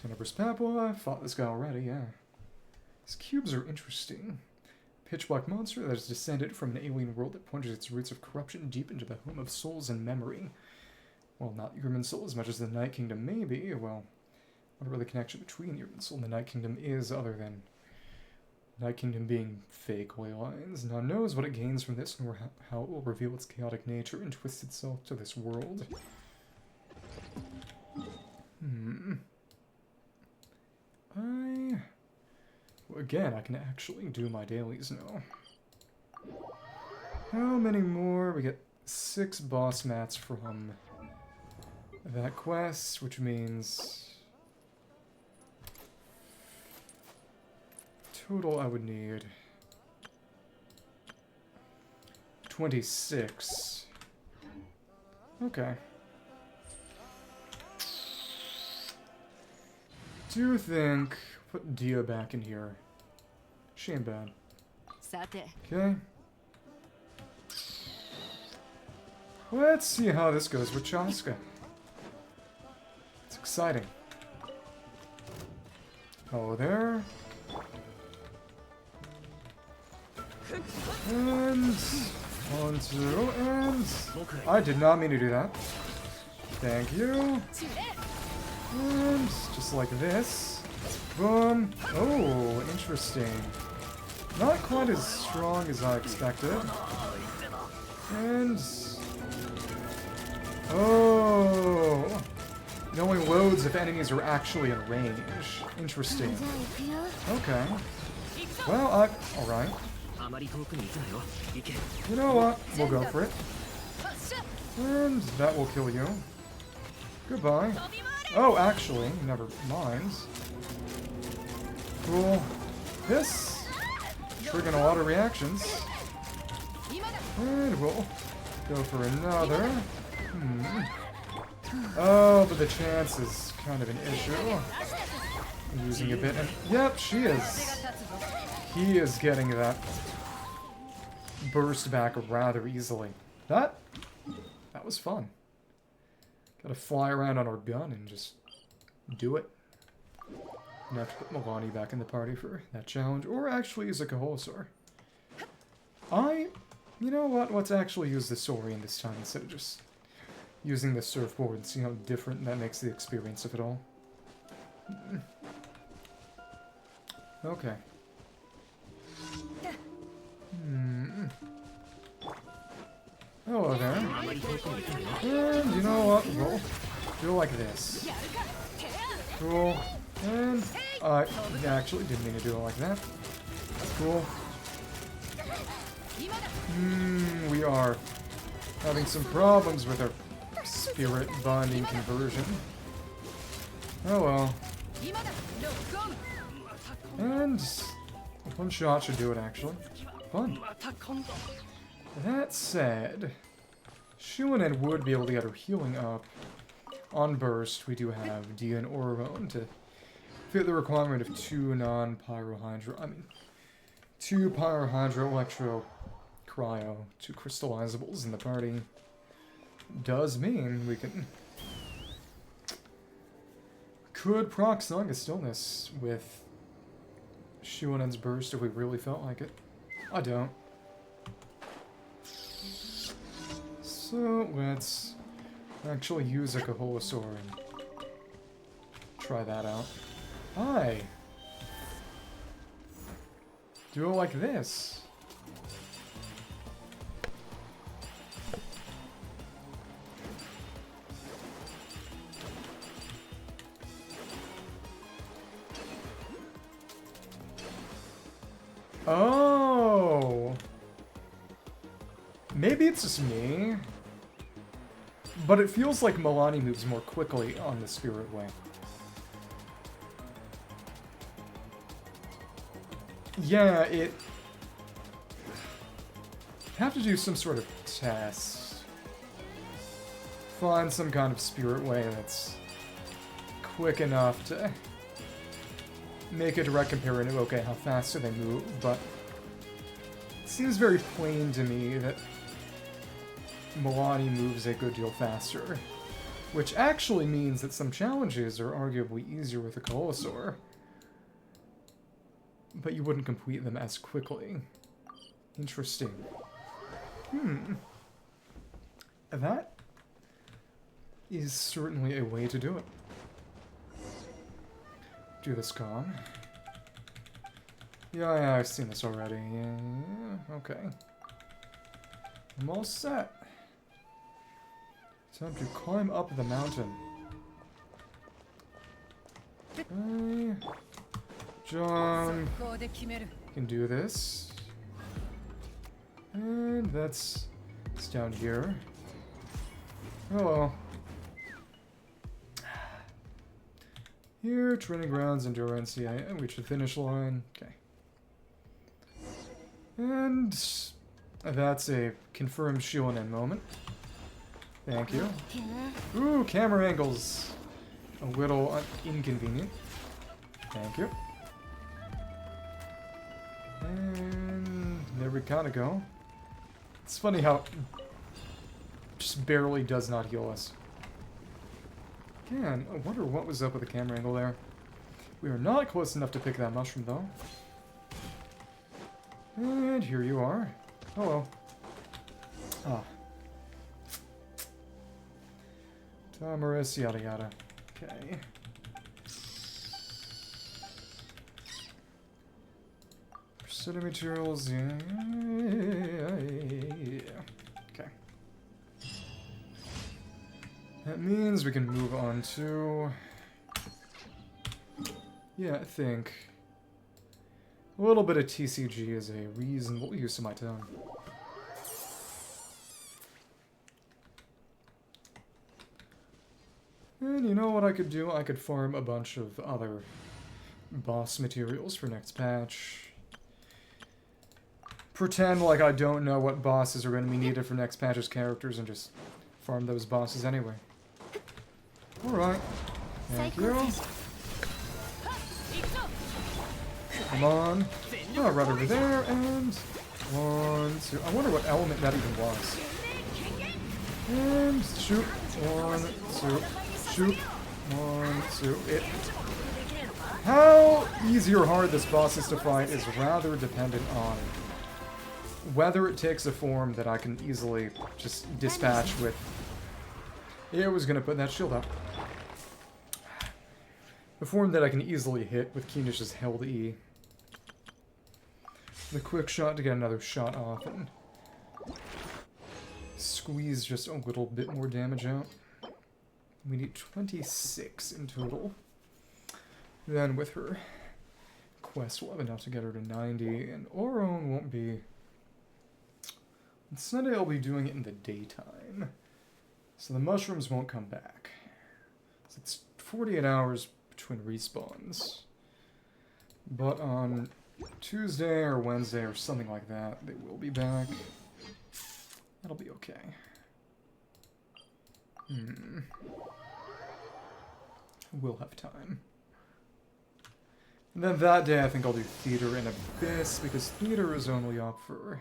Tenebrous Papilla, I've fought this guy already, yeah. These cubes are interesting. A pitch-black monster that has descended from an alien world that plunges its roots of corruption deep into the home of souls and memory. Well, not Irminsul as much as the Night Kingdom may be. Well, whatever the connection between Irminsul and the Night Kingdom is other than Night Kingdom being fake ley lines. None knows what it gains from this, nor how it will reveal its chaotic nature and twist itself to this world. Again, I can actually do my dailies now. How many more? We get 6 boss mats from that quest, which means total I would need 26. Okay. Do you think put Dia back in here? She ain't bad. Okay. Let's see how this goes with Chasca. It's exciting. Hello there. And 1, 2, and I did not mean to do that. Thank you. And just like this. Boom. Oh, interesting. Not quite as strong as I expected. And oh, it only loads if enemies are actually in range. Interesting. Okay. Well, alright. You know what? We'll go for it. And that will kill you. Goodbye. Oh, actually, never mind. Cool. This triggering a lot of reactions. And we'll go for another. Oh, but the chance is kind of an issue. I'm using a bit. And, yep, she is. He is getting that burst back rather easily. That was fun. Gotta fly around on our gun and just do it. I'm gonna have to put Milani back in the party for that challenge, or actually use a Tepetlisaur. You know what? Let's actually use the Saurian this time instead of just using the surfboard and see how different that makes the experience of it all. Okay. Hello there. And you know what? We'll do like this. Cool. And I actually didn't mean to do it like that. Cool. We are having some problems with our spirit bonding conversion. Oh well. And one shot should do it, actually. Fun. That said, Shuanen would be able to get her healing up. On burst, we do have Dia and Ororon to fit the requirement of 2 2 pyrohydro electro cryo, 2 crystallizables in the party. Does mean we could proc Song of Stillness with Shuanen's burst if we really felt like it. I don't. So let's actually use a Tepetlisaur and try that out. Hi! Do it like this. Oh! Maybe it's just me, but it feels like Milani moves more quickly on the Spirit Way. Yeah, have to do some sort of test. Find some kind of Spirit Way that's quick enough to make a direct comparison to, okay, how fast do they move, but it seems very plain to me that Milani moves a good deal faster, which actually means that some challenges are arguably easier with a Tepetlisaur, but you wouldn't complete them as quickly. Interesting. That is certainly a way to do it. Do this calm. Yeah, I've seen this already. Yeah, okay. I'm all set. Time to climb up the mountain. Okay. John can do this. And that's it's down here. Hello. Here, training grounds, endurance. Yeah, and reach the finish line. Okay. And that's a confirmed Shionen moment. Thank you. Ooh, camera angles. A little inconvenient. Thank you. And there we kind of go. It's funny how it just barely does not heal us. Again, I wonder what was up with the camera angle there. We are not close enough to pick that mushroom, though. And here you are. Hello. Ah. Tenebrous, yada yada. Okay. City materials, yeah. Okay. That means we can move on to... Yeah, I think... A little bit of TCG is a reasonable use of my time. And you know what I could do? I could farm a bunch of other boss materials for next patch. Pretend like I don't know what bosses are going to be needed for next patch's characters and just farm those bosses anyway. Alright. Thank you. Come on. Oh, right over there, and... 1, 2... I wonder what element that even was. And shoot. 1, 2... Shoot. 1, 2... It... How easy or hard this boss is to fight is rather dependent on whether it takes a form that I can easily just dispatch with... Yeah, I was gonna put that shield up. A form that I can easily hit with Kinish's held E. The quick shot to get another shot off and squeeze just a little bit more damage out. We need 26 in total. Then with her quest, we'll have enough to get her to 90, and Ororon won't be... On Sunday, I'll be doing it in the daytime, so the mushrooms won't come back. So it's 48 hours between respawns. But on Tuesday or Wednesday or something like that, they will be back. That'll be okay. We'll have time. And then that day I think I'll do Theater and Abyss, because Theater is only up for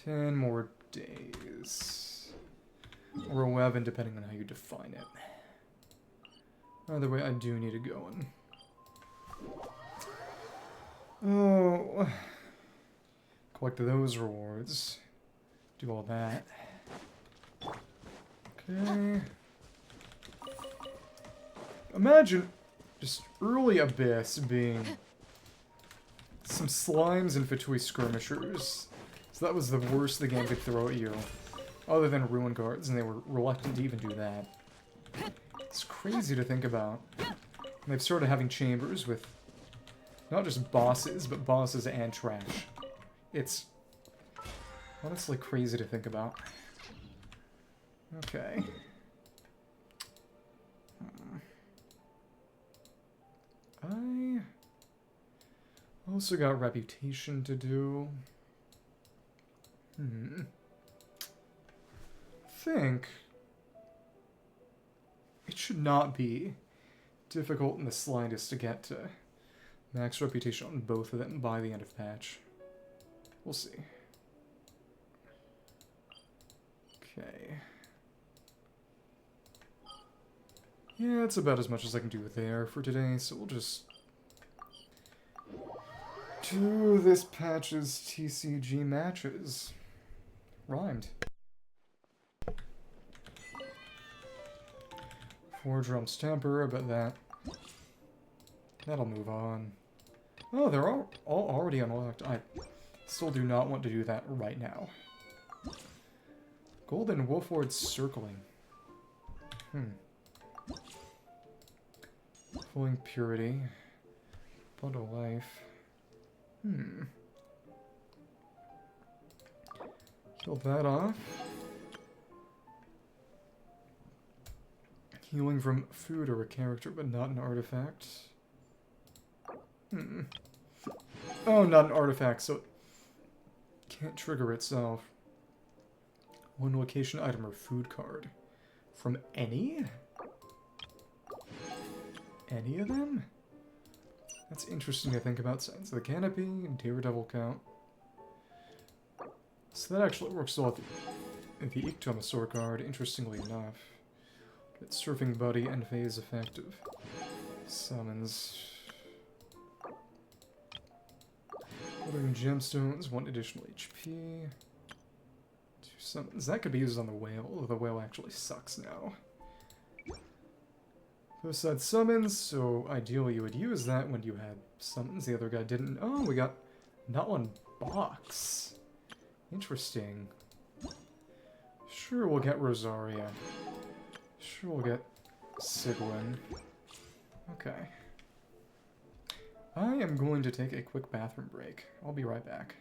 10 more days. Or 11, depending on how you define it. Either way, I do need to go and... Oh... Collect those rewards. Do all that. Okay... Imagine just early Abyss being some slimes and Fatui skirmishers. So that was the worst the game could throw at you. Other than Ruin Guards, and they were reluctant to even do that. It's crazy to think about. And they've started having chambers with not just bosses, but bosses and trash. It's honestly crazy to think about. Okay. I also got reputation to do. I think it should not be difficult in the slightest to get to max reputation on both of them by the end of patch. We'll see. Okay. Yeah, that's about as much as I can do there for today, so we'll just do this patch's TCG matches. Rhymed. 4 drums temper, but that That'll move on. Oh, they're all already unlocked. I still do not want to do that right now. Golden Wolfward Circling. Flowing Purity. Bundle Life. Kill that off. Healing from food or a character, but not an artifact. Oh, not an artifact, so it can't trigger itself. One location item or food card. From any? Any of them? That's interesting to think about. Signs of the Canopy, Daredevil count. So that actually works well at the Ictomisaur card, interestingly enough. It's Surfing Buddy and Phase effective. Summons. Ordering Gemstones, 1 additional HP. 2 summons. That could be used on the whale, although the whale actually sucks now. Both sides summons, so ideally you would use that when you had summons. The other guy didn't. Oh, we got not one box. Interesting. Sure, we'll get Rosaria. Sure, we'll get Sigwin. Okay. I am going to take a quick bathroom break. I'll be right back.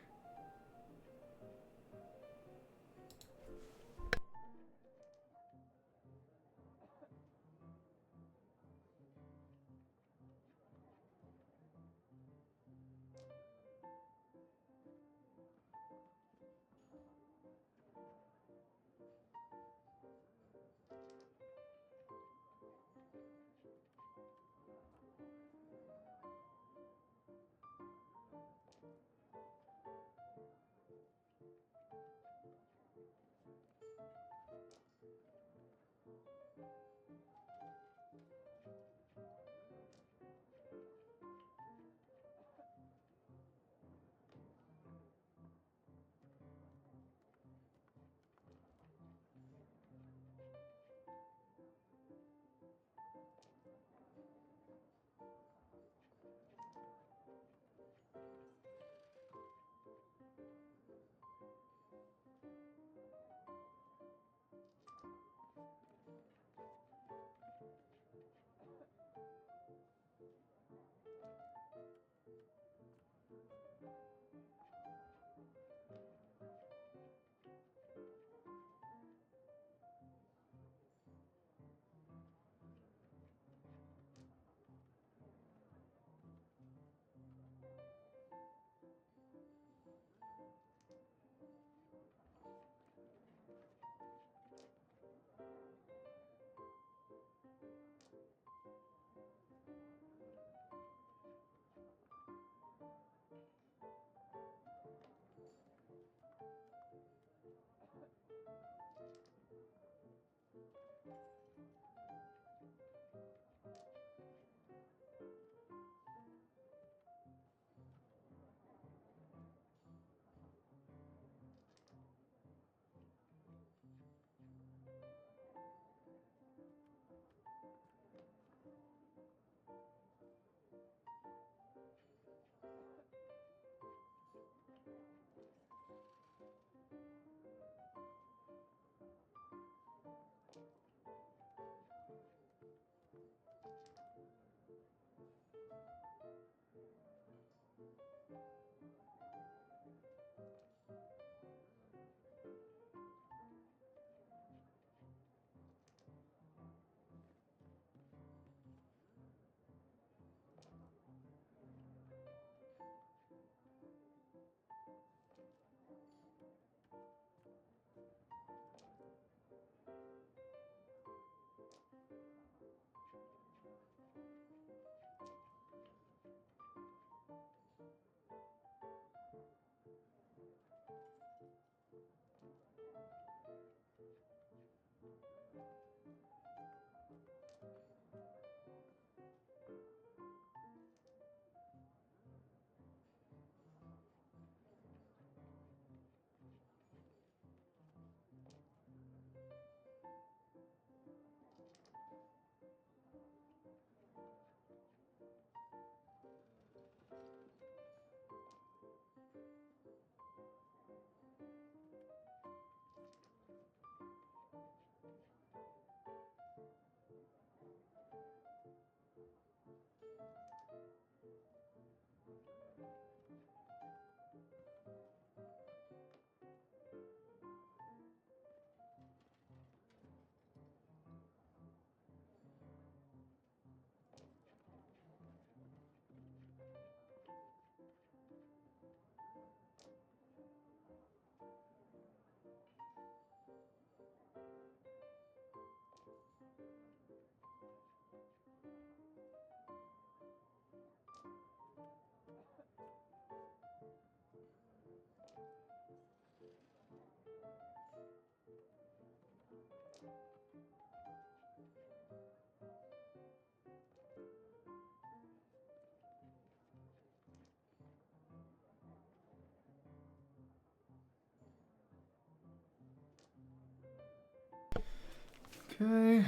Okay.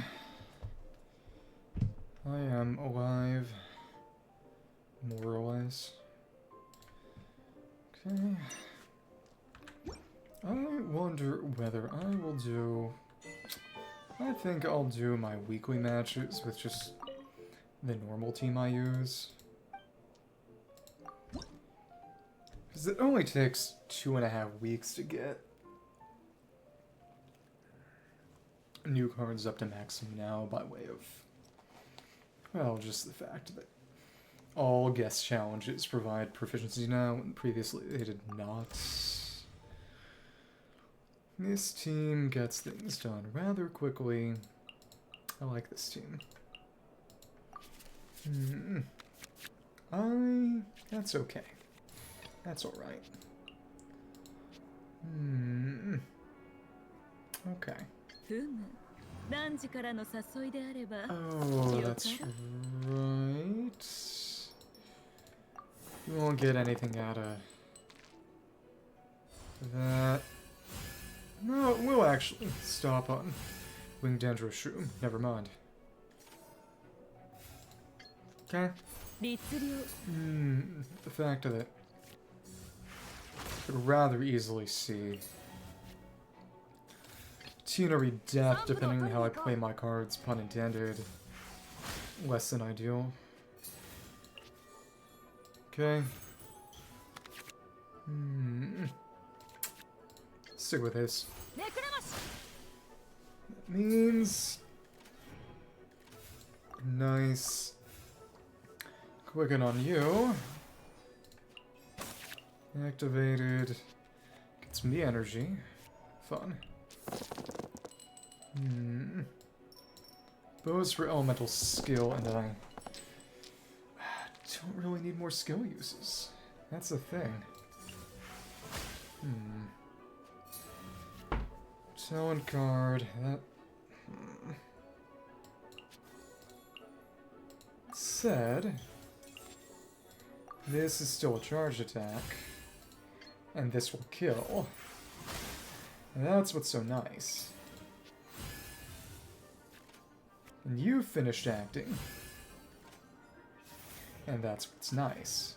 I am alive. More or less. Okay. I wonder whether I will do... I think I'll do my weekly matches with just the normal team I use. Because it only takes 2.5 weeks to get new cards up to maximum now by way of, well, just the fact that all guest challenges provide proficiency now, and previously they did not. This team gets things done rather quickly. I like this team. That's okay. That's alright. Okay. Oh, that's right. You won't get anything out of that. No, we'll actually stop on Winged Shroom. Never mind. Okay. The fact that I could rather easily see Tina death, depending on how I play my cards, pun intended, less than ideal. Okay. Stick with this. That means... Nice. Quicken on you. Activated. Gets me energy. Fun. Bows for elemental skill, and then I don't really need more skill uses. That's the thing. Talent card. That. Said, this is still a charged attack, and this will kill. And that's what's so nice. And you finished acting. And that's what's nice.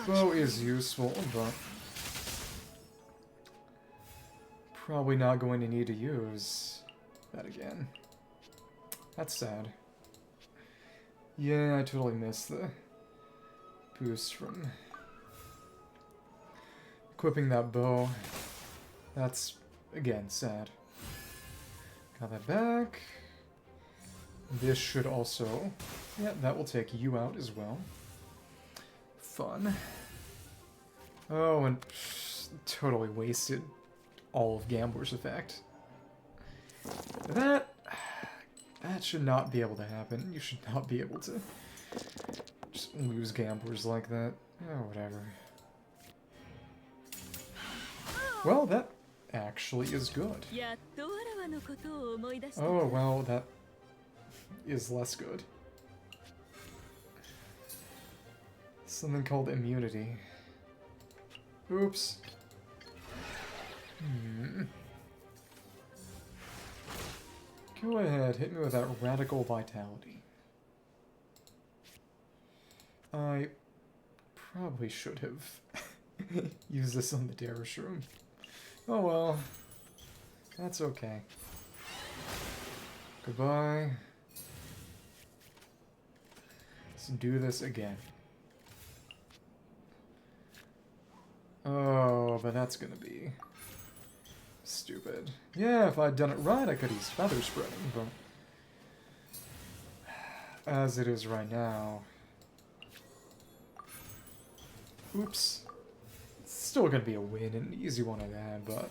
Bow is useful, but probably not going to need to use that again. That's sad. Yeah, I totally missed the boost from equipping that bow. That's, again, sad. Got that back. This should also... Yeah, that will take you out as well. Fun. Oh, and totally wasted all of Gambler's effect. That should not be able to happen. You should not be able to just lose Gamblers like that. Oh, whatever. Well, that actually is good. Oh, well, that is less good. Something called immunity. Oops. Go ahead, hit me with that radical vitality. I probably should have used this on the Tenebrous room. Oh well. That's okay. Goodbye. Let's do this again. Oh, but that's gonna be stupid. Yeah, if I'd done it right, I could use feather spreading, but as it is right now... Oops. It's still gonna be a win, an easy one at that, but...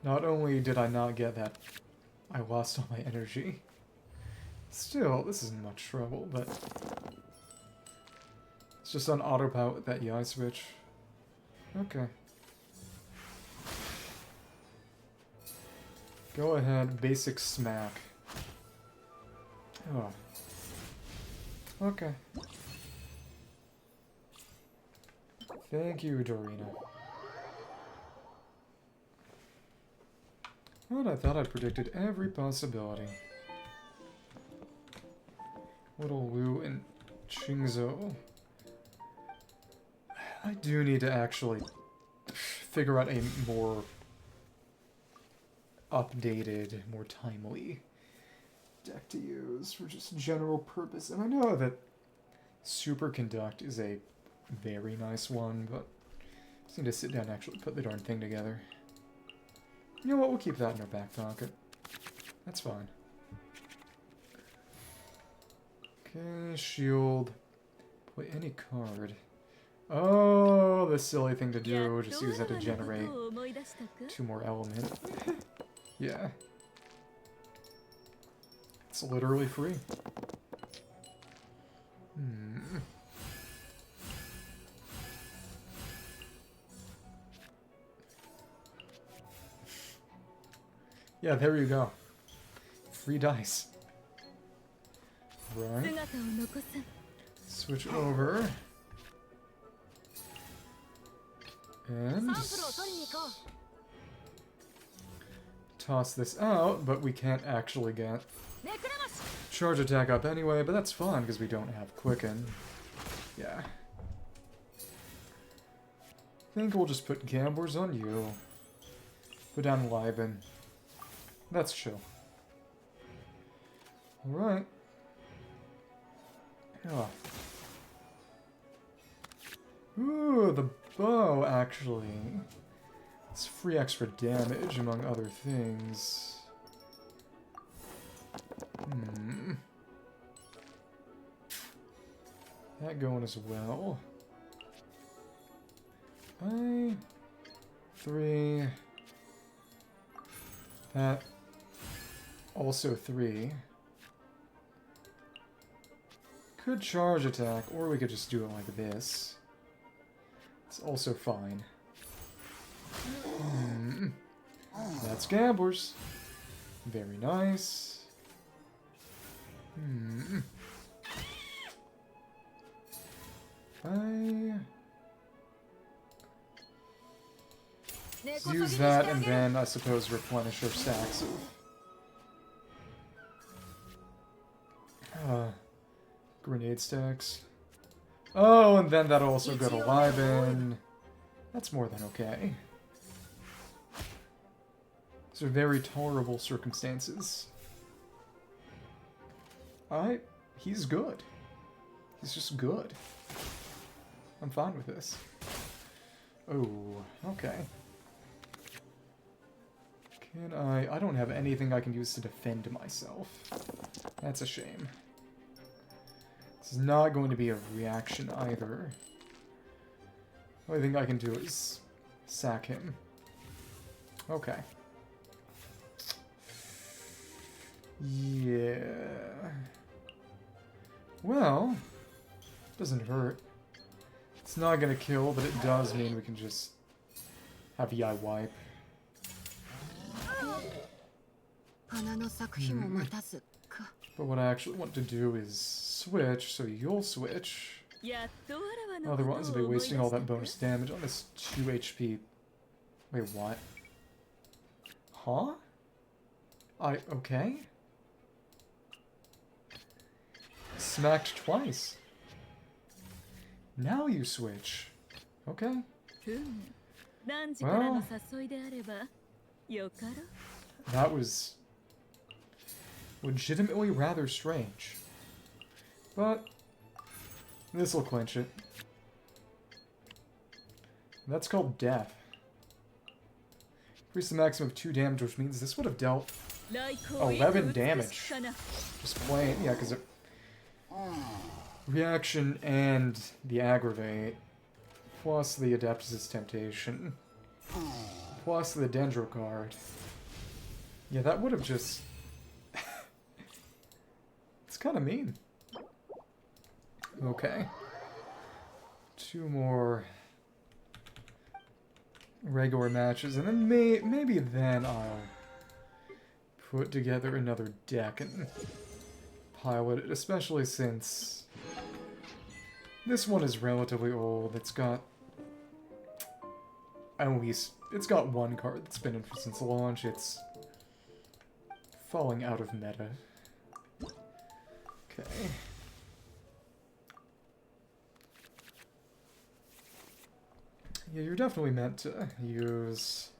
Not only did I not get that, I lost all my energy. Still, this isn't much trouble, but... It's just on autopilot with that UI switch. Okay. Go ahead, basic smack. Oh. Okay. Thank you, Dorina. Well, I thought I'd predicted every possibility. Little Wu and Qingzhou. I do need to actually figure out a more updated, more timely deck to use for just general purpose. And I know that Superconduct is a very nice one, but I just need to sit down and actually put the darn thing together. You know what, we'll keep that in our back pocket. That's fine. Okay, shield. Play any card. Oh, the silly thing to do, just use that to generate 2 more element. Yeah. It's literally free. Yeah, there you go. Free dice. Right. Switch over. And toss this out, but we can't actually get charge attack up anyway, but that's fine because we don't have Quicken. Yeah. I think we'll just put Gamblers on you. Put down Liben. That's chill. Alright. Oh. Ooh, the bow, actually. It's free extra damage, among other things. That going as well. 3. That. Also 3. Could charge attack, or we could just do it like this. It's also fine. That's Gamblers. Very nice. Let's use that and then, I suppose, replenish our stacks of grenade stacks. Oh, and then that'll also go to Liben. That's more than okay. These are very tolerable circumstances. He's good. He's just good. I'm fine with this. Oh, okay. Can I don't have anything I can use to defend myself. That's a shame. This is not going to be a reaction either. The only thing I can do is sack him. Okay. Yeah. Well, doesn't hurt. It's not gonna kill, but it does mean we can just have Yai wipe. But what I actually want to do is switch, so you'll switch. Otherwise, I'll be wasting all that bonus damage on this 2 HP. Wait, what? Huh? Okay? Smacked twice. Now you switch. Okay. Well, that was legitimately rather strange. But this'll clinch it. That's called death. Increase the maximum of 2 damage, which means this would have dealt 11 damage. Just plain, yeah, because it reaction and the aggravate, plus the Adeptus' Temptation, plus the Dendro card. Yeah, that would have just... It's kind of mean. Okay. 2 more regular matches, and then maybe then I'll put together another deck and pilot it, especially since this one is relatively old. It's got at least it's got one card that's been in since launch. It's falling out of meta. Okay. Yeah, you're definitely meant to use...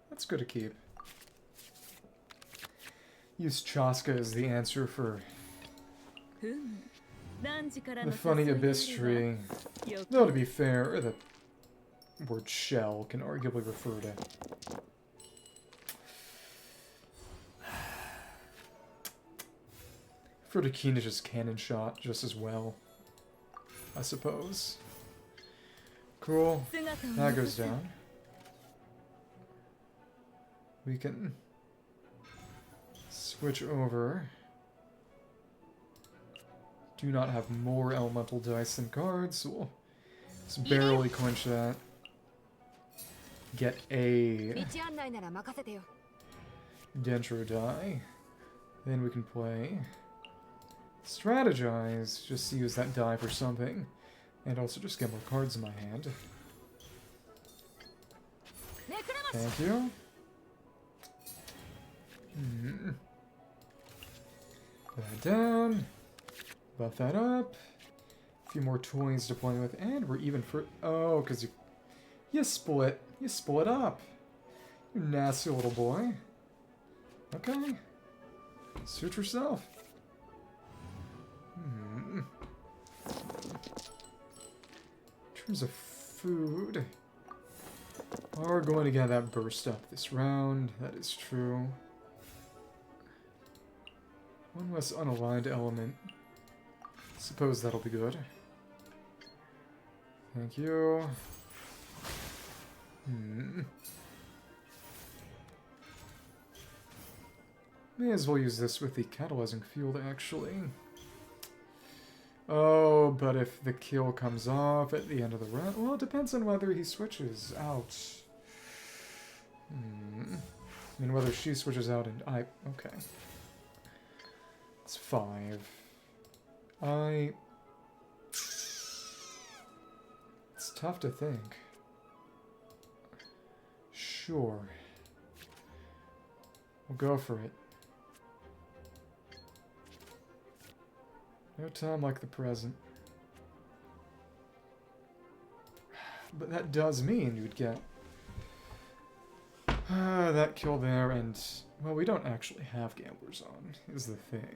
That's good to keep. Use Chasca as the answer for the funny Abyss tree. Though to be fair, the word shell can arguably refer to... refer to Kinish's cannon shot just as well, I suppose. Cool. That goes down. We can switch over. Do not have more elemental dice than cards, so we'll just barely quench that. Get a Dentro die. Then we can play Strategize, just to use that die for something. And also just get more cards in my hand. Thank you. Put that down. Buff that up. A few more toys to play with. And we're even for... Oh, because you split. You split up. You nasty little boy. Okay. Suit yourself. In terms of food, are going to get that burst up this round. That is true. One less unaligned element. Suppose that'll be good. Thank you. May as well use this with the catalyzing field, actually. Oh, but if the kill comes off at the end of the round... Well, it depends on whether he switches out. I mean, whether she switches out and I... Okay. It's 5. It's tough to think. Sure. We'll go for it. No time like the present. But that does mean you'd get that kill there, and well, we don't actually have gamblers on, is the thing.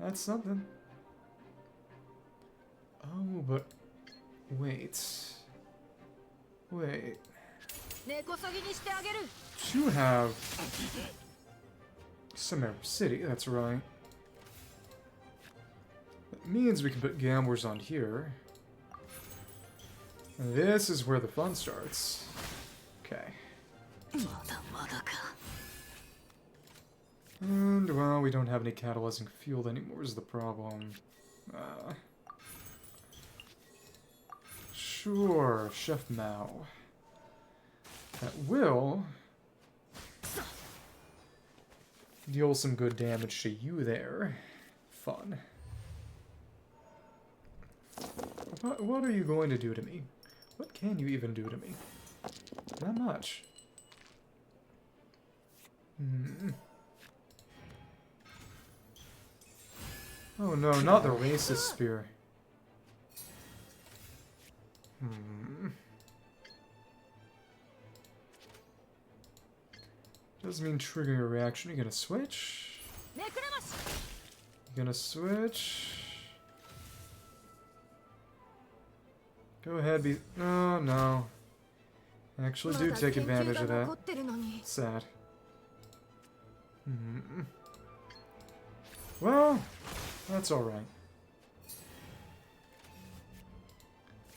That's something. Oh, but wait. Wait. To have Tenebrous City, that's right. That means we can put gamblers on here. And this is where the fun starts. Okay. And, well, we don't have any catalyzing field anymore is the problem. Sure, Chef Mao. That will deal some good damage to you there. Fun. What are you going to do to me? What can you even do to me? Not much. Oh no, not the racist spear. Doesn't mean triggering a reaction. You gonna switch? You gonna switch? Go ahead, be... Oh, no. Actually do take advantage of that. Sad. Well, that's alright.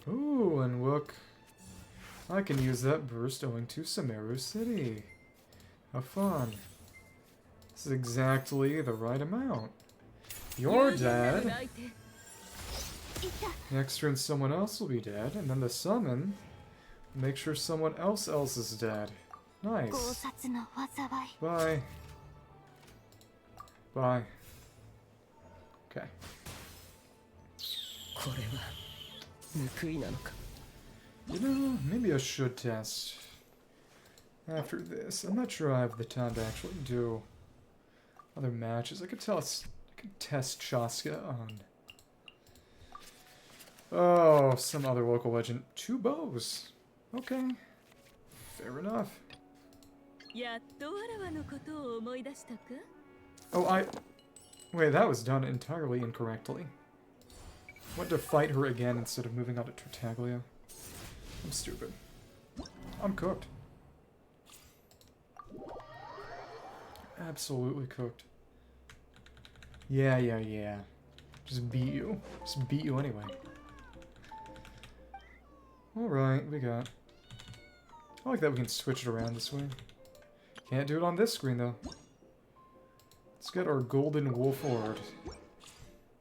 Ooh, and look. I can use that burst owing to Tenebrous City. Have fun. This is exactly the right amount. You're dead. Next turn someone else will be dead, and then the summon will make sure someone else is dead. Nice. Bye. Bye. Okay. You know, maybe I should test after this. I'm not sure I have the time to actually do other matches. I could test Chasca on some other local legend. 2 bows. Okay. Fair enough. Oh, wait, that was done entirely incorrectly. Went to fight her again instead of moving on to Tartaglia. I'm stupid. I'm cooked. Absolutely cooked. Yeah. Just beat you. Just beat you anyway. Alright, we got... I like that we can switch it around this way. Can't do it on this screen, though. Let's get our Golden Wolf Horde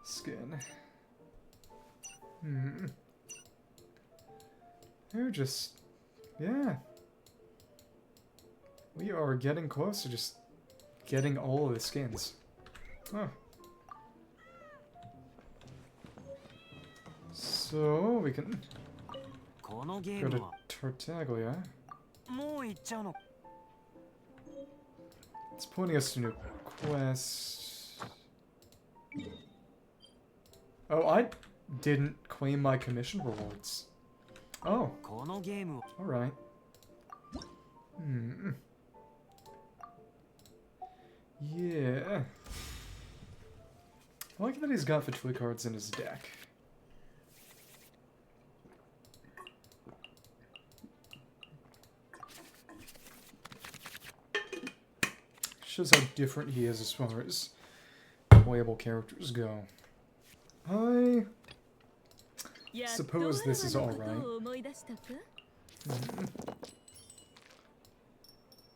skin. They're just... yeah. We are getting close to just getting all of the skins. Huh. So, we can go to Tartaglia. It's pointing us to new quest. Oh, I didn't claim my commission rewards. Oh. Alright. Yeah. I like that he's got Fatui cards in his deck. Shows how different he is as far as playable characters go. I suppose this is alright.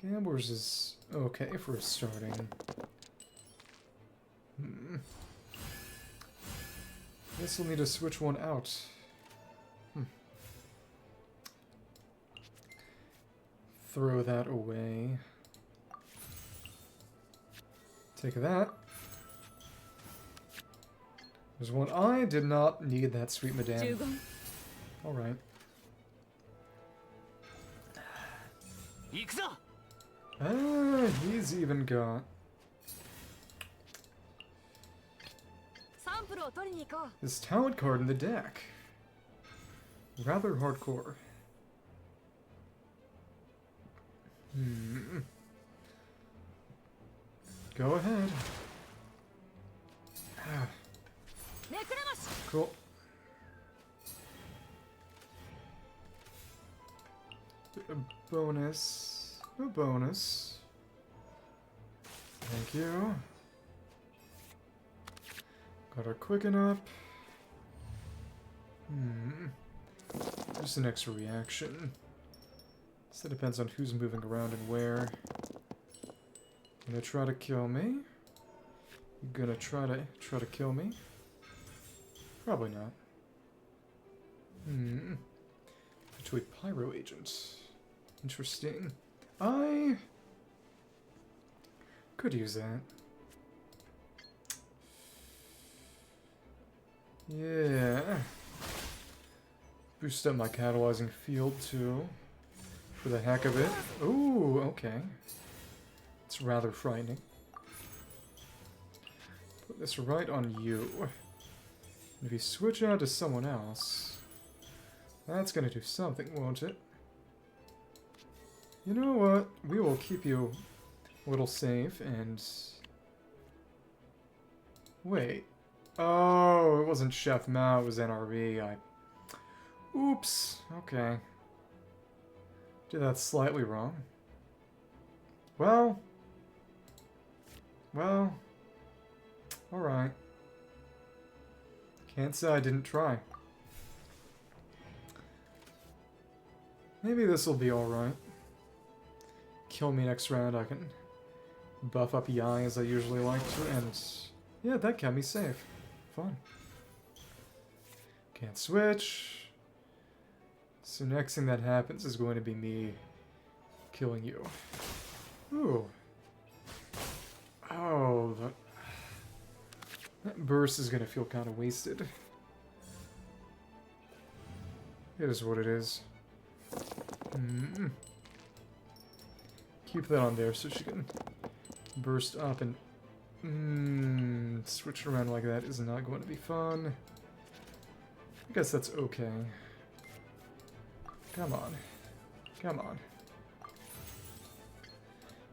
Gamblers is okay for starting. Guess we'll need to switch one out. Throw that away. Take that. There's one. I did not need that sweet madame. Alright. Ah, he's even got... his talent card in the deck. Rather hardcore. Go ahead. Cool. A bonus. A bonus. Thank you. Got our quicken up. Just an extra reaction. So it depends on who's moving around and where. Gonna try to kill me. Gonna try to kill me. Probably not. To a pyro agent. Interesting. I could use that. Yeah. Boost up my catalyzing field too. For the heck of it. Ooh, okay. It's rather frightening. Put this right on you. If you switch out to someone else, that's gonna do something, won't it? You know what? We will keep you a little safe and... wait. Oh, it wasn't Chef Mao, it was NRV. Oops. Okay. Did that slightly wrong. Well. Alright. Can't say I didn't try. Maybe this will be alright. Kill me next round, I can buff up Yai as I usually like to, and yeah, that kept me safe. Fun. Can't switch. So next thing that happens is going to be me killing you. Ooh. Oh, that burst is going to feel kind of wasted. It is what it is. Keep that on there so she can burst up and switch it around like that is not going to be fun. I guess that's okay. Come on. Come on.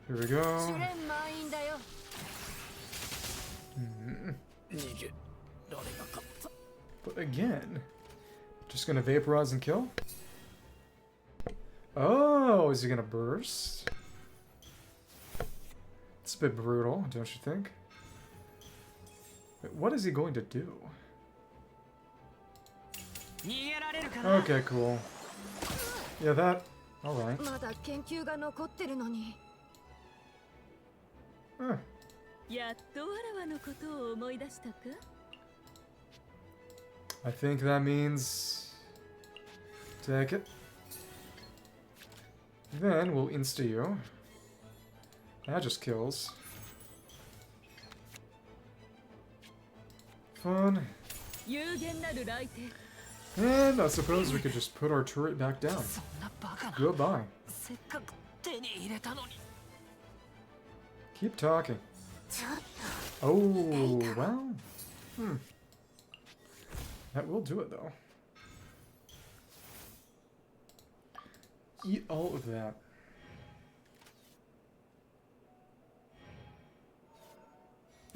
Here we go. But again, just gonna vaporize and kill? Oh, is he gonna burst? It's a bit brutal, don't you think? Wait, what is he going to do? Okay, cool. Yeah, that... Alright. I think that means... Take it. Then we'll insta you. That just kills. Fun. And I suppose we could just put our turret back down. Goodbye. Keep talking. Oh, well. That will do it, though. Eat all of that.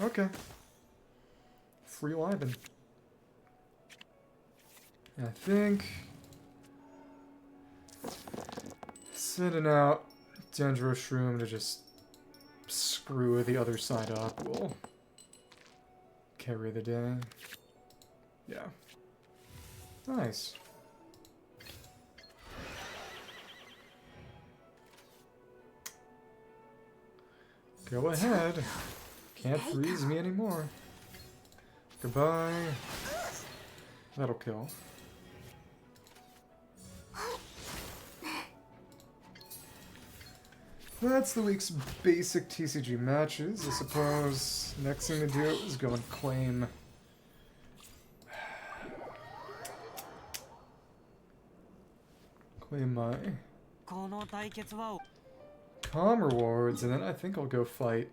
Okay. Free Libin. I think sending out Dendroshroom to just screw the other side up will carry the day. Yeah. Nice. Go ahead. Can't freeze me anymore. Goodbye. That'll kill. That's the week's basic TCG matches. I suppose next thing to do is go and claim my calm rewards, and then I think I'll go fight.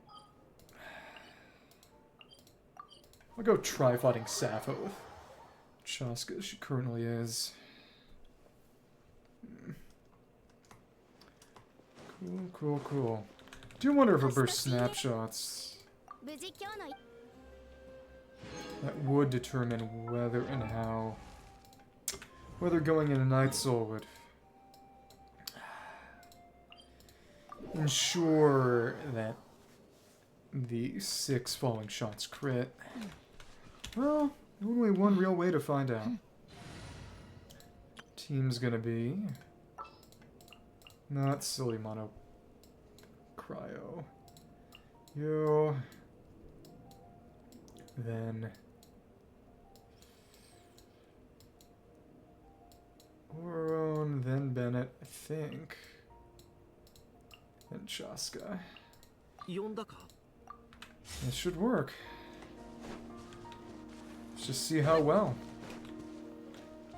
I'll go try fighting Sappho with Chasca as she currently is. Cool, cool, cool. Do wonder if it burst snapshots. That would determine whether and how. Whether going in a Night Soul would ensure that the 6 falling shots crit. Well, only one real way to find out. Team's gonna be not silly mono cryo. You, then Ororon, then Bennett, I think, and Chasca. This should work. Let's just see how well.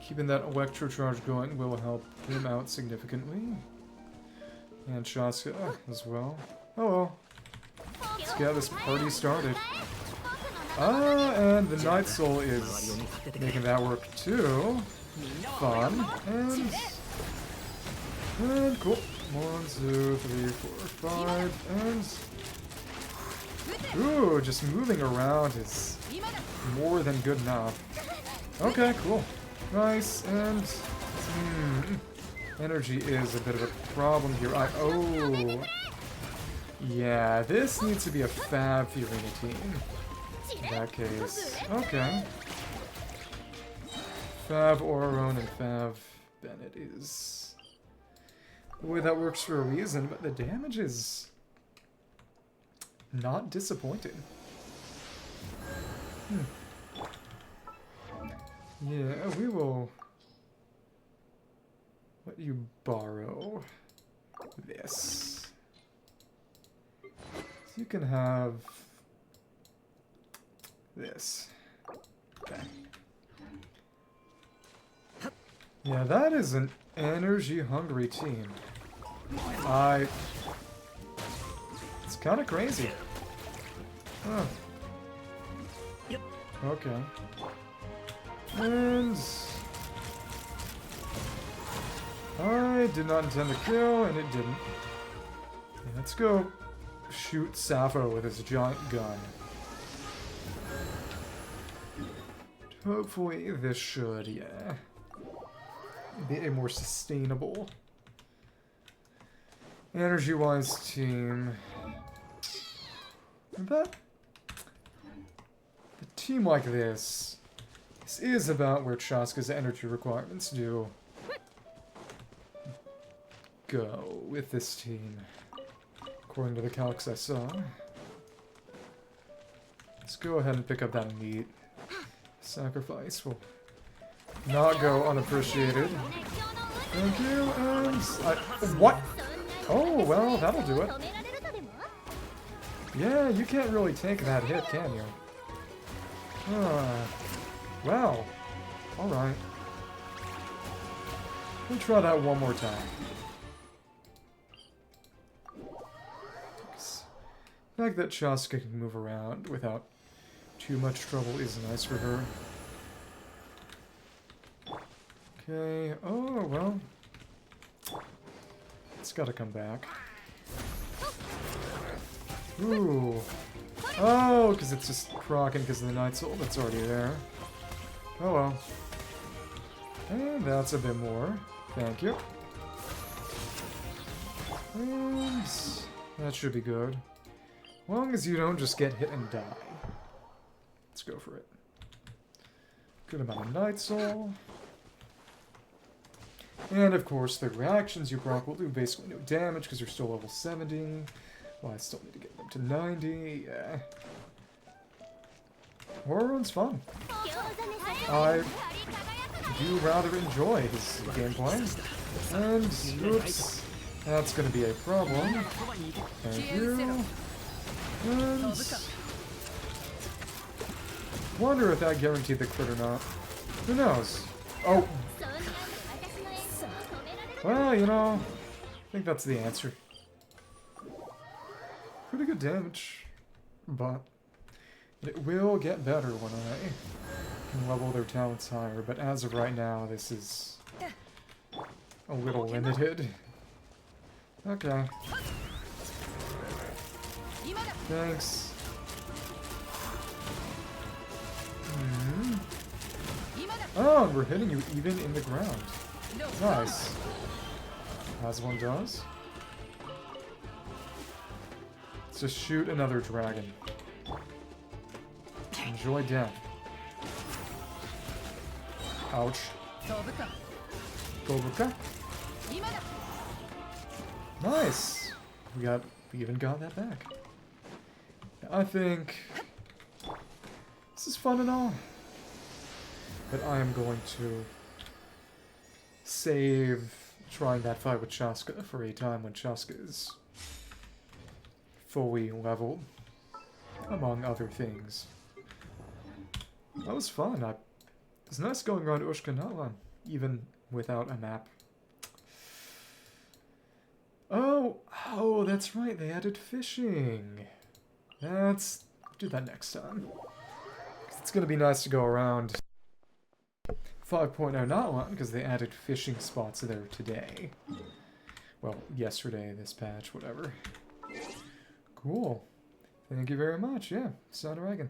Keeping that electro charge going will help him out significantly. And Chasca as well. Oh well. Let's get this party started. And the Night Soul is making that work too. Fun. And cool. 1, 2, 3, 4, 5, and... Ooh, just moving around is more than good enough. Okay, cool. Nice, and... energy is a bit of a problem here. Oh... Yeah, this needs to be a Fab Fiorina team. In that case. Okay. Fab Ororon and Fab Bennett is... the way that works for a reason, but the damage is... not disappointing. Yeah, we will let you borrow this. So you can have this. Okay. Yeah, that is an energy-hungry team. It's kind of crazy. Huh. Okay. And... I did not intend to kill, and it didn't. Yeah, let's go shoot Sappho with his giant gun. Hopefully this should, yeah, be a more sustainable energy-wise team. But a team like this is about where Chasca's energy requirements do go with this team, according to the calcs I saw. Let's go ahead and pick up that meat. Sacrifice will not go unappreciated. Thank you, and... what? Oh, well, that'll do it. Yeah, you can't really take that hit, can you? Well, alright. We'll try that one more time. The fact that Chasca can move around without too much trouble is nice for her. Okay, oh, well. It's gotta come back. Ooh. Oh, because it's just proccing because of the Night Soul that's already there. Oh well. And that's a bit more. Thank you. And that should be good. As long as you don't just get hit and die. Let's go for it. Good amount of Night Soul. And of course, the reactions you proc will do basically no damage because you're still level 70. Well, I still need to get them to 90. Yeah. Ororon's fun. I do rather enjoy his gameplay. And, oops, that's going to be a problem. Thank you. And... wonder if that guaranteed the crit or not. Who knows? Oh! Well, you know, I think that's the answer. Pretty good damage, but it will get better when I can level their talents higher, but as of right now, this is a little limited. Okay. Thanks. Oh, and we're hitting you even in the ground. Nice. As one does. Let's just shoot another dragon. Enjoy death. Ouch. Gobuka. Nice. We even got that back. I think this is fun and all, but I am going to save trying that fight with Chasca for a time when Chasca is fully leveled, among other things. That was fun. It was nice going around Ushkanala, even without a map. Oh, that's right, they added fishing. Do that next time. It's gonna be nice to go around 5.0 not one, because they added fishing spots there today. Well, yesterday, this patch, whatever. Cool. Thank you very much, yeah. Son Dragon.